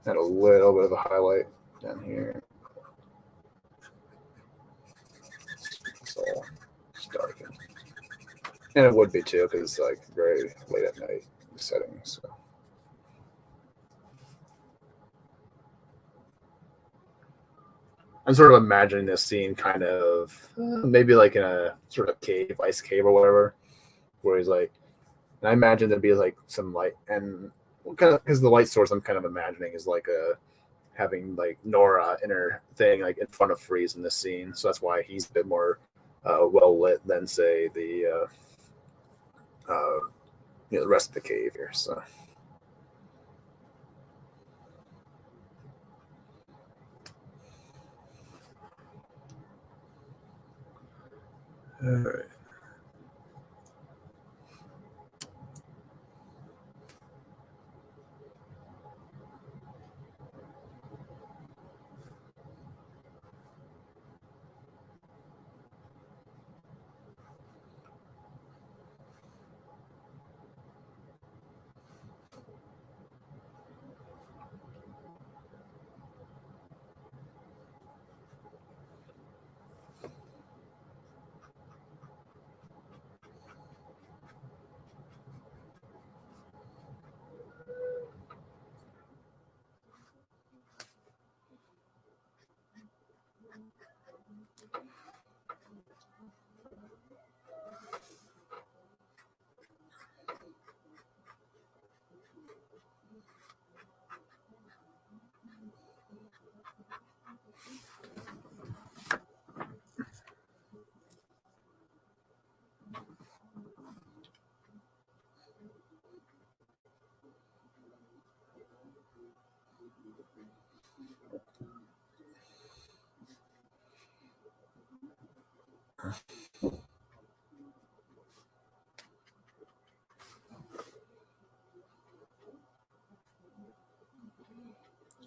Add a little bit of a highlight down here. It's all darkened. And it would be too, because it's like very late at night setting. So I'm sort of imagining this scene kind of maybe like in a sort of cave, ice cave or whatever, where he's like, and I imagine there'd be like some light, and kind of because the light source I'm kind of imagining is like having like Nora in her thing like in front of Freeze in this scene, so that's why he's a bit more well lit than say the the rest of the cave here. So. All right.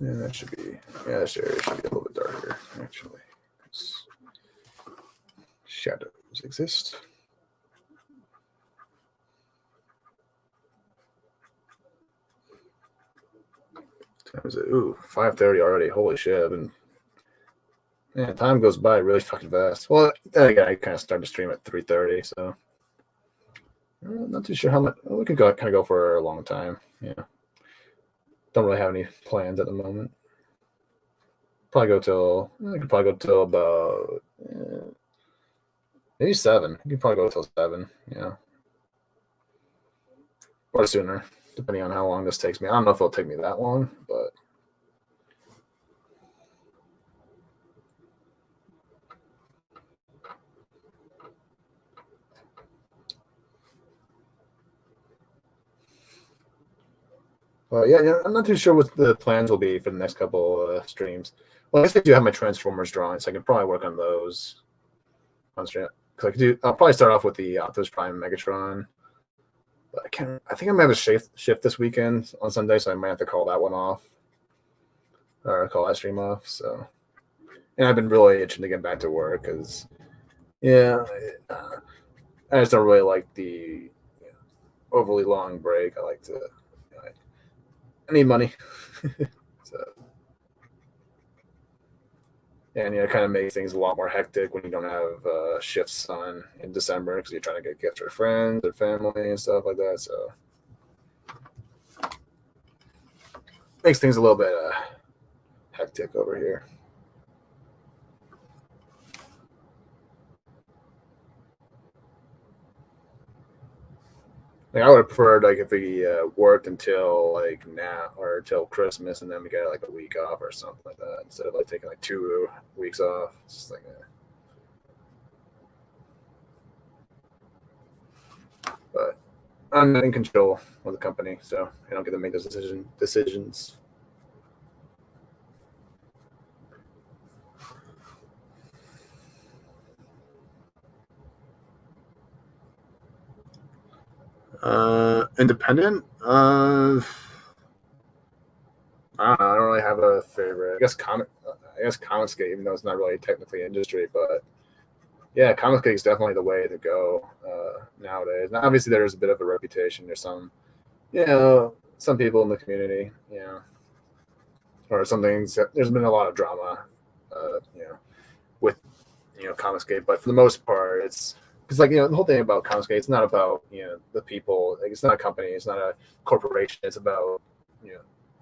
Yeah, that should be. Yeah, this area should be a little bit darker, actually. Shadows exist. Time is it? Ooh, 5:30 already. Holy shit! Man, time goes by really fucking fast. Well, then again, I kind of started to stream at 3:30, so not too sure how much. We could kind of go for a long time. Yeah, don't really have any plans at the moment. Probably go till. I could probably go till about maybe 7. You could probably go till 7. Yeah, or sooner, depending on how long this takes me. I don't know if it'll take me that long, but. Yeah, I'm not too sure what the plans will be for the next couple streams. Well, I guess I do have my Transformers drawings, so I can probably work on those on stream. Because I'll probably start off with the Optimus Prime Megatron. But I think I'm gonna have a shift this weekend on Sunday, so I might have to call that one off or call that stream off. So, and I've been really itching to get back to work because, yeah, I just don't really like the overly long break. I like to, I need money. So, and it kind of makes things a lot more hectic when you don't have shifts on in December because you're trying to get gifts for friends or family and stuff like that. So, makes things a little bit hectic over here. Like I would have preferred like if we worked until like now or till Christmas and then we get like a week off or something like that instead of like taking like 2 weeks off. It's just like but I'm in control of the company, so I don't get to make those decisions. Independent. I don't really have a favorite. I guess Comicsgate, even though it's not really technically industry, but yeah, Comicsgate is definitely the way to go nowadays. Now, obviously, there's a bit of a reputation. There's some people in the community, or some things. There's been a lot of drama, with Comicsgate, but for the most part, it's because the whole thing about Comicsgate, it's not about the people. Like, it's not a company. It's not a corporation. It's about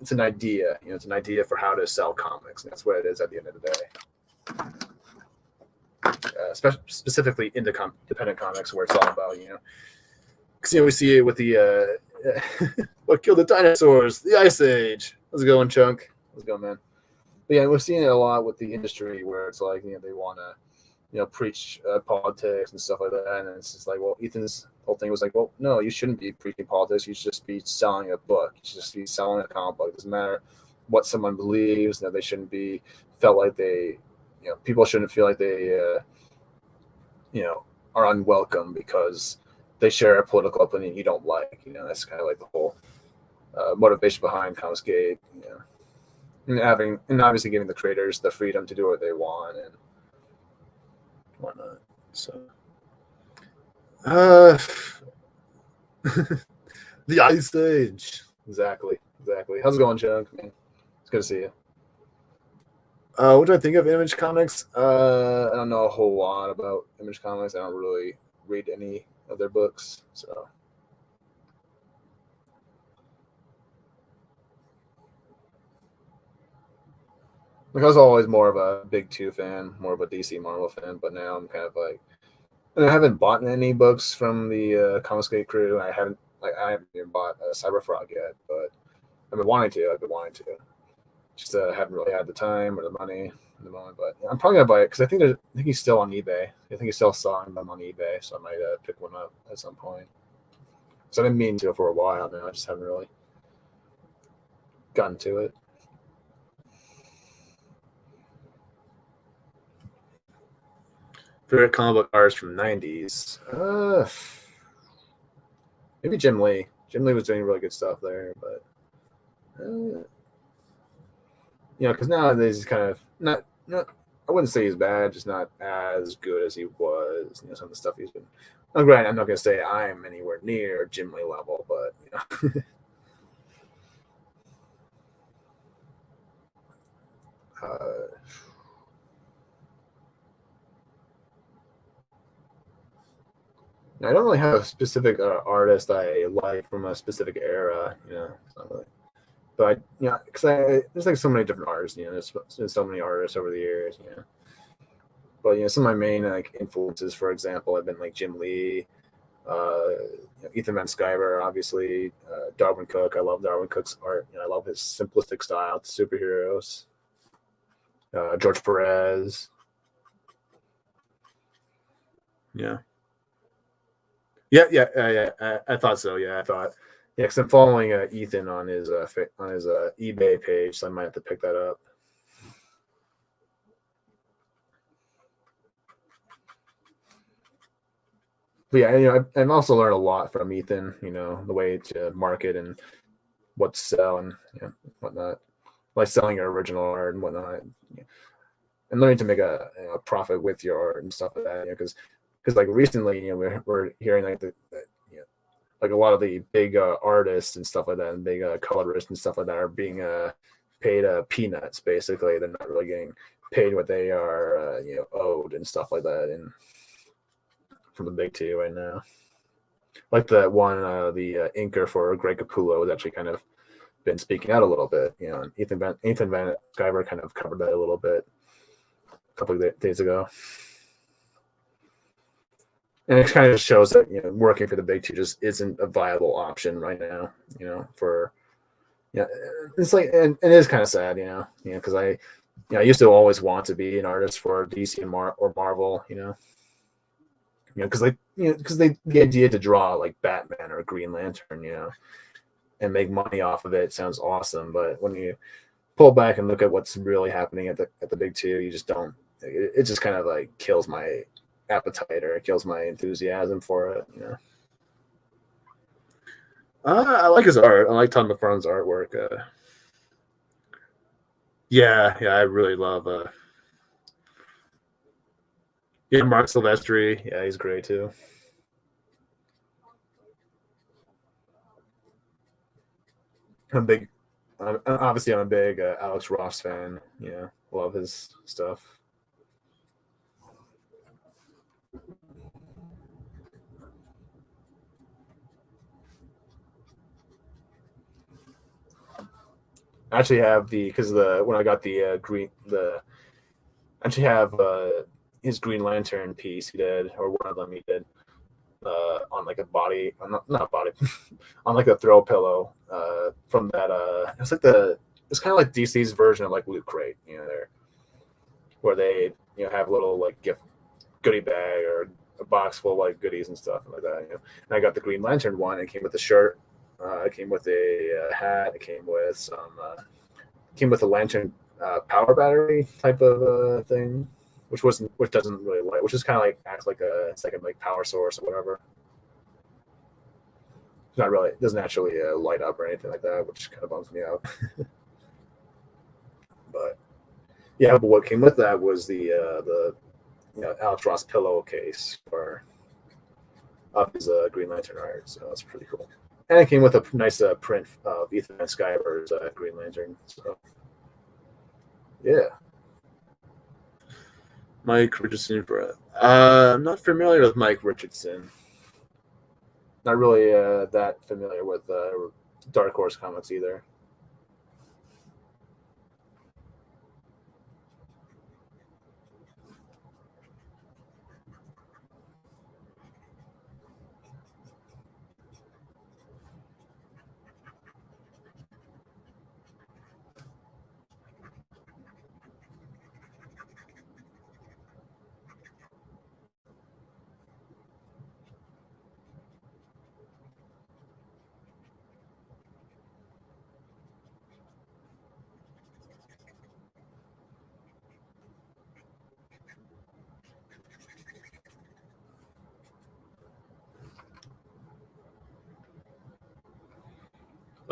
it's an idea. It's an idea for how to sell comics, and that's what it is at the end of the day. Specifically independent comics, where it's all about because we see it with the what killed the dinosaurs, the Ice Age. How's it going, Chunk? How's it going, man? But yeah, we're seeing it a lot with the industry where it's like they want to preach politics and stuff like that, and it's just like, well, Ethan's whole thing was like, well, no, you shouldn't be preaching politics. You should just be selling a book. You should just be selling a comic book. It doesn't matter what someone believes. They shouldn't be felt like they, people shouldn't feel like they, are unwelcome because they share a political opinion you don't like. That's kind of like the whole motivation behind Comicsgate. And obviously giving the creators the freedom to do what they want and whatnot. So, the Ice Age. Exactly. How's it going, Chunk? Man, it's good to see you. What do I think of Image Comics? I don't know a whole lot about Image Comics. I don't really read any of their books, so. Like I was always more of a Big Two fan, more of a DC Marvel fan, but now I'm kind of like, and I haven't bought any books from the Comicsgate crew. I haven't even bought Cyberfrog yet, but I've been wanting to. Just haven't really had the time or the money at the moment. But I'm probably gonna buy it because I think he's still on eBay. I think he's still selling them on eBay, so I might pick one up at some point. So I didn't mean to for a while now. I just haven't really gotten to it. Favorite comic book artist from '90s? Maybe Jim Lee. Jim Lee was doing really good stuff there, but because nowadays he's kind of not. I wouldn't say he's bad, just not as good as he was. Some of the stuff he's been. I'm not gonna say I'm anywhere near Jim Lee level, but I don't really have a specific artist I like from a specific era, but because there's like so many different artists, there's so many artists over the years, But some of my main like influences, for example, have been like Jim Lee, Ethan Van Sciver, obviously, Darwin Cook. I love Darwin Cook's art. I love his simplistic style to superheroes. George Perez. Yeah. I thought so. Yeah, I thought. Yeah, because I'm following Ethan on his eBay page, so I might have to pick that up. But yeah, I've also learned a lot from Ethan. The way to market and what to sell and whatnot, like selling your original art and whatnot, and learning to make a profit with your art and stuff like that. Because like recently, we're hearing like like a lot of the big artists and stuff like that, and big colorists and stuff like that are being paid peanuts. Basically, they're not really getting paid what they are owed and stuff like that, and from the big two right now. Like the one, the inker for Greg Capullo has actually kind of been speaking out a little bit. And Ethan Van Sciver kind of covered that a little bit a couple of days ago. And it kind of just shows that working for the big two just isn't a viable option right now. For it's like, and it is kind of sad. Because I used to always want to be an artist for DC and or Marvel. Because the idea to draw like Batman or Green Lantern, and make money off of it sounds awesome. But when you pull back and look at what's really happening at the big two, you just don't. It just kind of like kills my appetite, or it kills my enthusiasm for it. I like his art. I like Todd McFarlane's artwork. Yeah, I really love. Mark Silvestri. Yeah, he's great too. I'm big. Obviously, I'm a big Alex Ross fan. Love his stuff. I actually have when I got the I actually have his Green Lantern piece he did, or one of them he did, on like a body, not body, on like a throw pillow, from that. It's kind of like DC's version of like Loot Crate, there, where they have little like gift goodie bag or a box full of like goodies and stuff like that. And I got the Green Lantern one. It came with a shirt. It came with a hat. It came with a lantern power battery type of thing, which doesn't really light, which is kind of like acts like a second like power source or whatever. It's not really, it doesn't actually light up or anything like that, which kind of bums me out. But yeah, but what came with that was the Alex Ross pillowcase for of his Green Lantern art, so that's pretty cool. And it came with a nice print of Ethan Van Sciver's Green Lantern. So yeah. Mike Richardson. I'm not familiar with Mike Richardson. Not really that familiar with Dark Horse comics either.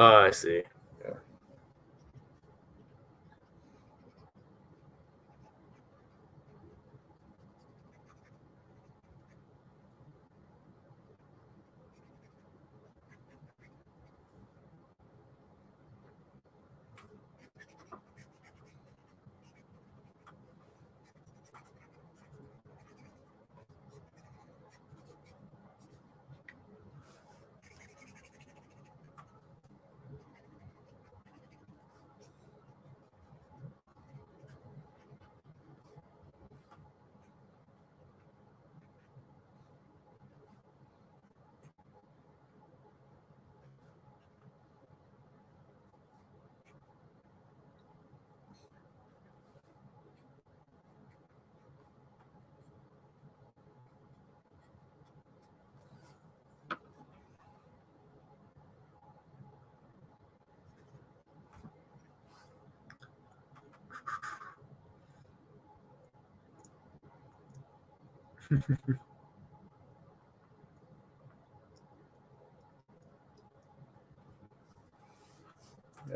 I see. Yeah. All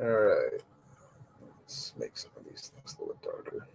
right. Let's make some of these things a little bit darker.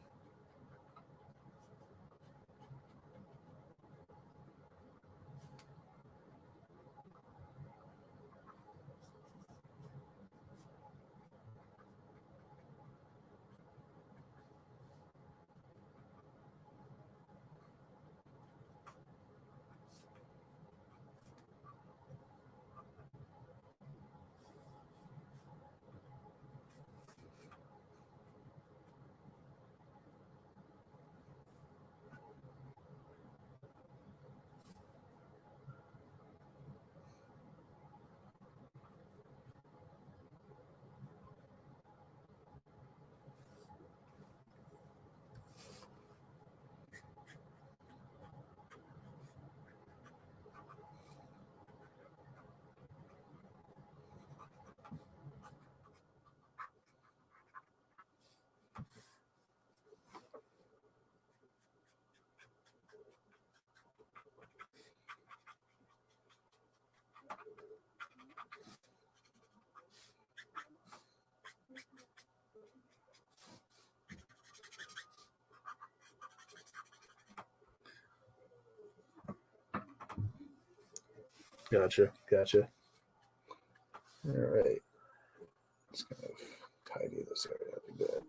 Gotcha. All right. Let's kind of tidy this area up a bit.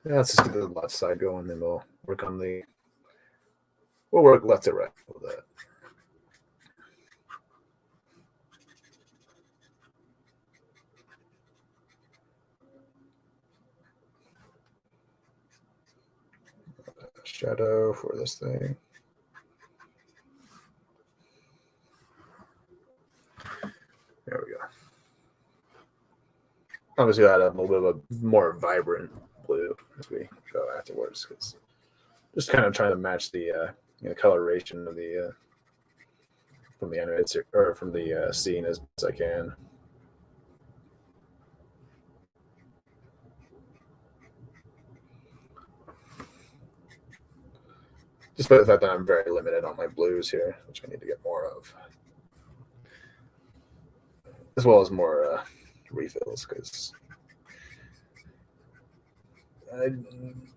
Yeah, let's just get the left side going, then we'll work on the. We'll work left to right with that. Shadow for this thing. There we go. Obviously, I'll add a little bit of a more vibrant blue as we go afterwards, because just kind of trying to match the coloration of the from the animated or from the scene as best I can. Despite the fact that I'm very limited on my blues here, which I need to get more of, as well as more refills, because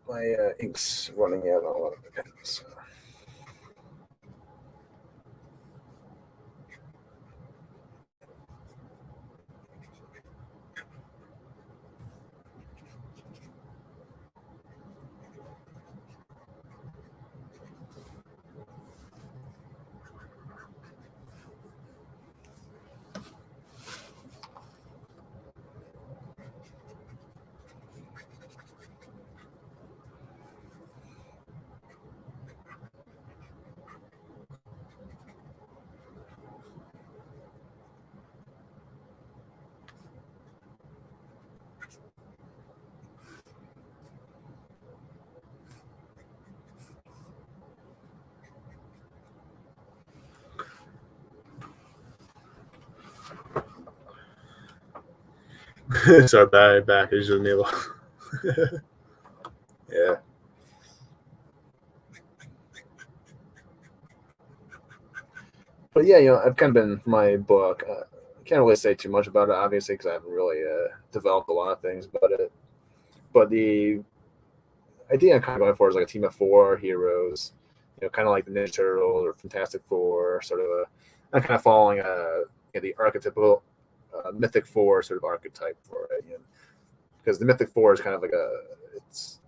my ink's running out on a lot of the pens. So. Sorry, back as usual. Yeah. But yeah, I've kind of been my book. I can't really say too much about it, obviously, because I haven't really developed a lot of things about it. But the idea I'm kind of going for is like a team of 4 heroes, kind of like the Ninja Turtles or Fantastic Four, sort of kind of following the archetypal Mythic Four sort of archetype for it. Because the Mythic Four is kind of like it's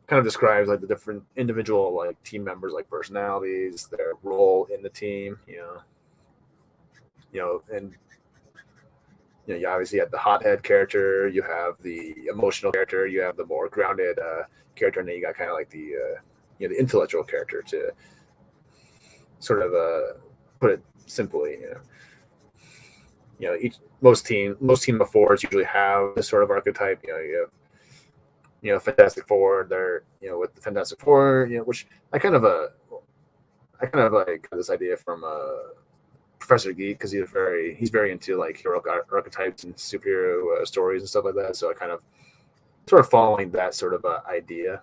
kind of describes like the different individual like team members, like personalities, their role in the team. And you obviously have the hothead character, you have the emotional character, you have the more grounded character, and then you got kind of like the the intellectual character, to sort of put it simply. Most team of fours usually have this sort of archetype. You have Fantastic Four. They're with the Fantastic Four, which I kind of like this idea from Professor Geek, because he's very into like heroic archetypes and superhero stories and stuff like that. So I kind of sort of following that sort of idea,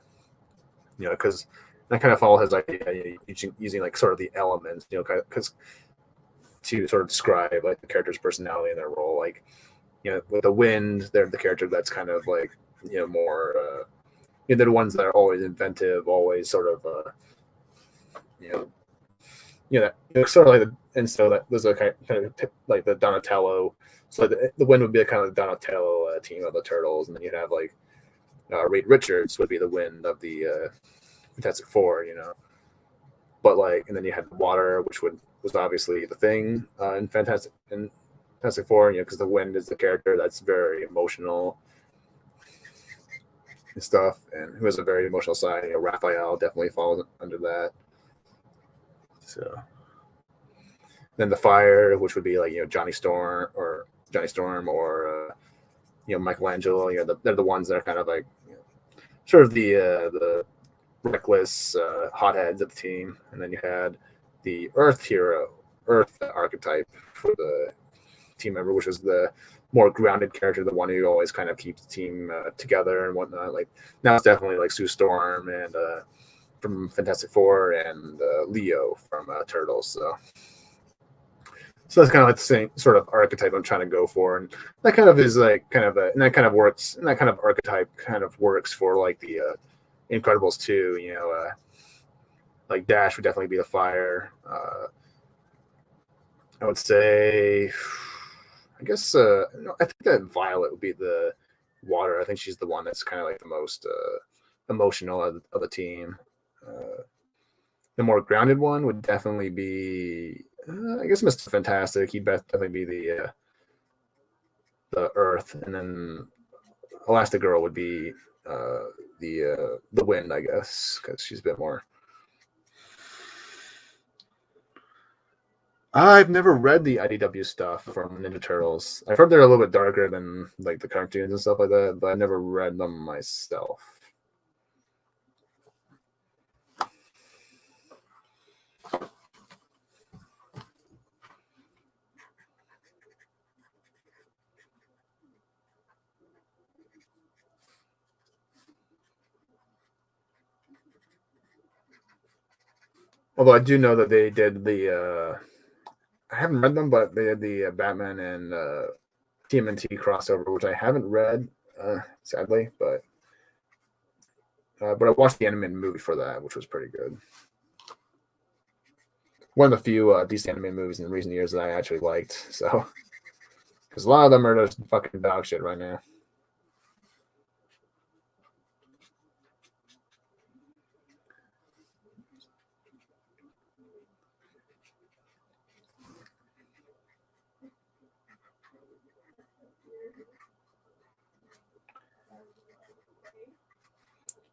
because I kind of follow his idea, using like sort of the elements, because to sort of describe like the character's personality and their role. Like, with the wind, they're the character that's kind of like more they're the ones that are always inventive, always sort of sort of like and so that there's a kind of like the Donatello. So the wind would be a kind of the Donatello team of the Turtles, and then you'd have like Reed Richards would be the wind of the Fantastic Four, but like, and then you had the water, which was obviously the Thing in Fantastic Four, because the wind is the character that's very emotional and stuff, and who has a very emotional side. Raphael definitely falls under that. So then the fire, which would be like Johnny Storm or Michelangelo. They're the ones that are kind of like sort of the reckless hotheads of the team. And then you had the Earth archetype for the team member, which was the more grounded character, the one who always kind of keeps the team together and whatnot. Like now it's definitely like Sue Storm and from Fantastic Four, and Leo from Turtles. So that's kind of like the same sort of archetype I'm trying to go for, and that kind of is like and that kind of works, and that kind of archetype kind of works for like the Incredibles too. Like Dash would definitely be the fire. I would say, I guess, I think that Violet would be the water. I think she's the one that's kind of like the most emotional of the team. The more grounded one would definitely be, I guess, Mr. Fantastic. He'd definitely be the Earth, and then Elastigirl would be the Wind, I guess, because she's a bit more. I've never read the IDW stuff from Ninja Turtles. I've heard they're a little bit darker than like the cartoons and stuff like that, but I've never read them myself. Although I do know that they did the I haven't read them, but they did the Batman and TMNT crossover, which I haven't read, sadly, but I watched the animated movie for that, which was pretty good. One of the few decent animated movies in recent years that I actually liked. So, because a lot of them are just fucking dog shit right now.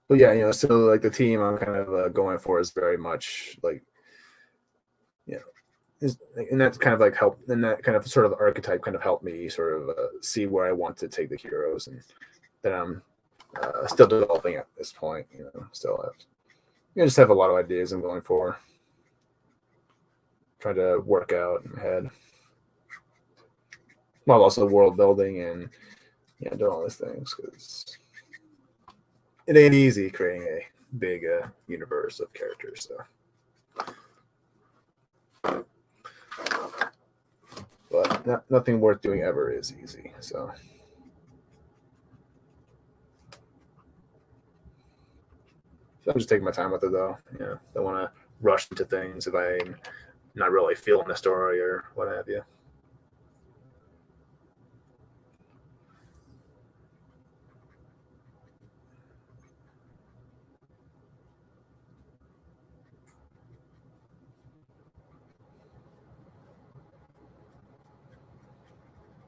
But yeah, so like the team I'm kind of going for is very much like, and that's kind of like helped, and that kind of sort of archetype kind of helped me sort of see where I want to take the heroes, and that I'm still developing at this point. Still have, just have a lot of ideas I'm going for, trying to work out in my head, while also world building and doing all these things, because it ain't easy creating a big universe of characters. So, but nothing worth doing ever is easy. So, So I'm just taking my time with it though. Don't want to rush into things if I'm not really feeling the story or what have you.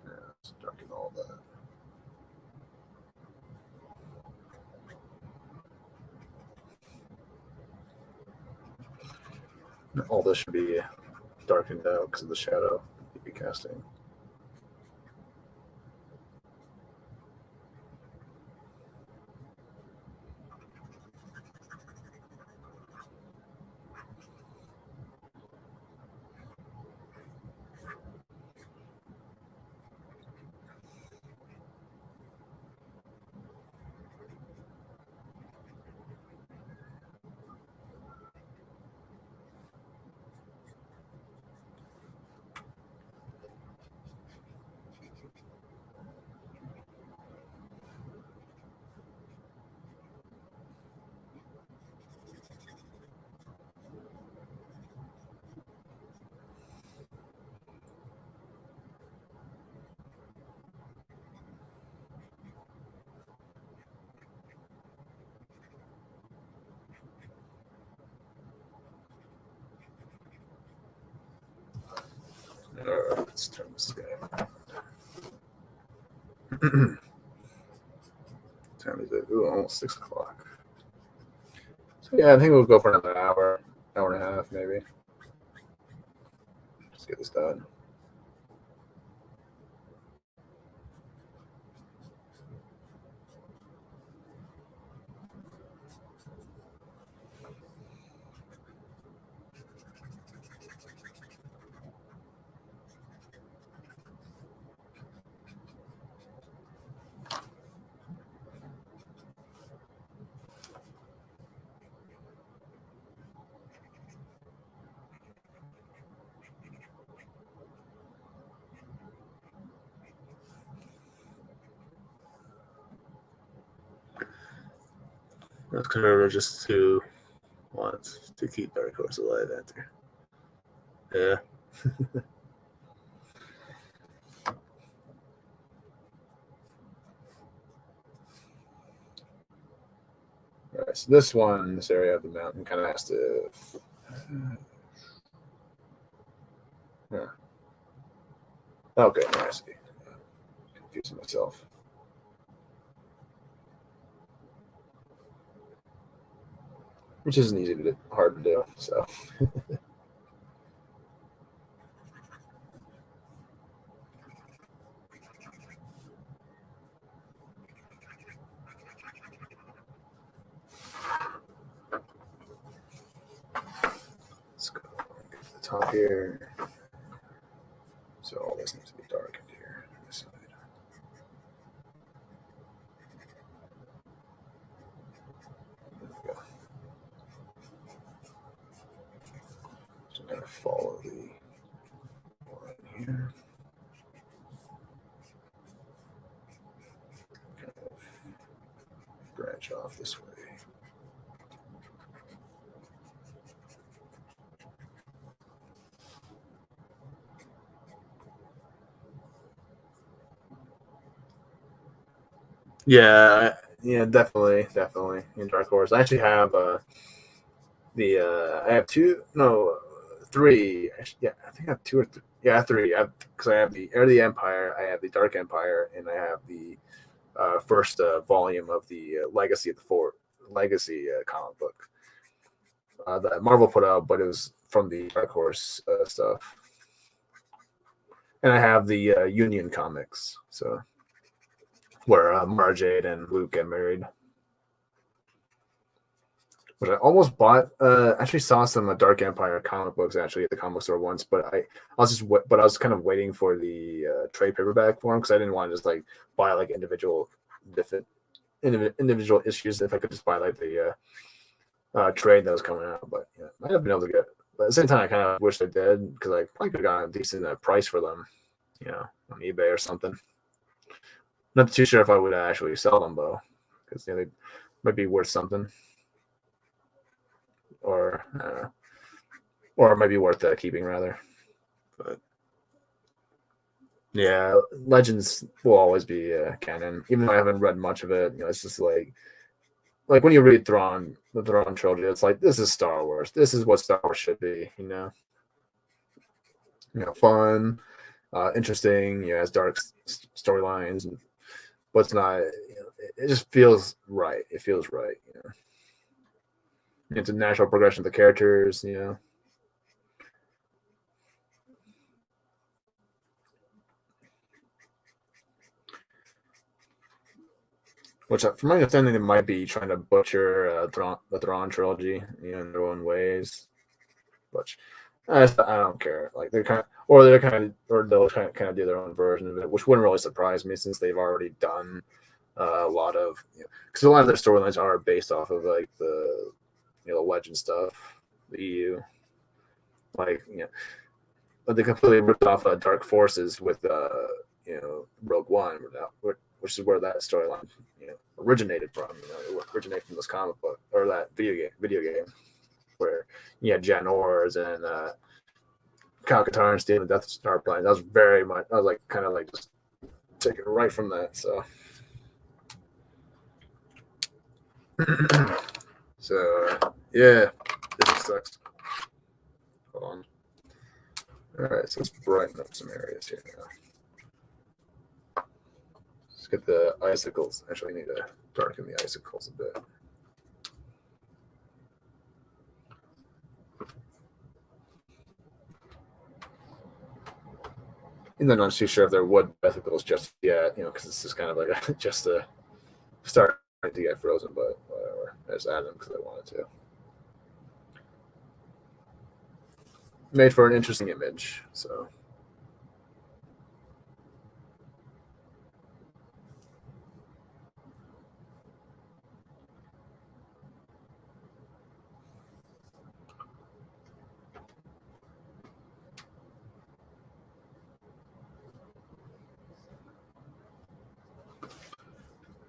Yeah, it's dark and all that. All this should be darkened out because of the shadow you'd be casting. All right, let's turn this guy. Time is it? Ooh, almost 6 o'clock. So yeah, I think we'll go for another hour and a half, maybe. Just get this done. That's kind of just to want to keep Dark Horse alive after. Yeah. All right, so this one, this area of the mountain, kind of has to. Yeah. Okay, I see. Confusing myself. Which isn't easy to do, hard to do. So. Let's go get to the top here. So all this needs to be darkened here. This side. There we go. So I'm going to follow the line here. Kind of branch off this way. Yeah, definitely in Dark Horse. I actually have I have two, no, three. Yeah, I think I have two or three. Yeah, three. Because I have the Heir of the Empire, I have the Dark Empire, and I have the first volume of the Legacy of the Fort Legacy comic book that Marvel put out, but it was from the Dark Horse stuff. And I have the Union comics, so where Mara Jade and Luke get married. Which I almost bought. Actually saw some Dark Empire comic books actually at the comic store once, but I was kind of waiting for the trade paperback for them because I didn't want to just like buy like individual issues if I could just buy like the trade that was coming out. But yeah, I have been able to get. But at the same time, I kind of wish I did because I probably could have gotten a decent price for them, on eBay or something. Not too sure if I would actually sell them though, because they might be worth something. or I don't know, or it might be worth keeping rather. But yeah, Legends will always be canon, even though I haven't read much of it. It's just like when you read the Thrawn trilogy, it's like this is Star Wars. This is what Star Wars should be. Fun, interesting. It has dark storylines, but it's not. It just feels right. It feels right. It's a natural progression of the characters. Which, from my understanding, they might be trying to butcher the Thrawn trilogy, in their own ways. But I don't care. Like or they'll kind of do their own version of it, which wouldn't really surprise me since they've already done a lot of, because a lot of their storylines are based off of like the Legend stuff, the EU, like but they completely ripped off Dark Forces with Rogue One, which is where that storyline originated from. It originated from this comic book or that video game where you had Jan Ors and Kyle Katarn stealing the Death Star plane. That was very much. I was like kind of like just taken right from that. So, yeah, this sucks. Hold on. All right, so let's brighten up some areas here now. Let's get the icicles. Actually, I need to darken the icicles a bit. And then I'm not too sure if they're wood icicles just yet, because this is kind of like just a start to get frozen, but whatever. I just added them because I wanted to. Made for an interesting image, so.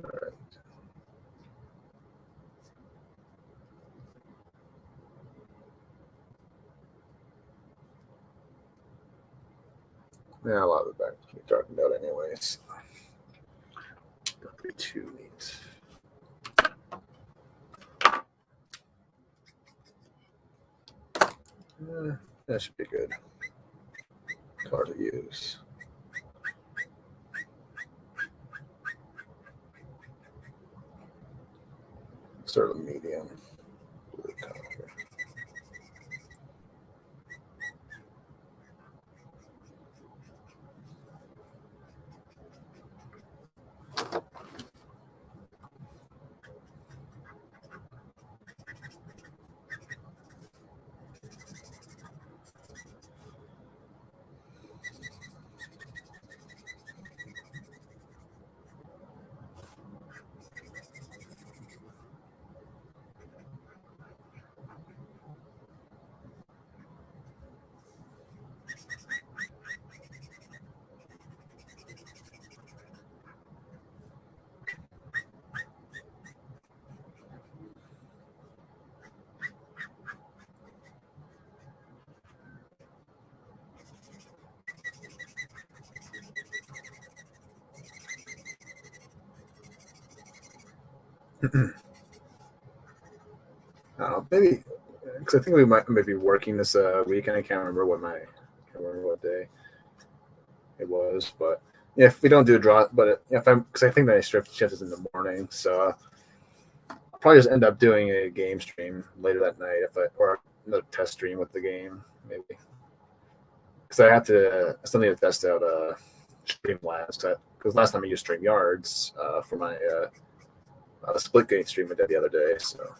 All right. Yeah, a lot of the back can be darkened out anyways. Don't be too neat. That should be good. Color to use. Sort of medium blue color here. I don't know, maybe because I think we might be working this weekend. I can't remember what day it was, but yeah, if we don't do a draw, but if I'm because I think that I shift is in the morning, so I'll probably just end up doing a game stream later that night or another test stream with the game maybe because I still need to test out Streamlabs because last time I used StreamYards for my split game stream I did the other day, so.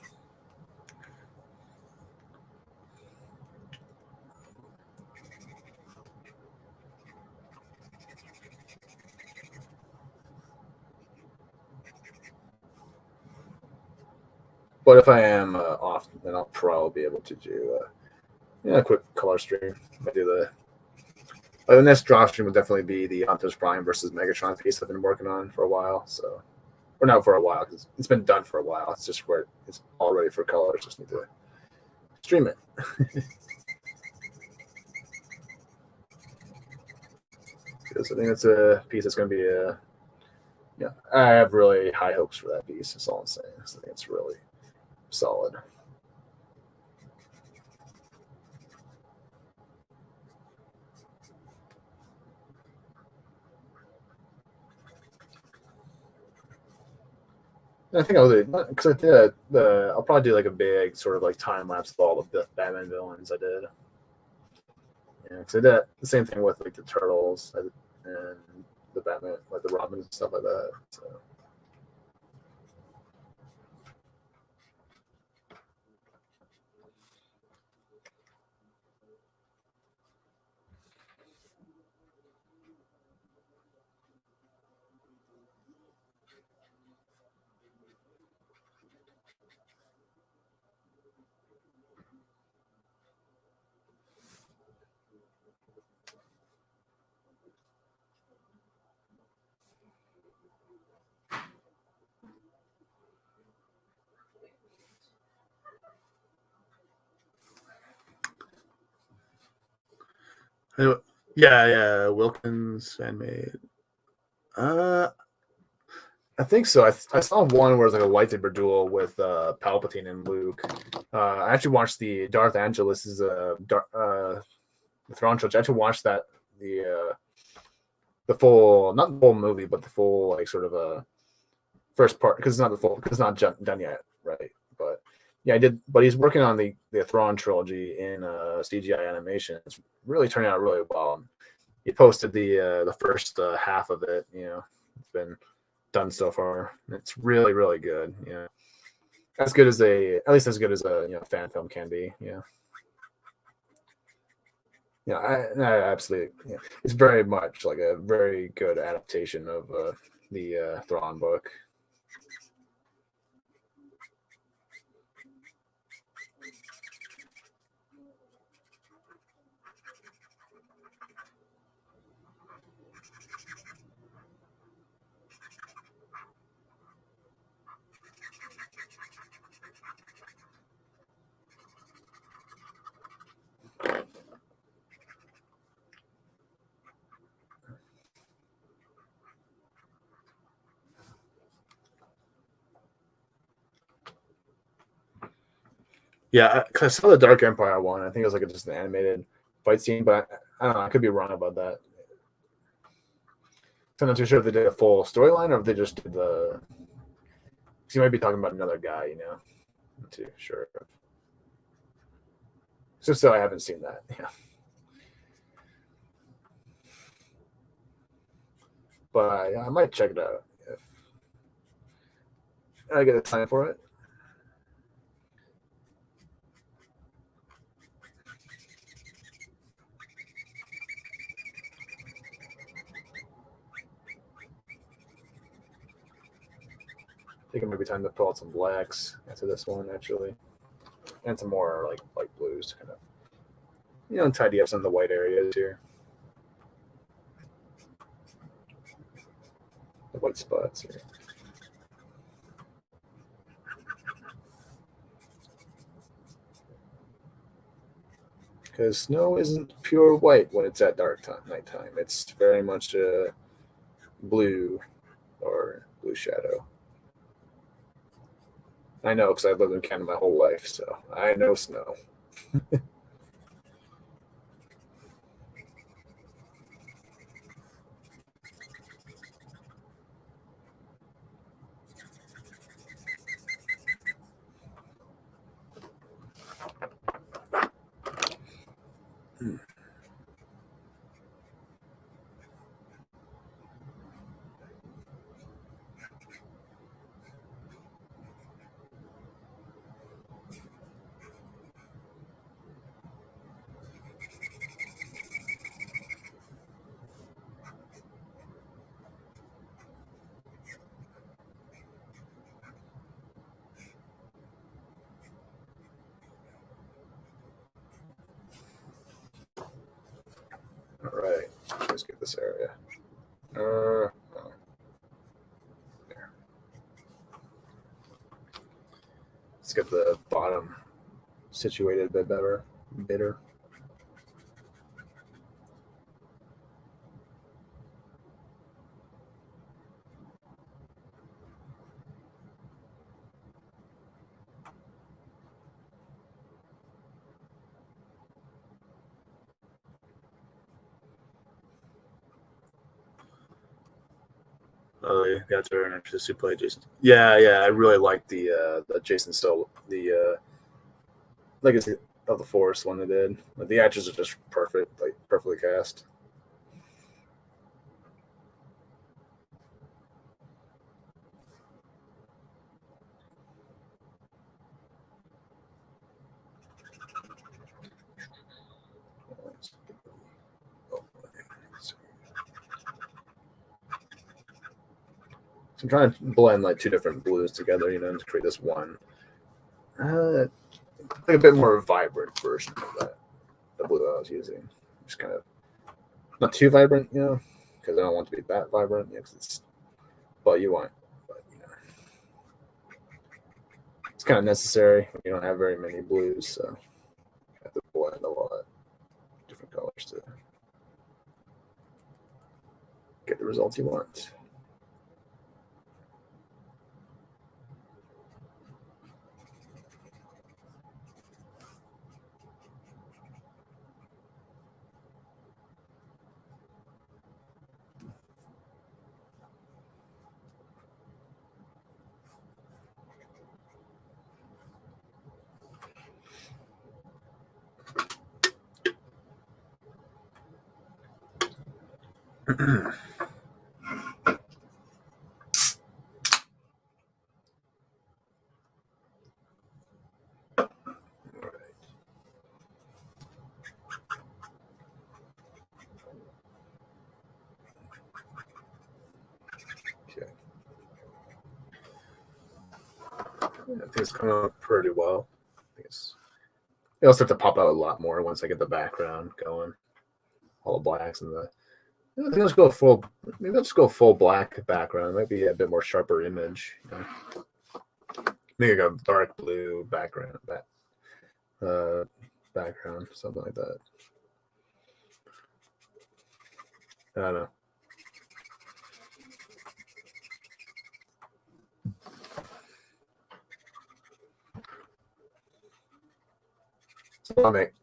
But if I am off, then I'll probably be able to do a quick color stream. I do the next draw stream would definitely be the Optimus Prime versus Megatron piece I've been working on for a while. So, or not for a while because it's been done for a while. It's just where it's all ready for colors. Just need to stream it. Because I think it's a piece that's going to be a. Yeah, I have really high hopes for that piece. That's all I'm saying. I think it's really solid. I think I'll do because I did I'll probably do like a big sort of like time lapse of all the Batman villains I did. Yeah, because I did the same thing with like the Turtles and the Batman, like the Robins and stuff like that. So. Yeah, Wilkins handmade. I think so. I saw one where it was like a lightsaber duel with Palpatine and Luke. I actually watched the Darth Angelus's the Thrawn trilogy. I actually watched that the full, not the full movie, but the full like sort of a first part because it's not done yet, right? But yeah, I did. But he's working on the Thrawn trilogy in CGI animation. It's really turning out really well. He posted the first half of it. It's been done so far. It's really, really good. As good as at least as good as a fan film can be. I absolutely. It's very much like a very good adaptation of the Thrawn book. Yeah, because I saw the Dark Empire one. I think it was like just an animated fight scene, but I don't know. I could be wrong about that. So I'm not too sure if they did a full storyline or if they just did the. Because you might be talking about another guy, Not too sure. So I haven't seen that. Yeah. But I might check it out if I get the time for it. I think it might be time to pull out some blacks after this one, actually, and some more like light blues to kind of, tidy up some of the white areas here, the white spots here. Because snow isn't pure white when it's at nighttime. It's very much blue or blue shadow. I know because I've lived in Canada my whole life, so I know snow. All right, let's get this area. Oh, there. Let's get the bottom situated a bit better. Oh, yeah, that's very interesting to play Jason. Yeah, I really like the Jason Stoll, the Legacy of the Forest one they did. Like, the actors are just perfect, like perfectly cast. So I'm trying to blend like two different blues together, to create this one, like a bit more vibrant version of that the blue I was using. Just kind of not too vibrant, because I don't want it to be that vibrant. Because it's, but you want, but it's kind of necessary. You don't have very many blues, so you have to blend a lot of different colors to get the results you want. Okay. I think it's coming out pretty well. It'll start to pop out a lot more once I get the background going. All the blacks and the. I think let's go full. Maybe let's go full black background. It might be a bit more sharper image. Maybe like a dark blue background. Background, something like that. I don't know.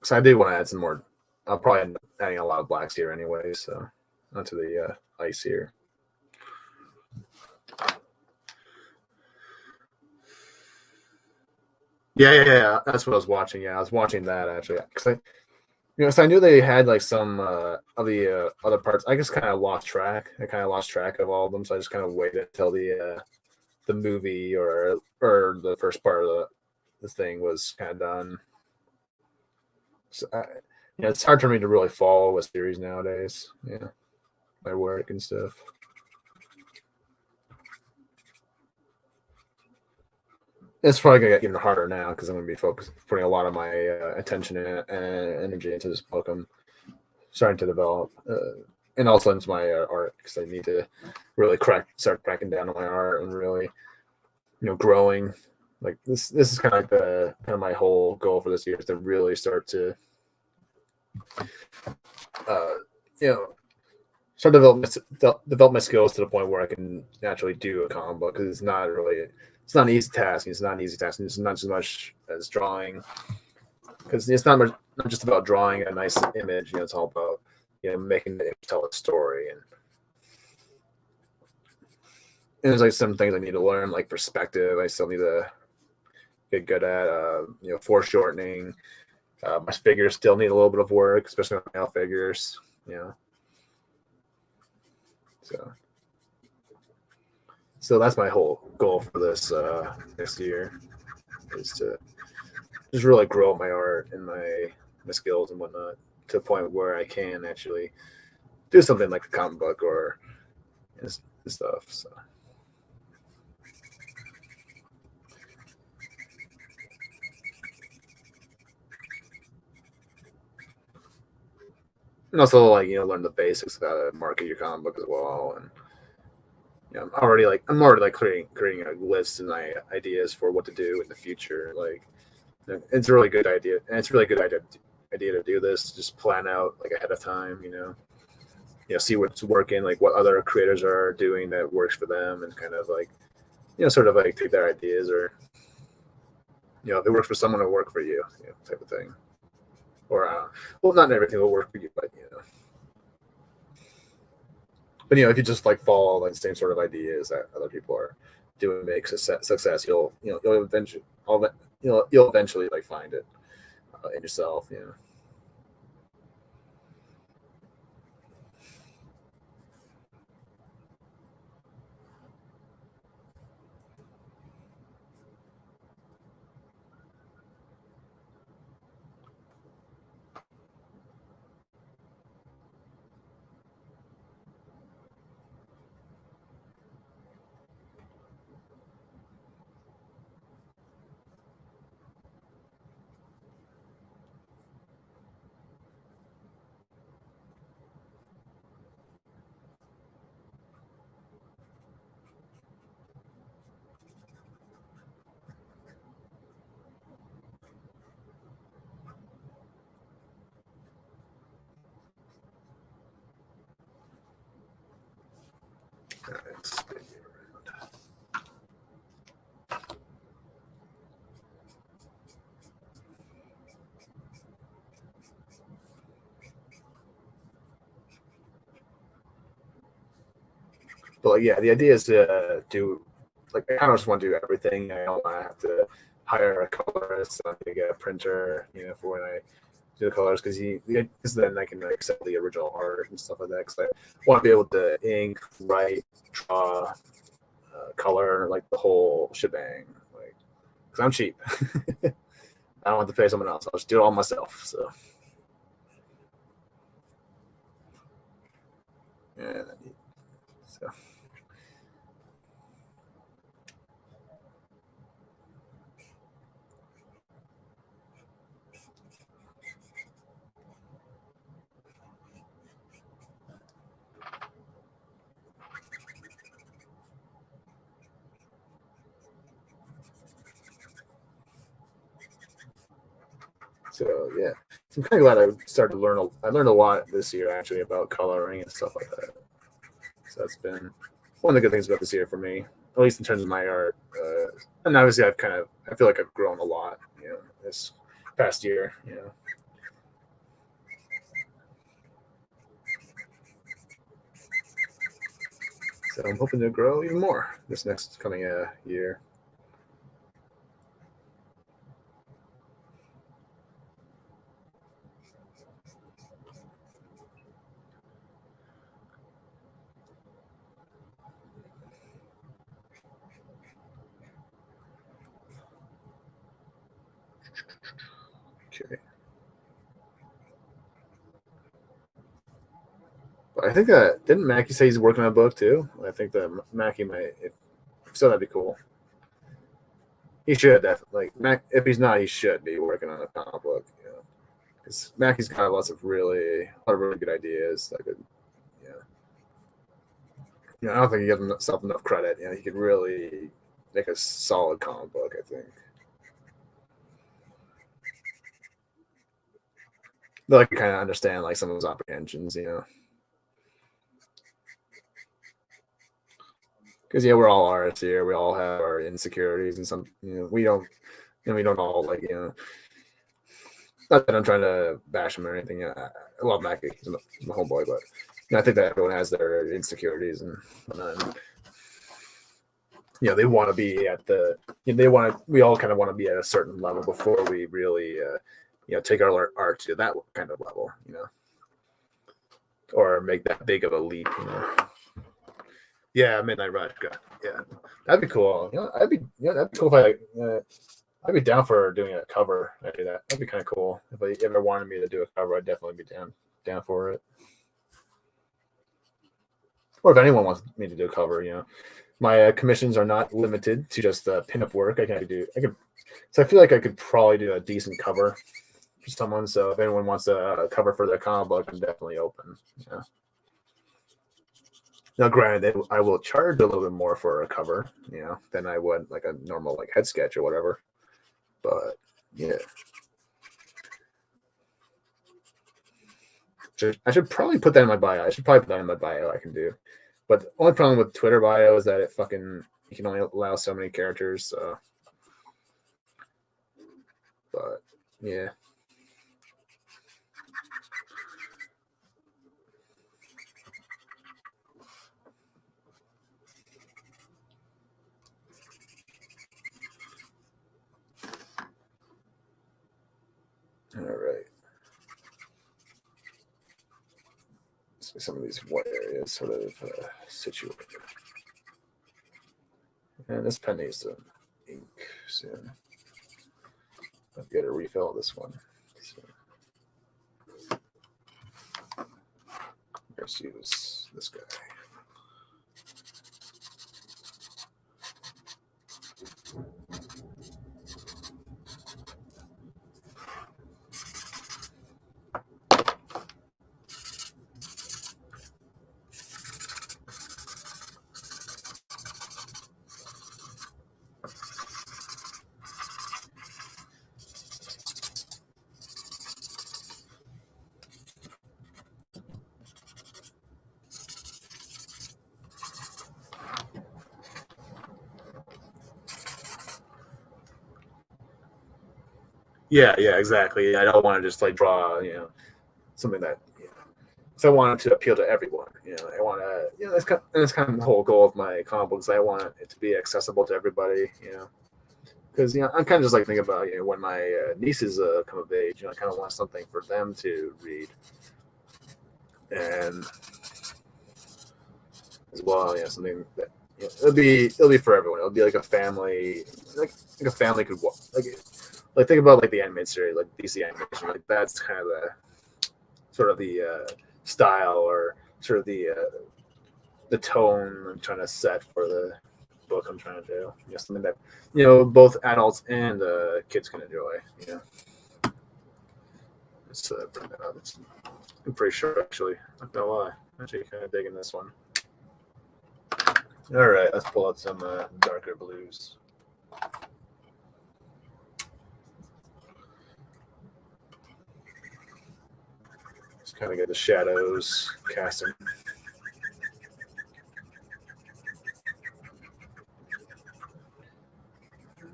So I do want to add some more. I'll probably end up adding a lot of blacks here anyway. So onto the ice here. Yeah. That's what I was watching. Yeah, I was watching that actually because so I knew they had like some of the other parts. I just kind of lost track. I kind of lost track of all of them, so I just kind of waited until the movie or the first part of the thing was kind of done. So it's hard for me to really follow a series nowadays. Yeah, my work and stuff. It's probably gonna get even harder now because I'm gonna be putting a lot of my attention and energy into this book. I'm starting to develop, and also into my art because I need to really start cracking down on my art and really, growing. Like this is kind of like the kind of my whole goal for this year is to really start to, you know, start to develop my skills to the point where I can actually do a comic book because it's not an easy task. It's not an easy task. It's not as much as drawing because it's not just about drawing a nice image. It's all about making it tell a story and there's like some things I need to learn, like perspective. I still need to get good at, foreshortening. My figures still need a little bit of work, especially on male figures. So that's my whole goal for this year is to just really grow my art and my skills and whatnot to a point where I can actually do something like a comic book or stuff. So. And also learn the basics of how to market your comic book as well. And I'm already creating a list and my ideas for what to do in the future. Like It's a really good idea, and it's a really good idea to do this. Just plan out like ahead of time, see what's working, like what other creators are doing that works for them, and kind of like, sort of like take their ideas, or if it works for someone, it'll work for you, type of thing. Or well, not everything will work for you, but if you just like follow like the same sort of ideas that other people are doing, make success, you'll eventually like find it in yourself. But like, yeah, the idea is to do like, I kind of just want to do everything. I don't want to have to hire a colorist. I to get a printer, for when I do the colors, because then I can like set the original art and stuff like that. Because I want to be able to ink, write, draw, color, like the whole shebang. Like, because I'm cheap. I don't have to pay someone else. I'll just do it all myself. So, yeah. So. So yeah, so I'm kind of glad I started to learn. I learned a lot this year actually about coloring and stuff like that. So that's been one of the good things about this year for me, at least in terms of my art. And obviously, I feel like I've grown a lot, this past year. So I'm hoping to grow even more this next coming year. Okay. But I think that didn't Mackie say he's working on a book too? I think that Mackie might. If so, that'd be cool. He should definitely. Like Mac, if he's not, he should be working on a comic book. Because Mackie's got a lot of really good ideas. That could, yeah. I don't think he gives himself enough credit. He could really make a solid comic book, I think. Though I can kind of understand like some of his apprehensions. Because we're all artists here. We all have our insecurities, and some, we don't all like, Not that I'm trying to bash him or anything. I love Mackie. He's my homeboy, but I think that everyone has their insecurities, and they want to be at we all kind of want to be at a certain level before we really take our art to that kind of level, or make that big of a leap. Yeah, Midnight Rush. Yeah, that'd be cool. That'd be cool if I'd be down for doing a cover. I do that. That'd be kind of cool. If you ever wanted me to do a cover, I'd definitely be down for it. Or if anyone wants me to do a cover, my commissions are not limited to just pinup work. I could. So I feel like I could probably do a decent cover for someone. So if anyone wants a cover for their comic book, I'm definitely open. Yeah. Now, granted, I will charge a little bit more for a cover, than I would like a normal like head sketch or whatever. But Yeah. I should probably put that in my bio. I should probably put that in my bio. I can do. But the only problem with Twitter bio is that you can only allow so many characters. So, but yeah. All right. So some of these white areas sort of situated. And this pen needs some ink soon. I've got to refill this one. So, let's use this guy. Yeah, exactly. I don't want to just like draw, something that, so I want it to appeal to everyone. I want to, that's kind of the whole goal of my comic books. I want it to be accessible to everybody. Because I'm kind of just like thinking about when my nieces come of age. I kind of want something for them to read, and as well, something that it'll be for everyone. It'll be like a family, like a family could watch. Like think about like the animated series, like DC animation. Like that's kind of the sort of the style or sort of the tone I'm trying to set for the book I'm trying to do. Something that both adults and kids can enjoy. Let's bring that up. I'm pretty sure actually. Not gonna lie, I'm actually kind of digging this one. All right, let's pull out some darker blues. Just kind of get the shadows casting.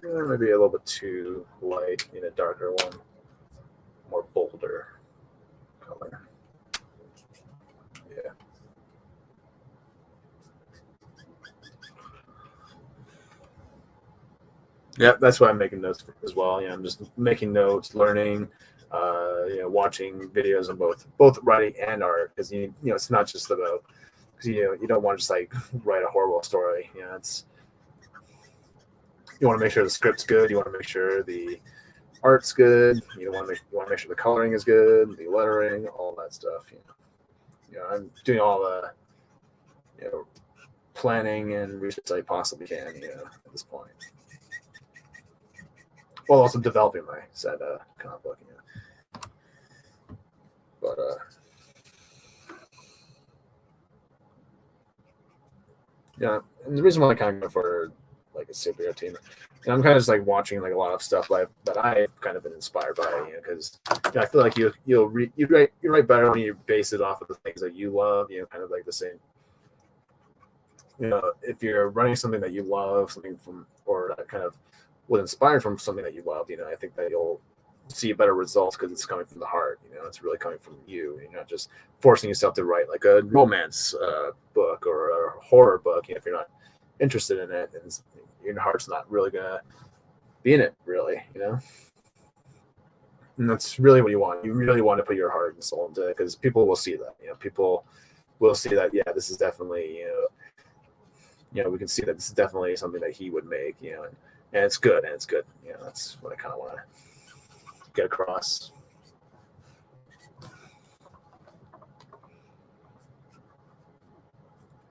Maybe a little bit too light in a darker one, more bolder color. Yeah. Yeah, that's why I'm making notes for as well. I'm just making notes, learning, watching videos on both writing and art, because it's not just about, because you don't want to just like write a horrible story. It's, you want to make sure the script's good. You want to make sure the art's good. You want to make sure the coloring is good, the lettering, all that stuff. I'm doing all the planning and research I possibly can. At this point, while also developing my said comic book. But and the reason why I kind of go for like a superhero team, I'm kind of just like watching like a lot of stuff that I've kind of been inspired by, because I feel like you write better when you base it off of the things that you love, kind of like the same. If you're running something that you love, something from or that kind of was inspired from something that you love, I think that you'll see better results because it's coming from the heart. It's really coming from you. You're not just forcing yourself to write like a romance book or a horror book. If you're not interested in it, and your heart's not really gonna be in it, really. And that's really what you want. You really want to put your heart and soul into it, because people will see that. People will see that. Yeah, this is definitely we can see that this is definitely something that he would make. And it's good. And it's good. That's what I kind of want to get across.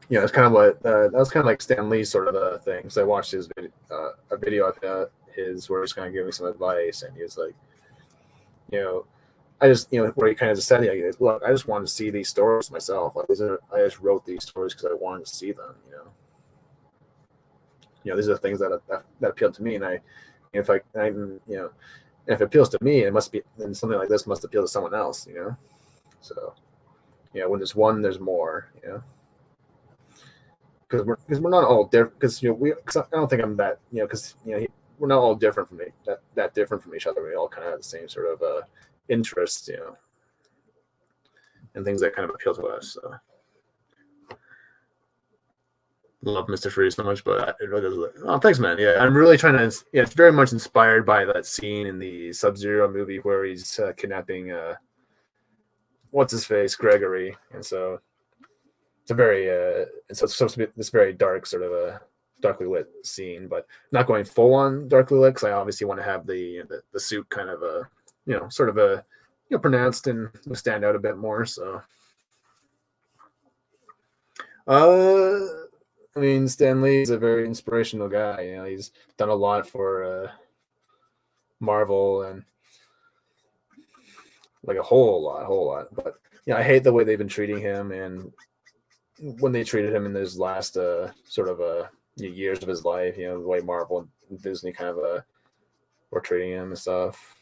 It's kind of what that was kind of like Stan Lee's sort of a thing. So I watched his a video of his where he's kind of giving some advice, and he was like, I just where he kind of just said, look, I just wanted to see these stories myself. Like I just wrote these stories because I wanted to see them. These are the things that appealed to me, and if I And if it appeals to me, it must be, then something like this must appeal to someone else, you know. So when there's one, there's more, because we're not all different. Because I don't think I'm that, because we're not all different from that different from each other. We all kind of have the same sort of interests, and things that kind of appeal to us. So love Mr. Freeze so much, but it really does. Oh, thanks, man. Yeah, I'm really trying to. Yeah, it's very much inspired by that scene in the Sub-Zero movie where he's kidnapping what's his face, Gregory, and so it's a very it's supposed to be this very dark sort of a darkly lit scene, but not going full on darkly lit because I obviously want to have the suit kind of sort of a pronounced and stand out a bit more. So I mean, Stan Lee's a very inspirational guy. He's done a lot for Marvel and like a whole lot. But I hate the way they've been treating him, and when they treated him in his last sort of years of his life, the way Marvel and Disney kind of were treating him and stuff.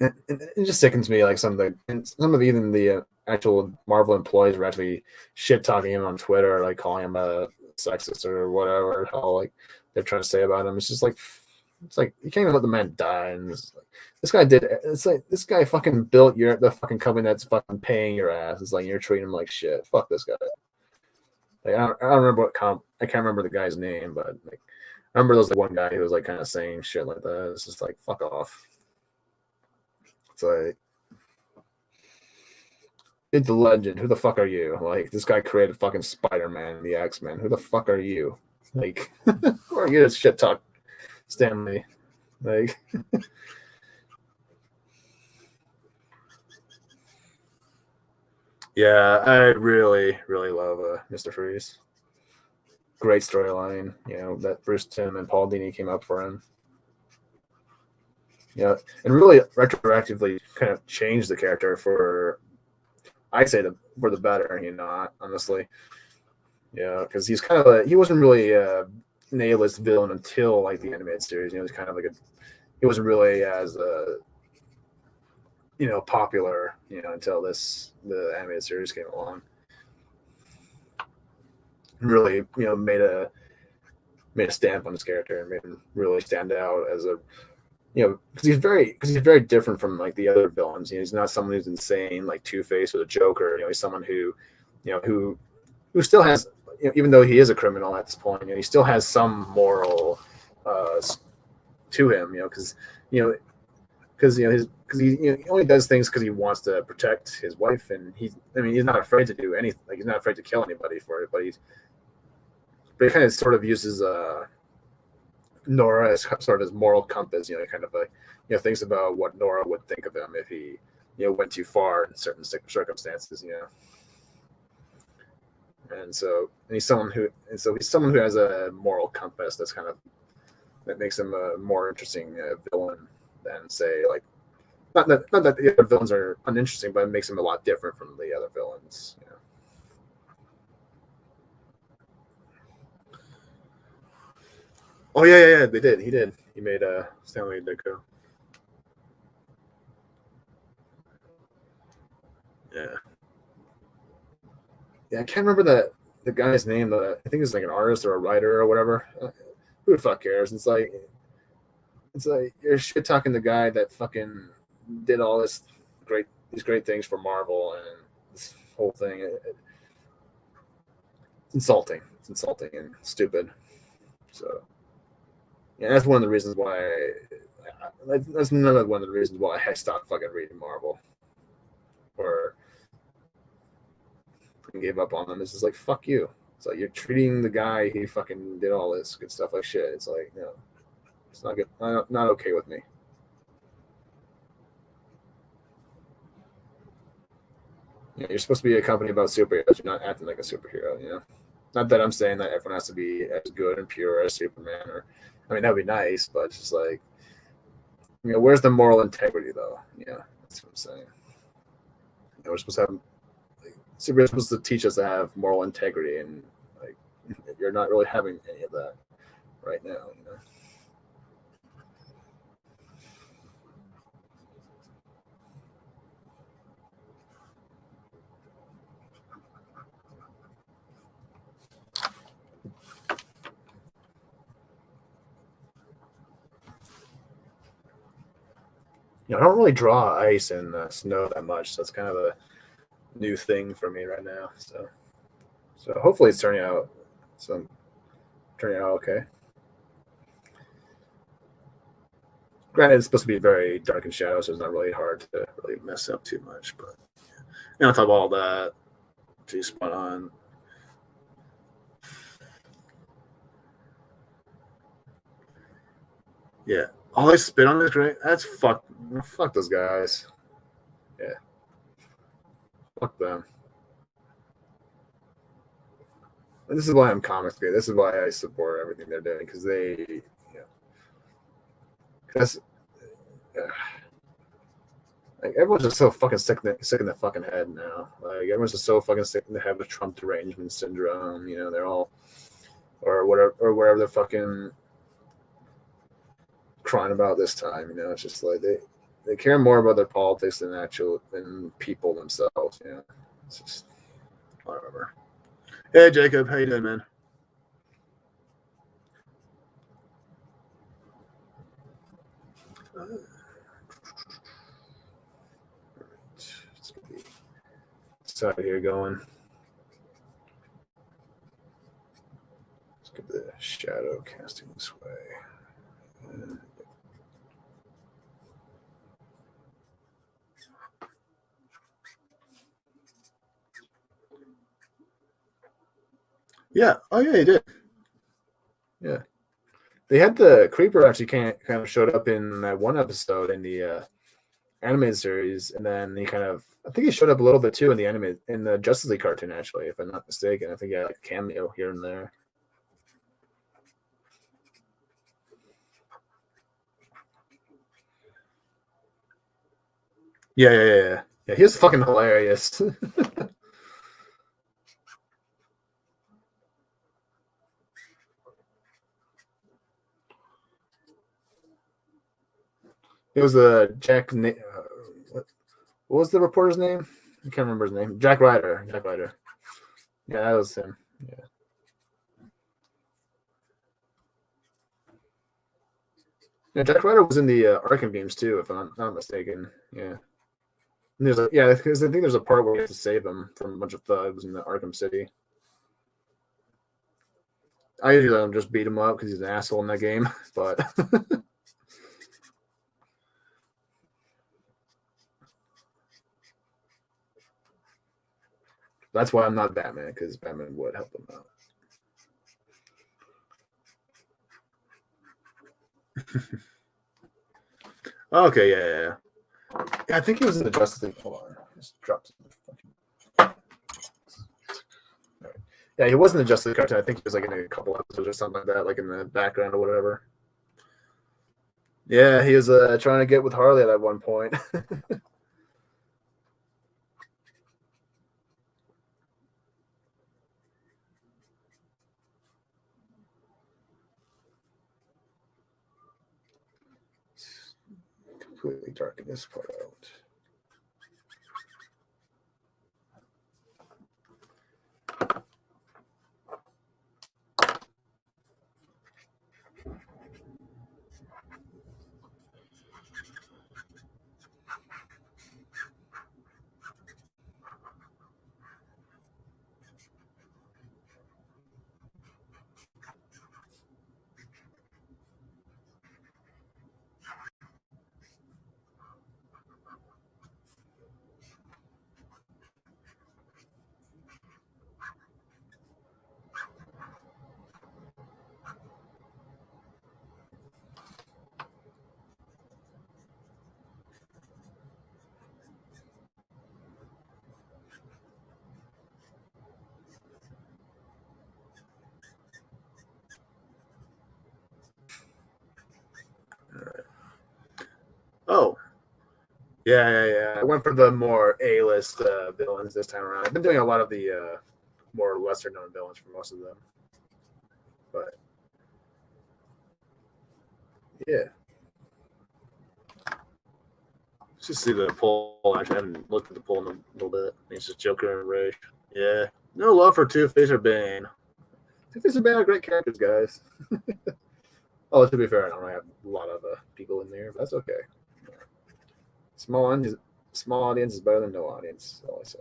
And it just sickens me, like some of even the actual Marvel employees were actually shit talking him on Twitter, like calling him a sexist or whatever hell like they're trying to say about him. It's like you can't even let the man die. And this guy did. It's like this guy fucking built the fucking company that's fucking paying your ass. It's like you're treating him like shit. Fuck this guy. Like I don't remember I can't remember the guy's name, but like I remember there was like one guy who was like kind of saying shit like that. It's just like fuck off. It's like, it's the legend. Who the fuck are you? Like, this guy created fucking Spider-Man, the X-Men. Who the fuck are you? Like, who are you to shit talk Stanley? Like, yeah, I really, really love Mr. Freeze. Great storyline, that Bruce Timm and Paul Dini came up for him. And really retroactively kind of changed the character for, I say, for the better, honestly. Because he's kind of he wasn't really a nihilist villain until like the animated series. He was kind of like he wasn't really as popular, until the animated series came along. Really, made a stamp on his character and made him really stand out as a because he's very different from like the other villains. He's not someone who's insane like Two-Face or the Joker. He's someone who still has, even though he is a criminal at this point, he still has some moral to him. Because he only does things because he wants to protect his wife, and he's not afraid to do anything. Like he's not afraid to kill anybody for it, but he kind of sort of uses Nora as sort of his moral compass, kind of like, thinks about what Nora would think of him if he, went too far in certain circumstances, And he's someone who has a moral compass that makes him a more interesting villain than, say, like, not that the other villains are uninteresting, but it makes him a lot different from the other villains. Oh yeah, they did. He did. He made Stanley Ditko. Yeah. Yeah, I can't remember the guy's name. I think it's like an artist or a writer or whatever. Who the fuck cares? It's like you're shit talking the guy that fucking did all these great things for Marvel and this whole thing. It's insulting. It's insulting and stupid. So. Yeah, that's one of the reasons why. That's another one of the reasons why I stopped fucking reading Marvel, or gave up on them. It's just like fuck you. It's like you're treating the guy who fucking did all this good stuff like shit. It's like it's not good. Not okay with me. You're supposed to be a company about superheroes. You're not acting like a superhero. Not that I'm saying that everyone has to be as good and pure as Superman or. That would be nice, but it's just like, where's the moral integrity, though? That's what I'm saying. We're supposed to have, superheroes supposed to teach us to have moral integrity, and like, you're not really having any of that right now. I don't really draw ice and snow that much, so it's kind of a new thing for me right now. So hopefully it's turning out okay. Granted, it's supposed to be very dark and shadow, so it's not really hard to really mess up too much. But on top of all that, she's spot on. Yeah. All they spit on this great. That's fuck those guys. Yeah. Fuck them. And this is why I'm comics good. This is why I support everything they're doing, because they, that's like everyone's just so fucking sick in the fucking head now. Like everyone's just so fucking sick in the head with Trump derangement syndrome. They're all or whatever they're fucking crying about this time. It's just like they care more about their politics than people themselves. It's just whatever. Hey Jacob, how you doing, man? Let's out here going. Let's get the shadow casting this way. Yeah. Oh yeah, he did. Yeah. They had the Creeper actually kind of showed up in that one episode in the animated series, and then I think he showed up a little bit too in the Justice League cartoon, actually, if I'm not mistaken. I think he had like a cameo here and there. Yeah. He was fucking hilarious. It was Jack. What was the reporter's name? I can't remember his name. Jack Ryder. Yeah, that was him. Yeah, Jack Ryder was in the Arkham games too, if I'm not mistaken. Yeah. And because I think there's a part where you have to save him from a bunch of thugs in the Arkham City. I usually let him just beat him up because he's an asshole in that game, but that's why I'm not Batman, because Batman would help him out. Okay, yeah. I think he was in the Justice League. Hold on, just dropped. Yeah, he wasn't in the Justice League cartoon. I think he was like in a couple episodes or something like that, like in the background or whatever. Yeah, he was trying to get with Harley at one point. Completely darken this part out. Oh, yeah. I went for the more A-list villains this time around. I've been doing a lot of the more lesser-known villains for most of them, but yeah. Let's just see the poll. Actually, I haven't looked at the poll in a little bit. It's just Joker and Ray. Yeah, no love for Two-Face or Bane. Two-Face and Bane are great characters, guys. Oh, to be fair, I don't really have a lot of people in there, but that's okay. Small audience is better than no audience. That's all I say.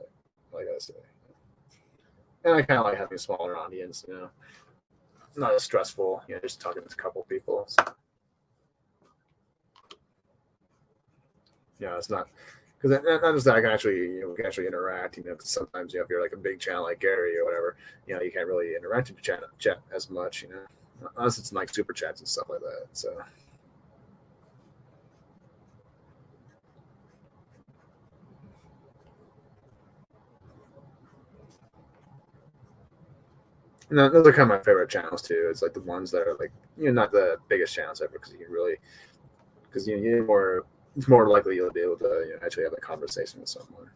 All I gotta say. And I kind of like having a smaller audience. Not as stressful. Just talking to a couple people. So, it's not because not just that I can actually we can actually interact. Because sometimes if you're like a big channel like Gary or whatever, you can't really interact in chat as much. Unless it's like super chats and stuff like that. So. And those are kind of my favorite channels too. It's like the ones that are like not the biggest channels ever because you more it's more likely you'll be able to actually have a conversation with someone.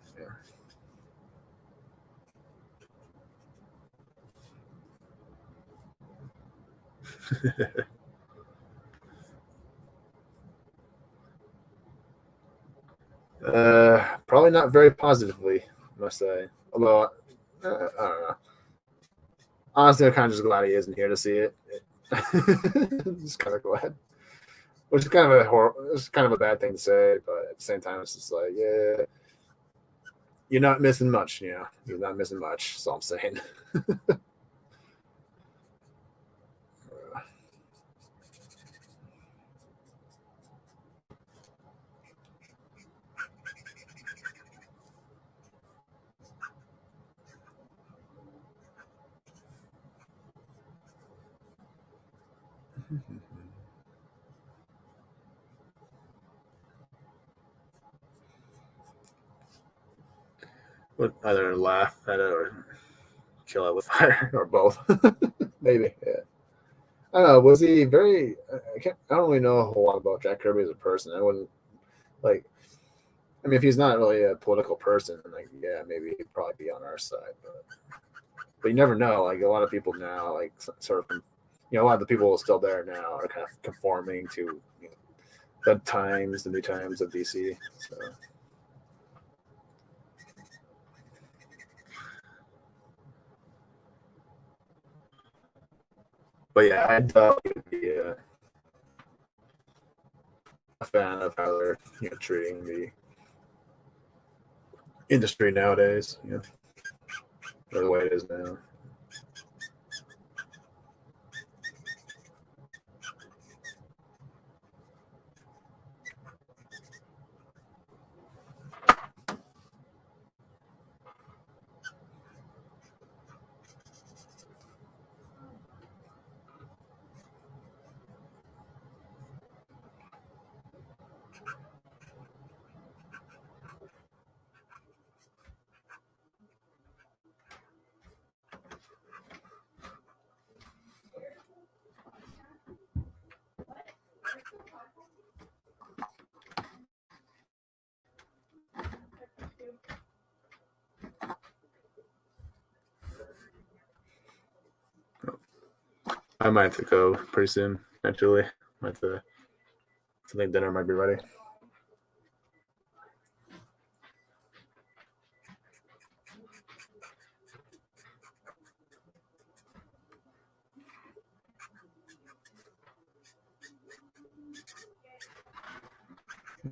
Probably not very positively, must say. Although I don't know. Honestly, I'm kind of just glad he isn't here to see it. Just kind of glad. Which is kind of it's kind of a bad thing to say, but at the same time, it's just like, yeah, you're not missing much. You're not missing much. That's all I'm saying. Would either laugh at it or kill it with fire or both. Maybe. Yeah. I don't know. Was he very? I don't really know a whole lot about Jack Kirby as a person. I wouldn't like. I mean, if he's not really a political person, like maybe he'd probably be on our side. But you never know. Like a lot of people now, like sort of, a lot of the people still there now are kind of conforming to the new times of DC. So. But yeah, I'd be a fan of how they're treating the industry nowadays. Or the way it is now. I might have to go pretty soon, actually. I think dinner might be ready.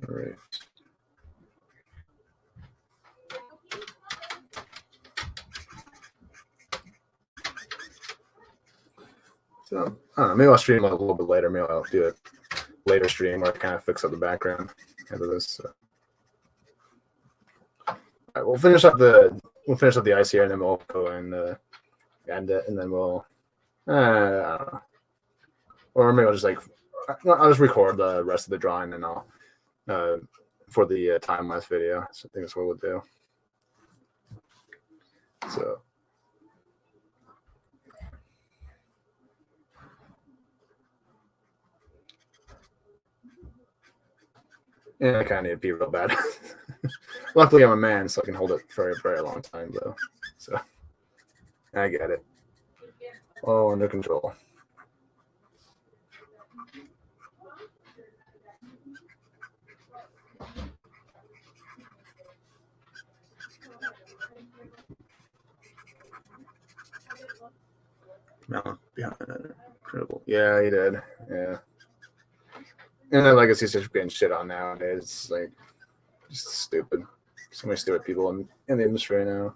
All right. So, I don't know. Maybe I'll stream a little bit later. Maybe I'll do a later stream where I kind of fix up the background after this. So. All right, we'll finish up the ice here, and then we'll go and end it, and then we'll. I don't know. Or maybe I'll just I'll just record the rest of the drawing, and I'll for the time lapse video. So I think that's what we'll do. So. Yeah, I kind of need to pee real bad. Luckily, I'm a man, so I can hold it for a very long time, though. So I get it. Oh, under control. No, behind it. Incredible. Yeah, he did. Yeah. And that legacy's just getting shit on nowadays. Like, Just stupid. So many stupid people in the industry right now.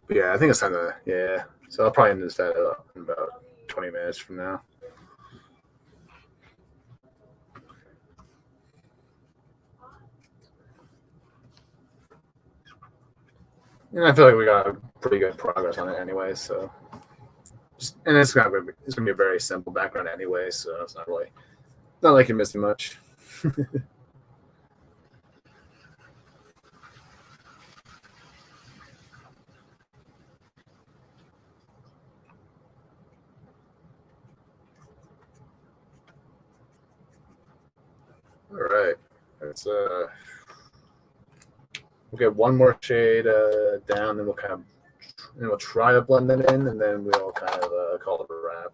But yeah, I think it's time to, yeah. So I'll probably end this up in about 20 minutes from now. And I feel like we got pretty good progress on it anyway, so and it's gonna be a very simple background anyway, so it's not like you're missing much. All right, let's we'll get one more shade down, then we'll try to blend it in, and then we'll kind of call it a wrap.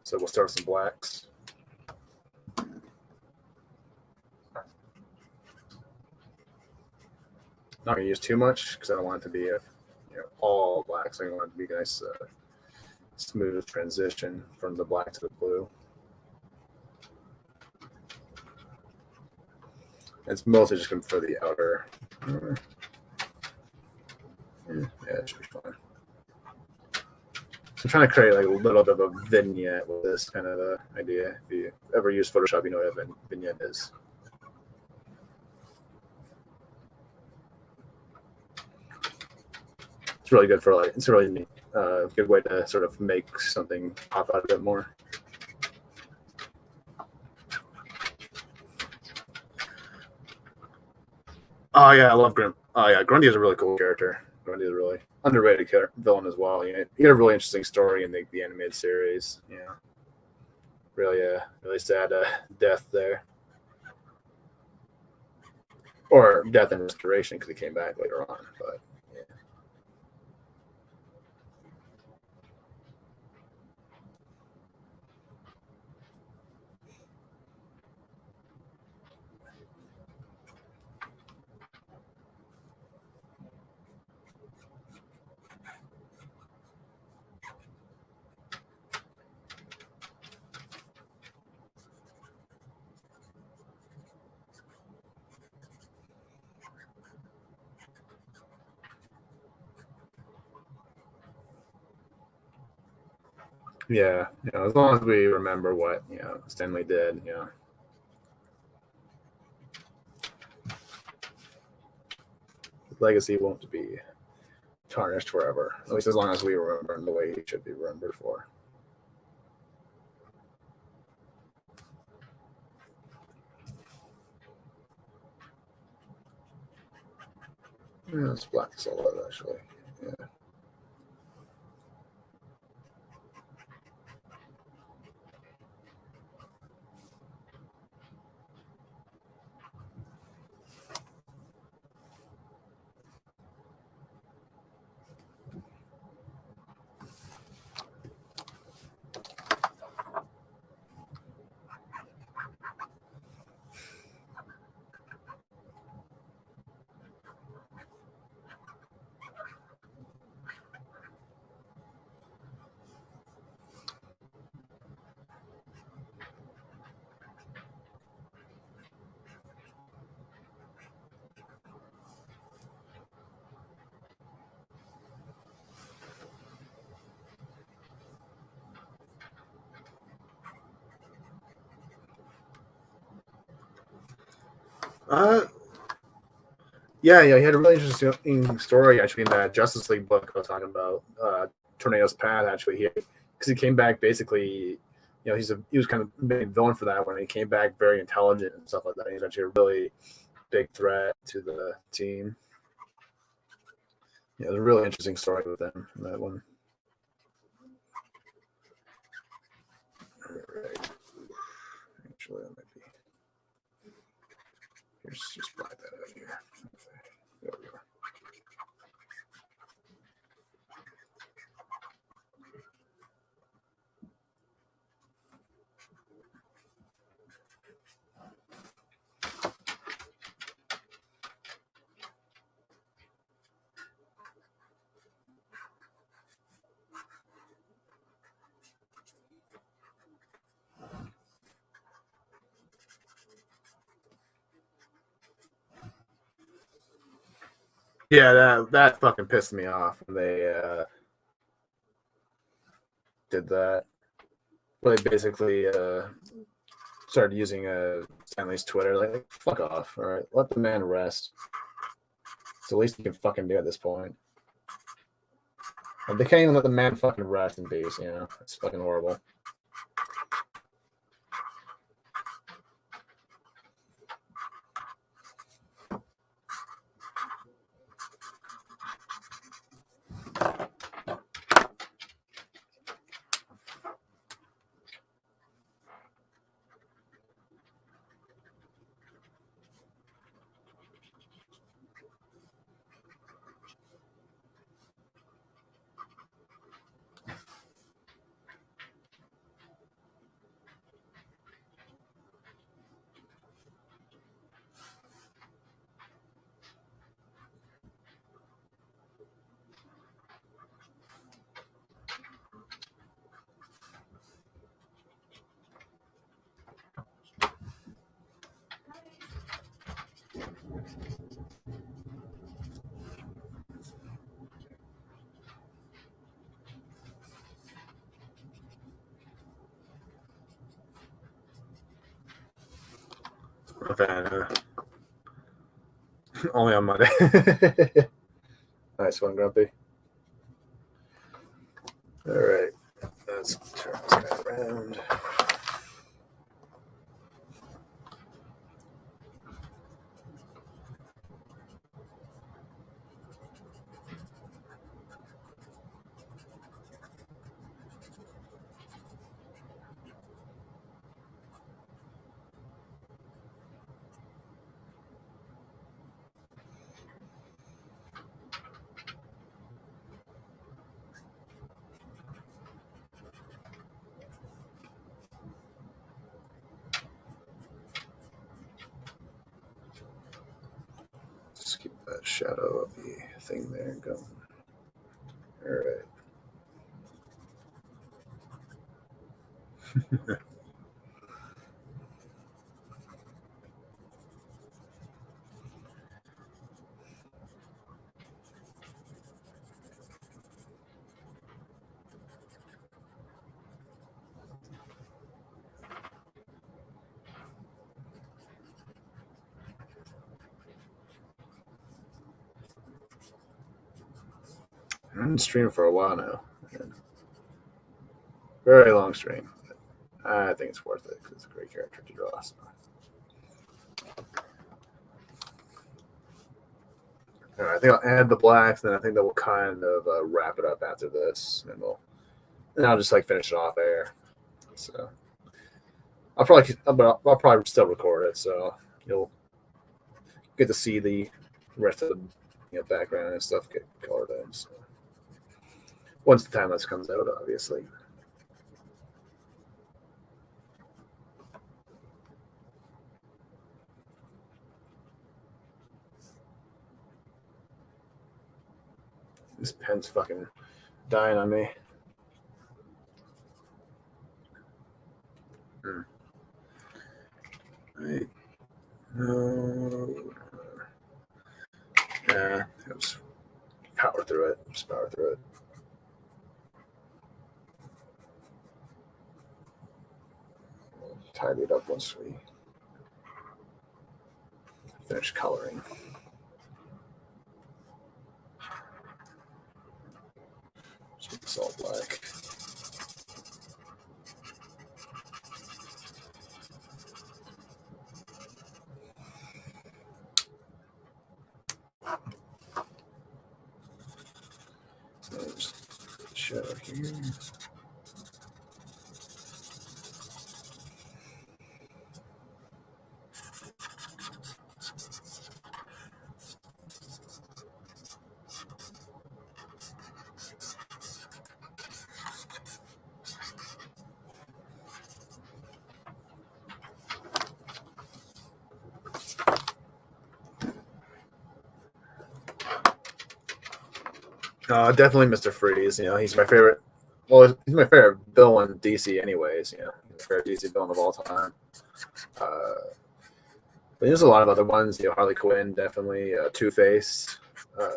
So we'll start with some blacks. Not gonna use too much because I don't want it to be all blacks. I want it to be a nice smooth transition from the black to the blue. It's mostly just going for the outer. Yeah, it should be fine. So I'm trying to create like a little bit of a vignette with this kind of idea. If you ever use Photoshop, you know what a vignette is. It's really good for it's a really neat, good way to sort of make something pop out a bit more. Oh yeah, I love Grim. Oh yeah, Grundy is a really cool character. Grundy is a really underrated villain as well. He had a really interesting story in the animated series. Yeah, really sad death there, or death and restoration because he came back later on. But yeah, as long as we remember what Stanley did, his legacy won't be tarnished forever. At least as long as we remember him the way he should be remembered for. Yeah, it's black solid actually. Yeah. Yeah, he had a really interesting story actually in that Justice League book I was talking about, Tornado's Path. Actually, because he came back basically, he was kind of a big villain for that when he came back, very intelligent and stuff like that. He's actually a really big threat to the team. Yeah, it was a really interesting story with him in that one. All right. Actually, that might be. Here's just black that out here. There we go. Yeah, that fucking pissed me off when they did that. Well, they basically started using Stanley's Twitter. Like, fuck off. All right, let the man rest. It's the least you can fucking do at this point. And they can't even let the man fucking rest in peace. You know, it's fucking horrible. I'm a fan. Only on Monday. Nice one, Grumpy. All right, let's turn this guy around. Just keep that shadow of the thing there going. All right. I've been streaming for a while now. Very long stream. I think it's worth it because it's a great character to draw. So. All right, I think I'll add the blacks, then I think that we'll kind of wrap it up after this, and I'll just like finish it off there. So I'll probably still record it, so you'll get to see the rest of the background and stuff get colored in. So once the time lapse comes out, obviously. This pen's fucking dying on me. Right. No. Yeah, just power through it. Just power through it. We'll tidy it up once we finish coloring. Just make this all black. Just shadow here. Definitely Mr. Freeze. You know, he's my favorite. Well, he's my favorite villain in DC, anyways. You know, he's my favorite DC villain of all time. But there's a lot of other ones. You know, Harley Quinn, definitely. Two-Face. You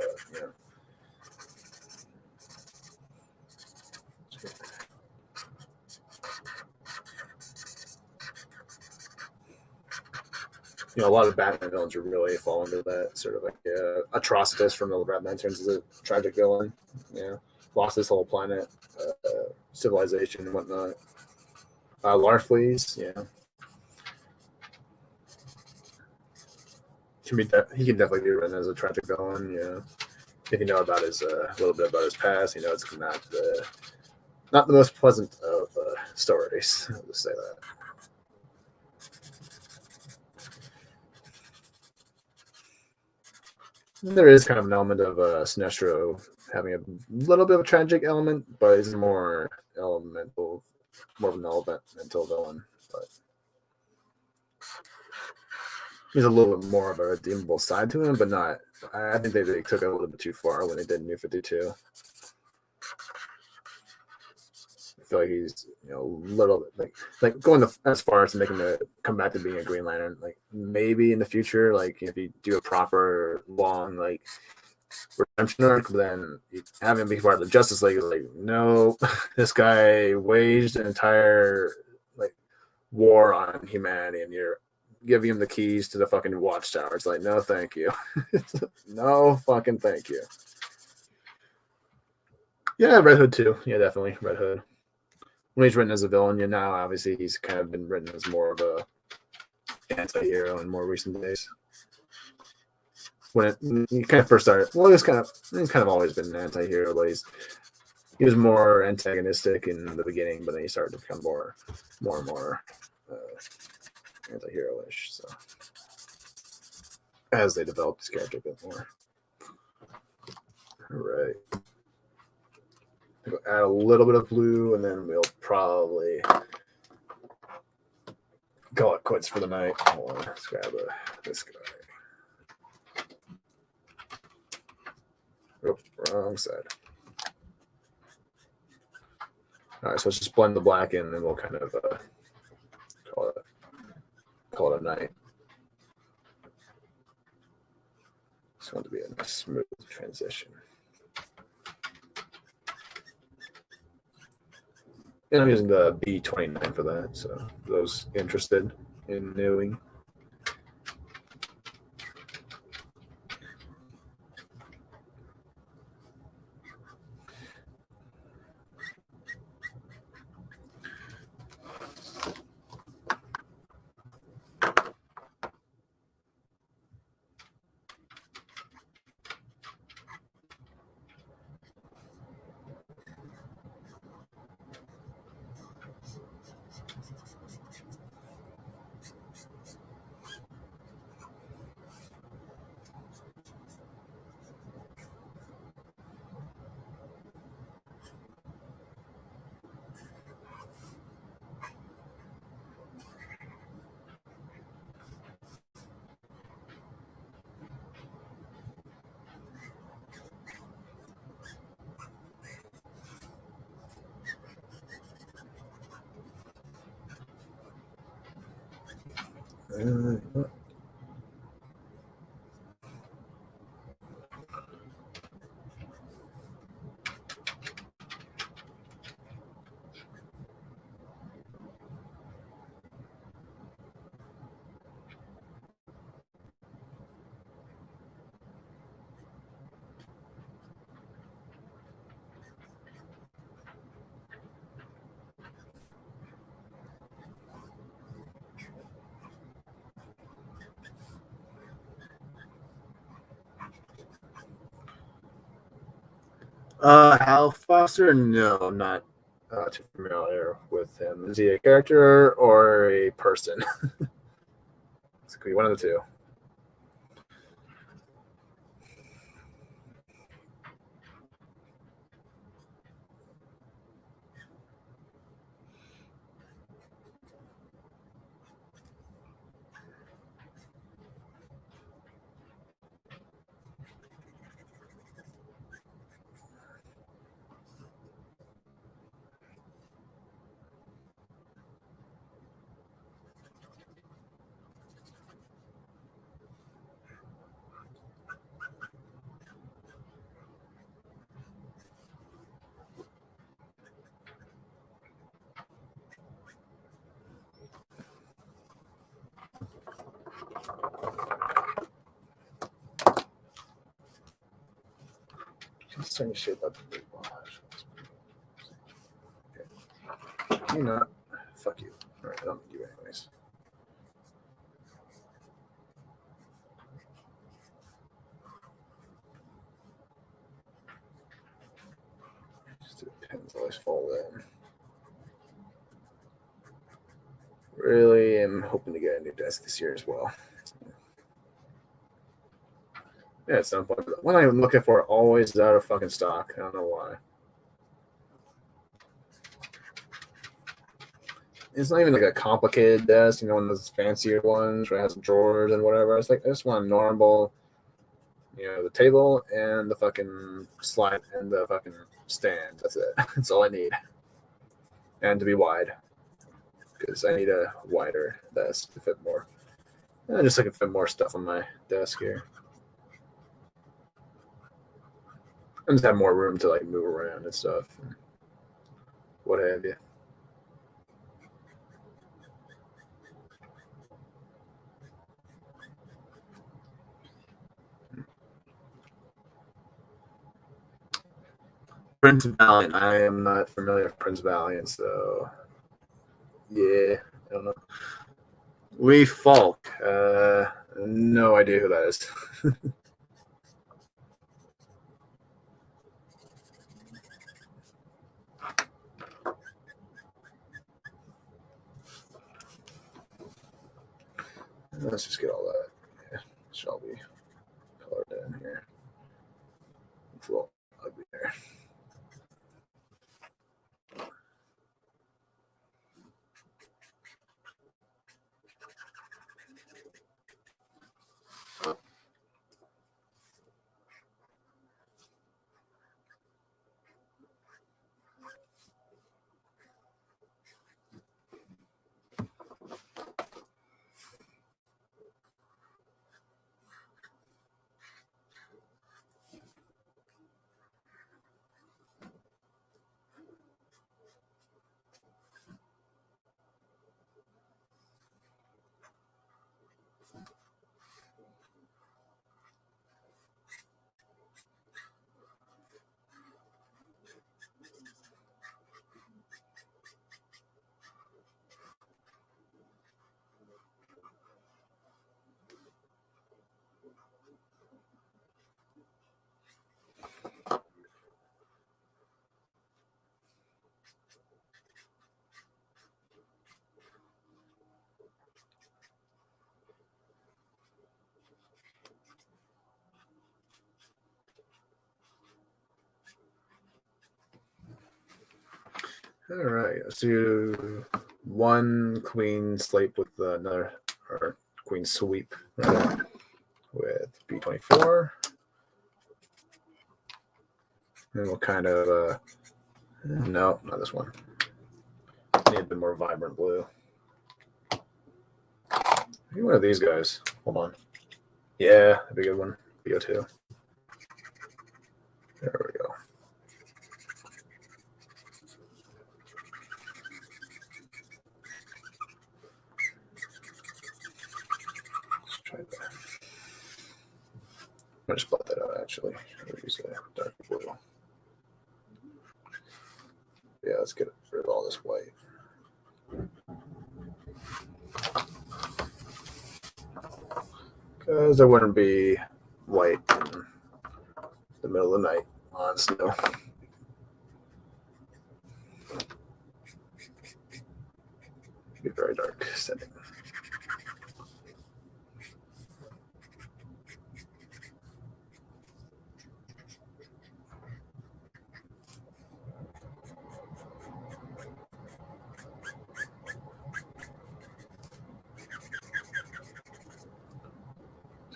know, a lot of Batman villains are really fall into that sort of like Atrocitus from the Batman turns as a tragic villain. Lost his whole planet, civilization and whatnot. Larfleeze, he can definitely be written as a tragic villain. If you know about his a little bit about his past, it's not the most pleasant of stories. I'll just say that. There is kind of an element of Sinestro having a little bit of a tragic element, but he's more of an elemental villain. But he's a little bit more of a redeemable side to him, but not. I think they took it a little bit too far when they did New 52. I feel like he's a little bit like going as far as making him come back to being a Green Lantern. Like maybe in the future, like if you do a proper long like redemption arc, then you have him be part of the Justice League. Is like, no, this guy waged an entire like war on humanity, and you're giving him the keys to the fucking Watchtower. It's like, no, thank you. No fucking thank you. Yeah, Red Hood too. Yeah, definitely Red Hood. When he's written as a villain, now obviously he's kind of been written as more of a anti-hero in more recent days. When he kind of first started, well, he's kind of always been an anti-hero, but he was more antagonistic in the beginning, but then he started to become more and more anti-hero-ish. So as they developed his character a bit more. All right. We'll add a little bit of blue, and then we'll probably call it quits for the night. Hold on, let's grab this guy. Oh, wrong side. All right, so let's just blend the black in, and then we'll kind of call it a night. It's going to be a nice smooth transition. And I'm using the B29 for that, so those interested in knowing. Hal Foster? No, I'm not too familiar with him. Is he a character or a person? It could be one of the two. saying shit about the okay. Can you not? Fuck you. All right, I don't need you anyways. Just the pins always fall in. Really am hoping to get a new desk this year as well. Yeah, it's not fun. What I'm looking for always is out of fucking stock. I don't know why. It's not even like a complicated desk, one of those fancier ones where it has drawers and whatever. It's like I just want a normal, the table and the fucking slide and the fucking stand. That's it. That's all I need. And to be wide. Because I need a wider desk to fit more. And just so I can fit more stuff on my desk here. And just have more room to like move around and stuff. And what have you. Prince Valiant. I am not familiar with Prince Valiant, so yeah, I don't know. Lee Falk. No idea who that is. Let's just get all that. Yeah, shall be colored in here. It's a little ugly there. All right, let's do one queen sleep with another, or queen sweep with B24. And we'll kind of, no, not this one. Need a bit more vibrant blue. Maybe one of these guys. Hold on. Yeah, that'd be a good one. BO2. There we go. Let's try that. I just bought that out actually. I'll use a dark blue. Yeah, let's get rid of all this white. Because there wouldn't be white in the middle of the night on snow. Be very dark setting.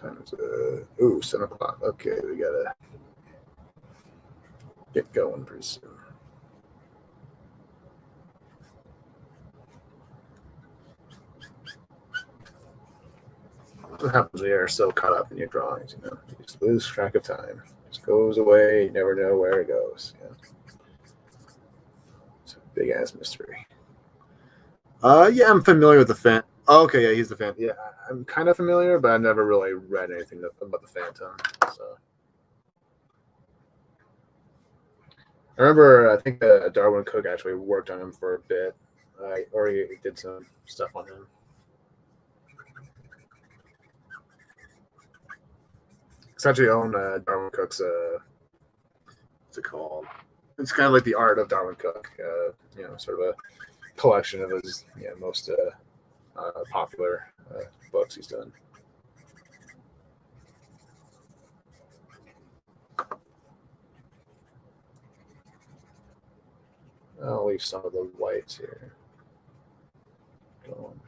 Time's 7 o'clock. Okay, we gotta get going pretty soon. What happens when you're so caught up in your drawings? You just lose track of time. It just goes away. You never know where it goes. It's a big ass mystery. Yeah, I'm familiar with the fan. Oh, okay, yeah, he's the fan. Yeah, I'm kind of familiar, but I've never really read anything about the Phantom. So I remember, I think Darwin Cook actually worked on him for a bit, or he did some stuff on him. It's actually own Darwin Cook's. What's it called? It's kind of like the art of Darwin Cook. Sort of a collection of his most popular books he's done. I'll leave some of the whites here. Go on.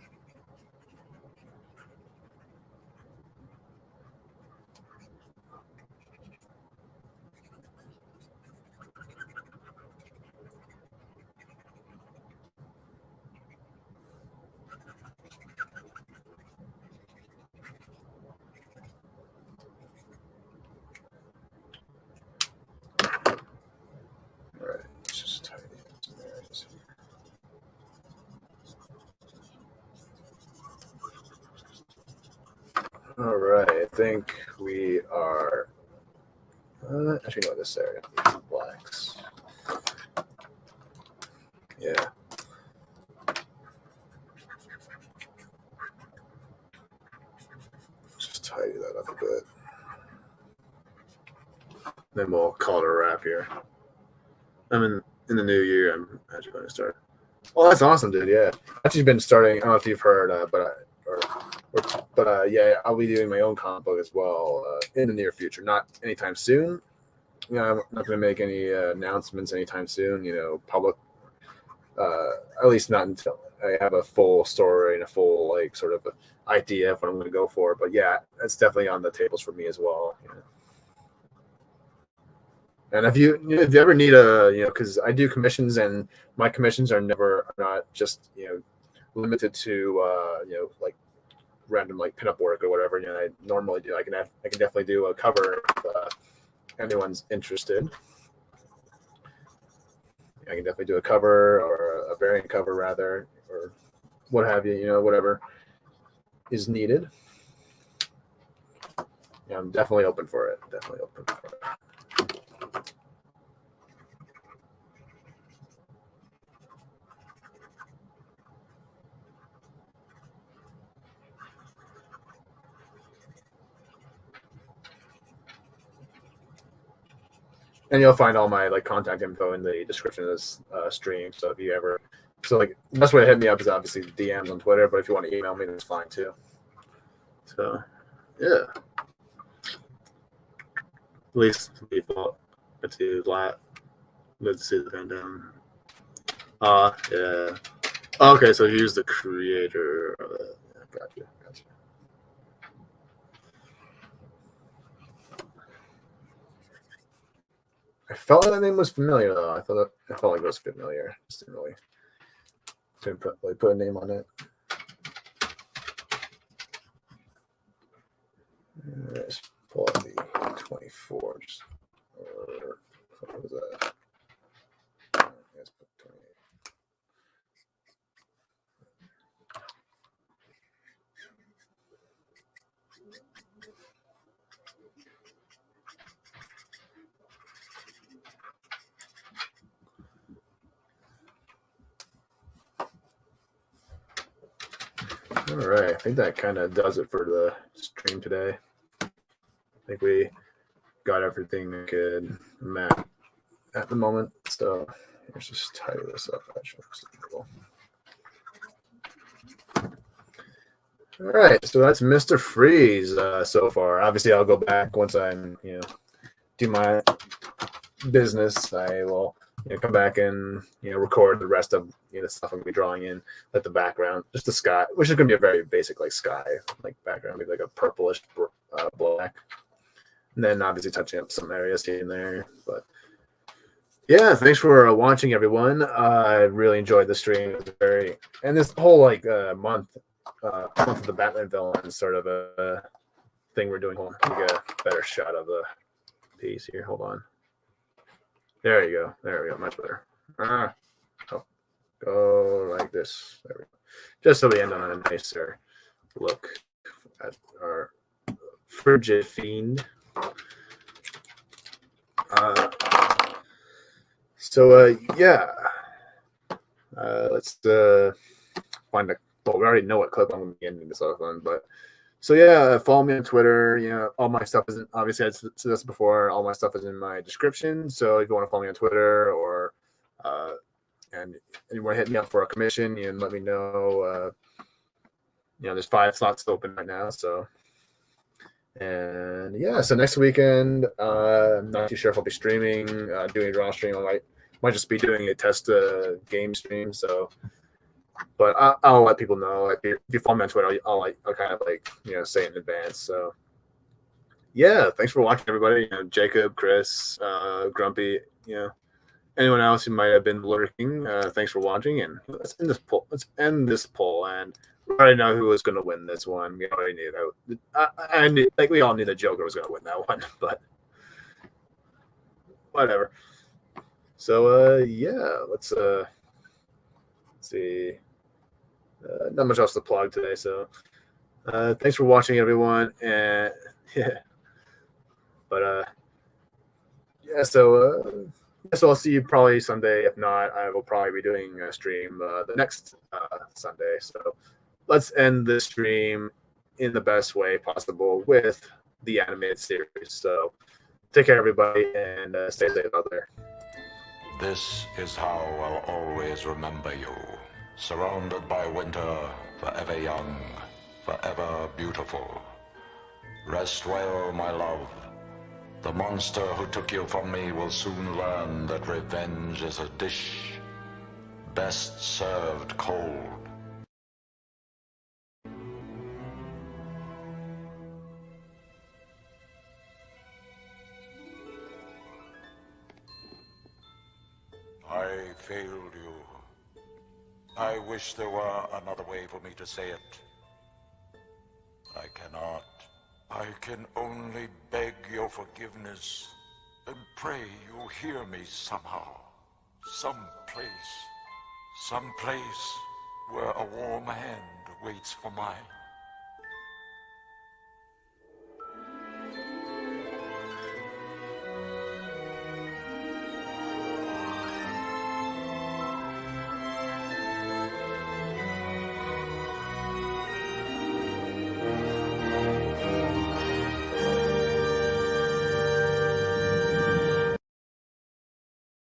All right, let's just tidy up some areas here. All right, I think we are. Actually, no, this area. Blacks. Yeah. Just tidy that up a bit. Then we'll call it a wrap here. In the new year, I'm actually going to start. Well, that's awesome, dude. Yeah, actually been starting. I don't know if you've heard, yeah, I'll be doing my own comic book as well in the near future. Not anytime soon. I'm not going to make any announcements anytime soon. Public. At least not until I have a full story and a full sort of idea of what I'm going to go for. But yeah, that's definitely on the tables for me as well. And if you ever need because I do commissions, and my commissions are not just limited to like random pinup work or whatever. I normally do. I can definitely do a cover if anyone's interested. I can definitely do a cover or a variant cover rather, or what have you. Whatever is needed. Yeah, I'm definitely open for it. Definitely open for it. And you'll find all my contact info in the description of this stream. So if you ever, the best way to hit me up is obviously DMs on Twitter. But if you want to email me, that's fine too. So yeah, at least default to that. Good to see the fan down. Yeah. Okay, so he's the creator of it. Yeah, gotcha. I felt like that name was familiar though. I felt like it was familiar. Just didn't really put a name on it. Let's pull up the 24. What was that? Let's put 28. All right, I think that kind of does it for the stream today. I think we got everything we could map at the moment. So let's just tidy this up. Actually, cool. All right, so that's Mr. Freeze so far. Obviously, I'll go back once I'm do my business. I will come back and record the rest of the stuff I'm gonna be drawing in, like the background, just the sky, which is gonna be a very basic sky background, maybe a purplish black, and then obviously touching up some areas here and there. But yeah, thanks for watching, everyone. I really enjoyed the stream. And this whole month of the Batman villain is sort of a thing we're doing. Hold on, get a better shot of the piece here. Hold on. There you go. There we go. Much better. Go like this. There we go. Just so we end on a nicer look at our frigid fiend. So yeah, let's find a. Well, we already know what clip I'm going to be ending this off on, but so yeah, follow me on Twitter. You know, all my stuff is obviously I said this before. All my stuff is in my description. So if you want to follow me on Twitter or and you want to hit me up for a commission, you know, let me know. You know, there's 5 slots open right now. So and yeah, so next weekend, I'm not too sure if I'll be streaming, doing a draw stream. I might just be doing a test game stream. So. But I'll let people know. Like if you follow me on Twitter, I'll kind of like say in advance. So yeah, thanks for watching, everybody. You know, Jacob, Chris, Grumpy, anyone else who might have been lurking. Thanks for watching, and let's end this poll. And we already know who was going to win this one. We already knew that. I knew, like we all knew the Joker was going to win that one, but whatever. So yeah, let's see. Not much else to plug today, so thanks for watching, everyone. And yeah, but yeah, so I'll see you probably Sunday. If not, I will probably be doing a stream the next Sunday. So let's end this stream in the best way possible with the animated series. So take care, everybody, and stay safe out there. This is how I'll always remember you. Surrounded by winter, forever young, forever beautiful. Rest well, my love. The monster who took you from me will soon learn that revenge is a dish best served cold. I failed you. I wish there were another way for me to say it. I cannot. I can only beg your forgiveness and pray you'll hear me somehow. Someplace where a warm hand waits for mine.